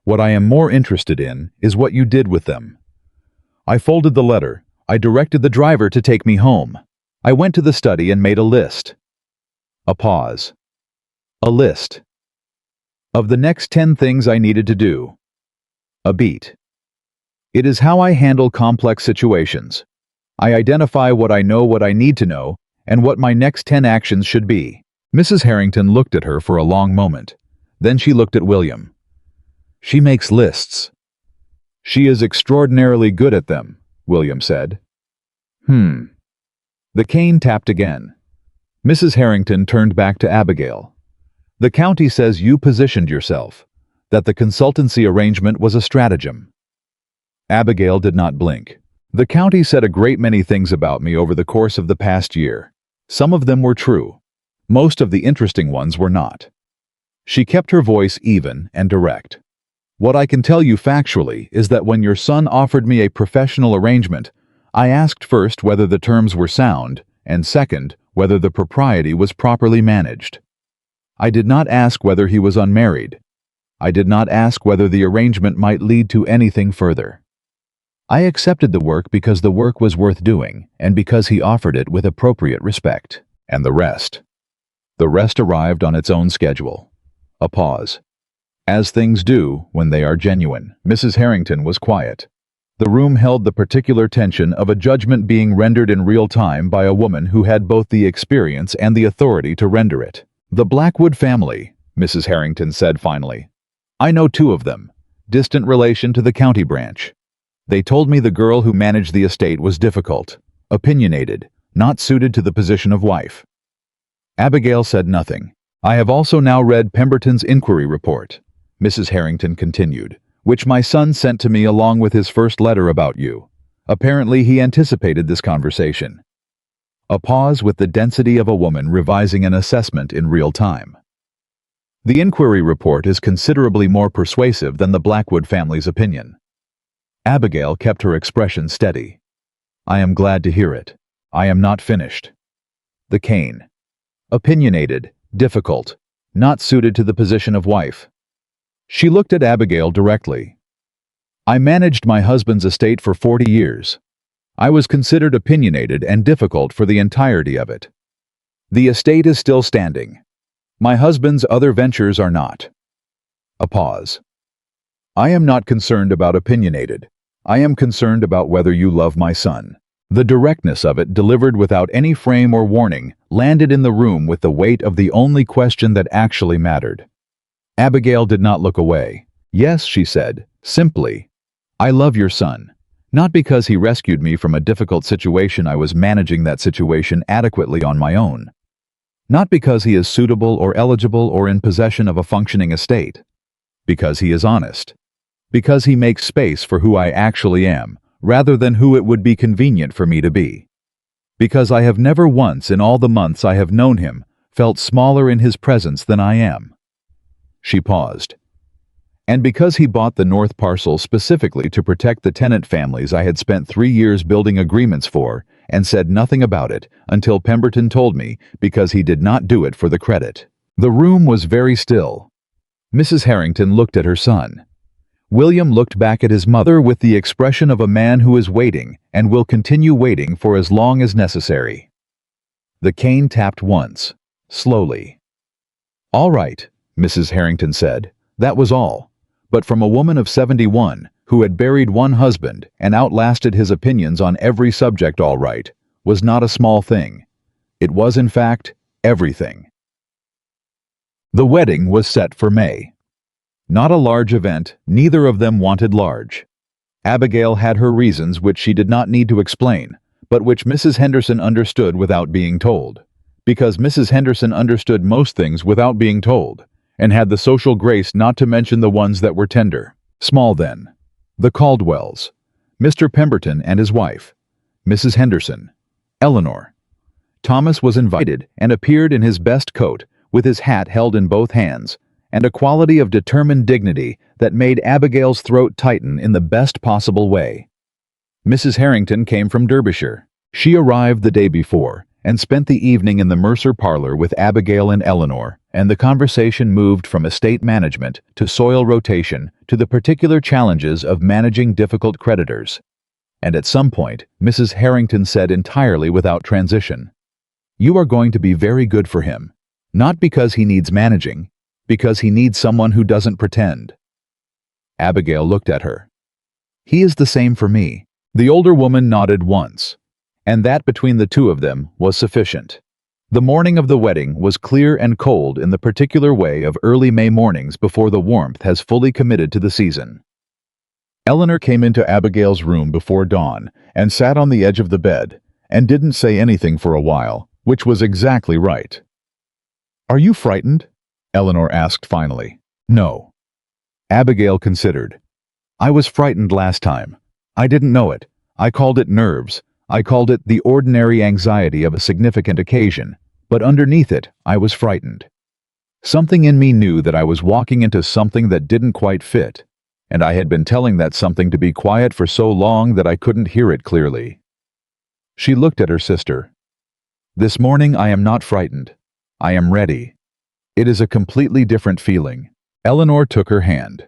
"What I am more interested in is what you did with them." "I folded the letter. I directed the driver to take me home. I went to the study and made a list." A pause. "A list of the next 10 things I needed to do." A beat. "It is how I handle complex situations. I identify what I know, what I need to know, and what my next 10 actions should be." Mrs. Harrington looked at her for a long moment. Then she looked at William. "She makes lists." "She is extraordinarily good at them," William said. The cane tapped again. Mrs. Harrington turned back to Abigail. "The county says you positioned yourself, that the consultancy arrangement was a stratagem." Abigail did not blink. "The county said a great many things about me over the course of the past year. Some of them were true. Most of the interesting ones were not." She kept her voice even and direct. "What I can tell you factually is that when your son offered me a professional arrangement, I asked first whether the terms were sound, and second, whether the propriety was properly managed. I did not ask whether he was unmarried. I did not ask whether the arrangement might lead to anything further. I accepted the work because the work was worth doing, and because he offered it with appropriate respect. And the rest? The rest arrived on its own schedule." A pause. "As things do when they are genuine." Mrs. Harrington was quiet. The room held the particular tension of a judgment being rendered in real time by a woman who had both the experience and the authority to render it. "The Blackwood family," Mrs. Harrington said finally. "I know 2 of them, distant relation to the county branch. They told me the girl who managed the estate was difficult, opinionated, not suited to the position of wife." Abigail said nothing. "I have also now read Pemberton's inquiry report," Mrs. Harrington continued, "which my son sent to me along with his first letter about you. Apparently he anticipated this conversation." A pause with the density of a woman revising an assessment in real time. "The inquiry report is considerably more persuasive than the Blackwood family's opinion." Abigail kept her expression steady. "I am glad to hear it. I am not finished." The cane. "Opinionated, difficult, not suited to the position of wife." She looked at Abigail directly. "I managed my husband's estate for 40 years. I was considered opinionated and difficult for the entirety of it. The estate is still standing. My husband's other ventures are not." A pause. "I am not concerned about opinionated. I am concerned about whether you love my son." The directness of it, delivered without any frame or warning, landed in the room with the weight of the only question that actually mattered. Abigail did not look away. "Yes," she said, simply. "I love your son. Not because he rescued me from a difficult situation. I was managing that situation adequately on my own. Not because he is suitable or eligible or in possession of a functioning estate. Because he is honest. Because he makes space for who I actually am, rather than who it would be convenient for me to be. Because I have never once in all the months I have known him felt smaller in his presence than I am." She paused. "And because he bought the north parcel specifically to protect the tenant families I had spent 3 years building agreements for, and said nothing about it until Pemberton told me, because he did not do it for the credit." The room was very still. Mrs. Harrington looked at her son. William looked back at his mother with the expression of a man who is waiting and will continue waiting for as long as necessary. The cane tapped once, slowly. "All right," Mrs. Harrington said. That was all. But from a woman of 71, who had buried one husband and outlasted his opinions on every subject, all right, was not a small thing. It was, in fact, everything. The wedding was set for May. Not a large event, neither of them wanted large. Abigail had her reasons which she did not need to explain, but which Mrs. Henderson understood without being told. Because Mrs. Henderson understood most things without being told, and had the social grace not to mention the ones that were tender. Small then. The Caldwells, Mr. Pemberton and his wife, Mrs. Henderson, Eleanor. Thomas was invited and appeared in his best coat, with his hat held in both hands, and a quality of determined dignity that made Abigail's throat tighten in the best possible way. Mrs. Harrington came from Derbyshire. She arrived the day before and spent the evening in the Mercer parlor with Abigail and Eleanor, and the conversation moved from estate management to soil rotation to the particular challenges of managing difficult creditors. And at some point, Mrs. Harrington said entirely without transition, "You are going to be very good for him, not because he needs managing, because he needs someone who doesn't pretend." Abigail looked at her. "He is the same for me." The older woman nodded once, and that between the two of them was sufficient. The morning of the wedding was clear and cold in the particular way of early May mornings before the warmth has fully committed to the season. Eleanor came into Abigail's room before dawn and sat on the edge of the bed and didn't say anything for a while, which was exactly right. "Are you frightened?" Eleanor asked finally. "No." Abigail considered. "I was frightened last time. I didn't know it. I called it nerves. I called it the ordinary anxiety of a significant occasion, but underneath it, I was frightened. Something in me knew that I was walking into something that didn't quite fit, and I had been telling that something to be quiet for so long that I couldn't hear it clearly." She looked at her sister. "This morning I am not frightened. I am ready. It is a completely different feeling." Eleanor took her hand.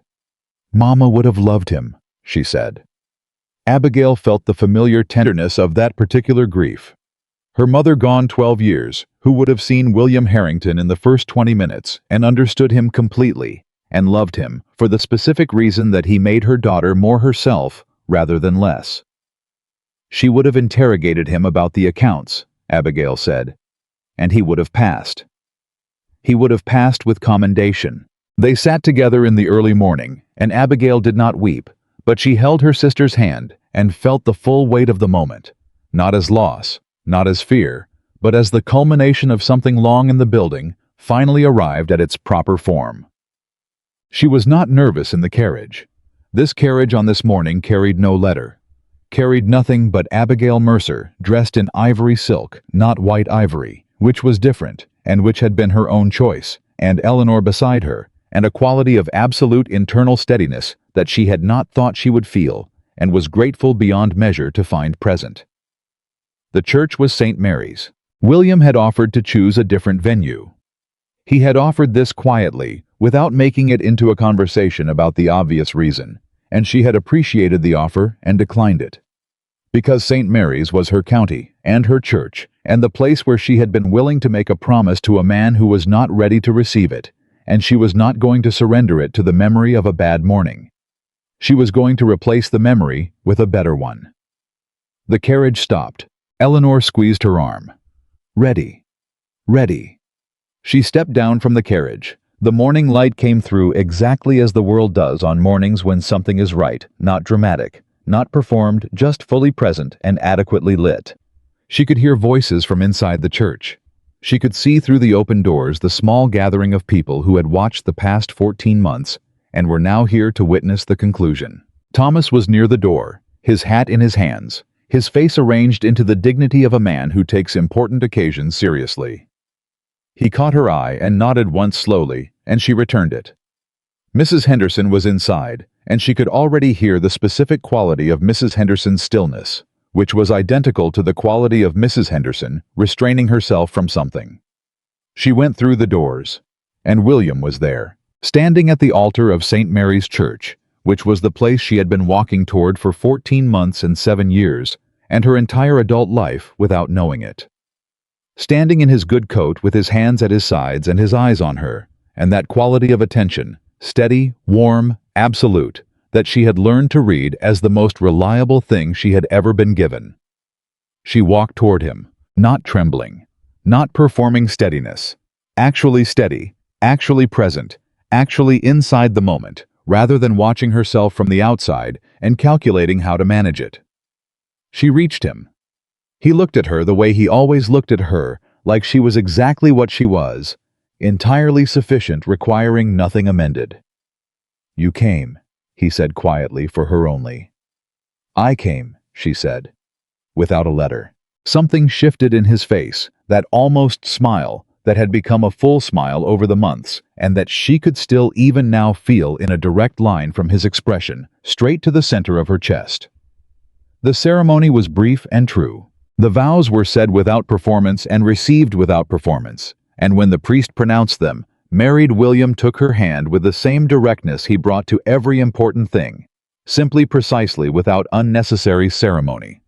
"Mama would have loved him," she said. Abigail felt the familiar tenderness of that particular grief. Her mother gone 12 years, who would have seen William Harrington in the first 20 minutes and understood him completely, and loved him for the specific reason that he made her daughter more herself rather than less. She would have interrogated him about the accounts, Abigail said, and he would have passed. He would have passed with commendation. They sat together in the early morning, and Abigail did not weep, but she held her sister's hand and felt the full weight of the moment, not as loss, not as fear, but as the culmination of something long in the building finally arrived at its proper form. She was not nervous in the carriage. This carriage on this morning carried no letter, carried nothing but Abigail Mercer dressed in ivory silk, not white ivory, which was different and which had been her own choice, and Eleanor beside her, and a quality of absolute internal steadiness that she had not thought she would feel, and was grateful beyond measure to find present. The church was St. Mary's. William had offered to choose a different venue. He had offered this quietly, without making it into a conversation about the obvious reason, and she had appreciated the offer and declined it. Because St. Mary's was her county and her church, and the place where she had been willing to make a promise to a man who was not ready to receive it, and she was not going to surrender it to the memory of a bad morning. She was going to replace the memory with a better one. The carriage stopped. Eleanor squeezed her arm. "Ready. Ready." She stepped down from the carriage. The morning light came through exactly as the world does on mornings when something is right, not dramatic, not performed, just fully present and adequately lit. She could hear voices from inside the church. She could see through the open doors the small gathering of people who had watched the past 14 months and were now here to witness the conclusion. Thomas was near the door, his hat in his hands, his face arranged into the dignity of a man who takes important occasions seriously. He caught her eye and nodded once slowly, and she returned it. Mrs. Henderson was inside, and she could already hear the specific quality of Mrs. Henderson's stillness, which was identical to the quality of Mrs. Henderson restraining herself from something. She went through the doors, and William was there. Standing at the altar of St. Mary's Church, which was the place she had been walking toward for 14 months and 7 years, and her entire adult life without knowing it. Standing in his good coat with his hands at his sides and his eyes on her, and that quality of attention, steady, warm, absolute, that she had learned to read as the most reliable thing she had ever been given. She walked toward him, not trembling, not performing steadiness, actually steady, actually present, actually inside the moment, rather than watching herself from the outside and calculating how to manage it. She reached him. He looked at her the way he always looked at her, like she was exactly what she was, entirely sufficient, requiring nothing amended. "You came," he said quietly, for her only. "I came," she said, without a letter. Something shifted in his face, that almost smile that had become a full smile over the months, and that she could still even now feel in a direct line from his expression, straight to the center of her chest. The ceremony was brief and true. The vows were said without performance and received without performance, and when the priest pronounced them, married William took her hand with the same directness he brought to every important thing, simply, precisely, without unnecessary ceremony.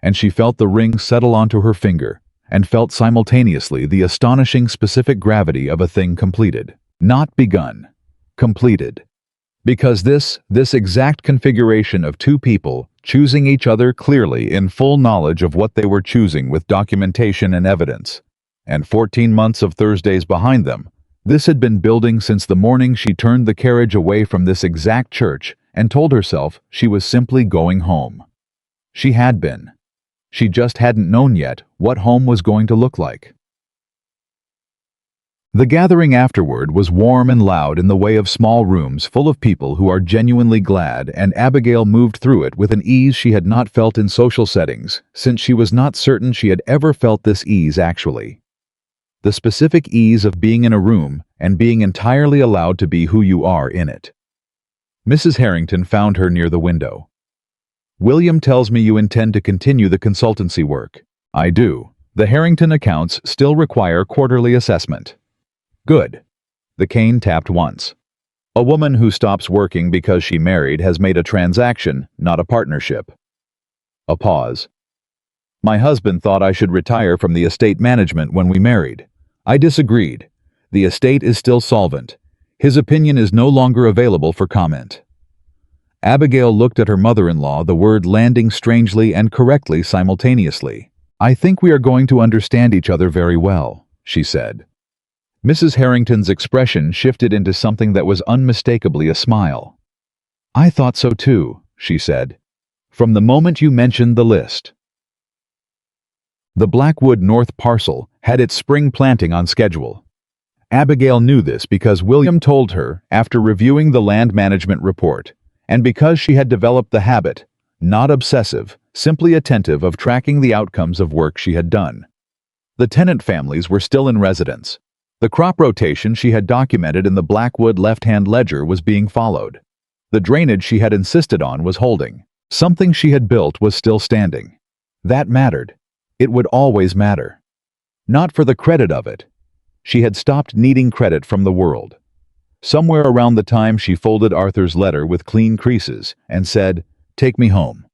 And she felt the ring settle onto her finger, and felt simultaneously the astonishing specific gravity of a thing completed, not begun, completed. Because this exact configuration of two people choosing each other clearly in full knowledge of what they were choosing with documentation and evidence, and 14 months of Thursdays behind them, this had been building since the morning she turned the carriage away from this exact church and told herself she was simply going home. She had been. She just hadn't known yet what home was going to look like. The gathering afterward was warm and loud in the way of small rooms full of people who are genuinely glad, and Abigail moved through it with an ease she had not felt in social settings, since she was not certain she had ever felt this ease actually. The specific ease of being in a room and being entirely allowed to be who you are in it. Mrs. Harrington found her near the window. "William tells me you intend to continue the consultancy work." "I do. The Harrington accounts still require quarterly assessment." "Good." The cane tapped once. "A woman who stops working because she married has made a transaction, not a partnership." A pause. "My husband thought I should retire from the estate management when we married. I disagreed. The estate is still solvent. His opinion is no longer available for comment." Abigail looked at her mother-in-law, the word landing strangely and correctly simultaneously. "I think we are going to understand each other very well," she said. Mrs. Harrington's expression shifted into something that was unmistakably a smile. "I thought so too," she said, "from the moment you mentioned the list." The Blackwood North parcel had its spring planting on schedule. Abigail knew this because William told her after reviewing the land management report, and because she had developed the habit, not obsessive, simply attentive, of tracking the outcomes of work she had done. The tenant families were still in residence. The crop rotation she had documented in the Blackwood left-hand ledger was being followed. The drainage she had insisted on was holding. Something she had built was still standing. That mattered. It would always matter. Not for the credit of it. She had stopped needing credit from the world. Somewhere around the time she folded Arthur's letter with clean creases and said, "Take me home."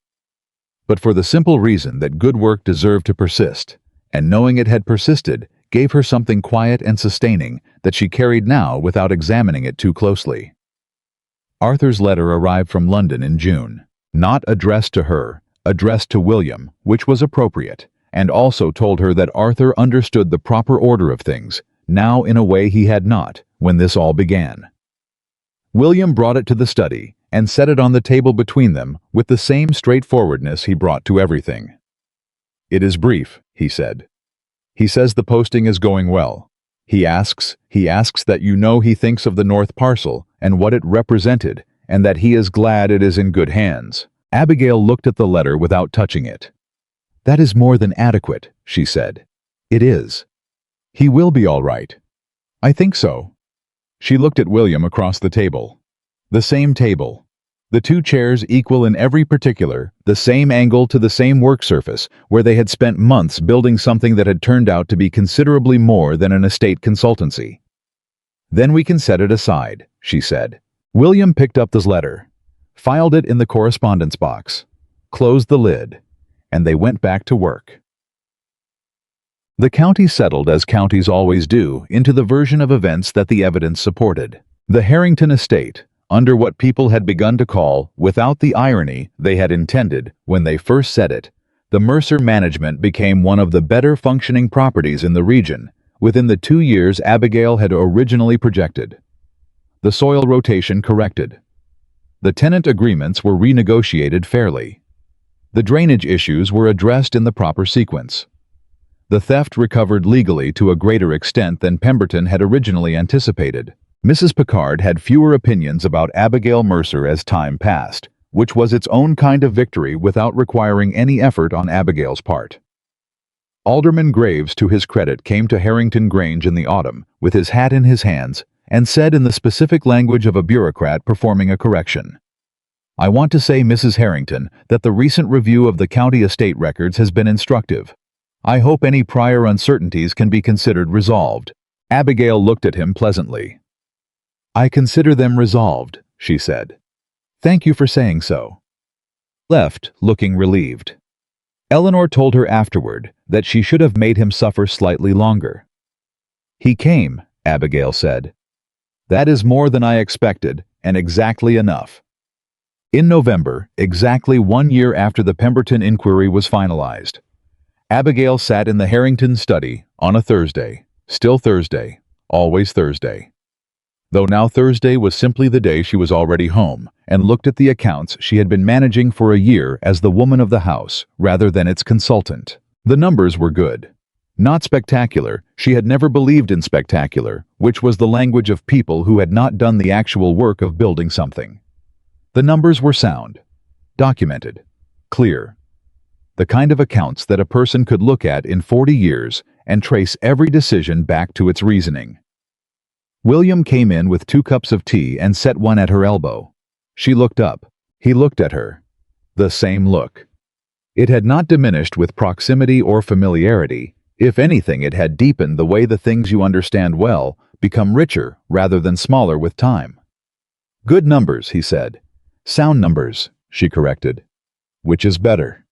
But for the simple reason that good work deserved to persist, and knowing it had persisted gave her something quiet and sustaining that she carried now without examining it too closely. Arthur's letter arrived from London in June, not addressed to her, addressed to William, which was appropriate, and also told her that Arthur understood the proper order of things, now in a way he had not, when this all began. William brought it to the study and set it on the table between them with the same straightforwardness he brought to everything. "It is brief," he said. "He says the posting is going well. He asks that you know he thinks of the North parcel and what it represented, and that he is glad it is in good hands." Abigail looked at the letter without touching it. "That is more than adequate," she said. "It is. He will be all right." "I think so." She looked at William across the table. The same table. The two chairs equal in every particular, the same angle to the same work surface, where they had spent months building something that had turned out to be considerably more than an estate consultancy. "Then we can set it aside," she said. William picked up the letter, filed it in the correspondence box, closed the lid, and they went back to work. The county settled, as counties always do, into the version of events that the evidence supported. The Harrington estate, under what people had begun to call, without the irony they had intended when they first said it, the Mercer management, became one of the better functioning properties in the region within the 2 years Abigail had originally projected. The soil rotation corrected. The tenant agreements were renegotiated fairly. The drainage issues were addressed in the proper sequence. The theft recovered legally to a greater extent than Pemberton had originally anticipated. Mrs. Pickard had fewer opinions about Abigail Mercer as time passed, which was its own kind of victory without requiring any effort on Abigail's part. Alderman Graves, to his credit, came to Harrington Grange in the autumn, with his hat in his hands, and said in the specific language of a bureaucrat performing a correction, "I want to say, Mrs. Harrington, that the recent review of the county estate records has been instructive. I hope any prior uncertainties can be considered resolved." Abigail looked at him pleasantly. "I consider them resolved," she said. "Thank you for saying so." Left, looking relieved. Eleanor told her afterward that she should have made him suffer slightly longer. "He came," Abigail said. "That is more than I expected, and exactly enough." In November, exactly 1 year after the Pemberton inquiry was finalized, Abigail sat in the Harrington study on a Thursday, still Thursday, always Thursday. Though now Thursday was simply the day she was already home, and looked at the accounts she had been managing for a year as the woman of the house rather than its consultant. The numbers were good. Not spectacular. She had never believed in spectacular, which was the language of people who had not done the actual work of building something. The numbers were sound, documented, clear. The kind of accounts that a person could look at in 40 years and trace every decision back to its reasoning. William came in with 2 cups of tea and set one at her elbow. She looked up. He looked at her. The same look. It had not diminished with proximity or familiarity. If anything, it had deepened the way the things you understand well become richer rather than smaller with time. "Good numbers," he said. "Sound numbers," she corrected. "Which is better?"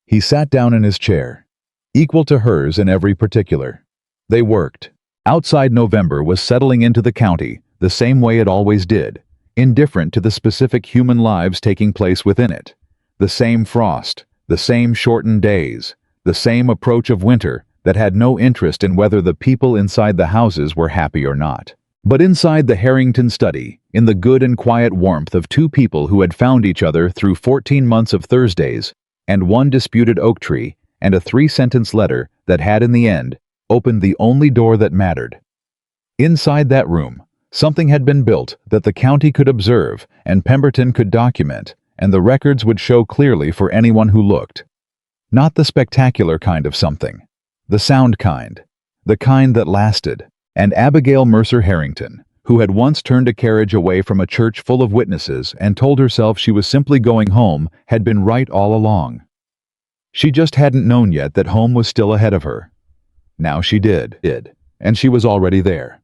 He sat down in his chair, equal to hers in every particular. They worked. Outside November was settling into the county the same way it always did, indifferent to the specific human lives taking place within it. The same frost, the same shortened days, the same approach of winter that had no interest in whether the people inside the houses were happy or not. But inside the Harrington study, in the good and quiet warmth of 2 people who had found each other through 14 months of Thursdays, and 1 disputed oak tree, and a 3-sentence letter that had in the end opened the only door that mattered. Inside that room, something had been built that the county could observe and Pemberton could document, and the records would show clearly for anyone who looked. Not the spectacular kind of something, the sound kind, the kind that lasted. And Abigail Mercer Harrington, who had once turned a carriage away from a church full of witnesses and told herself she was simply going home, had been right all along. She just hadn't known yet that home was still ahead of her. Now she did, and she was already there.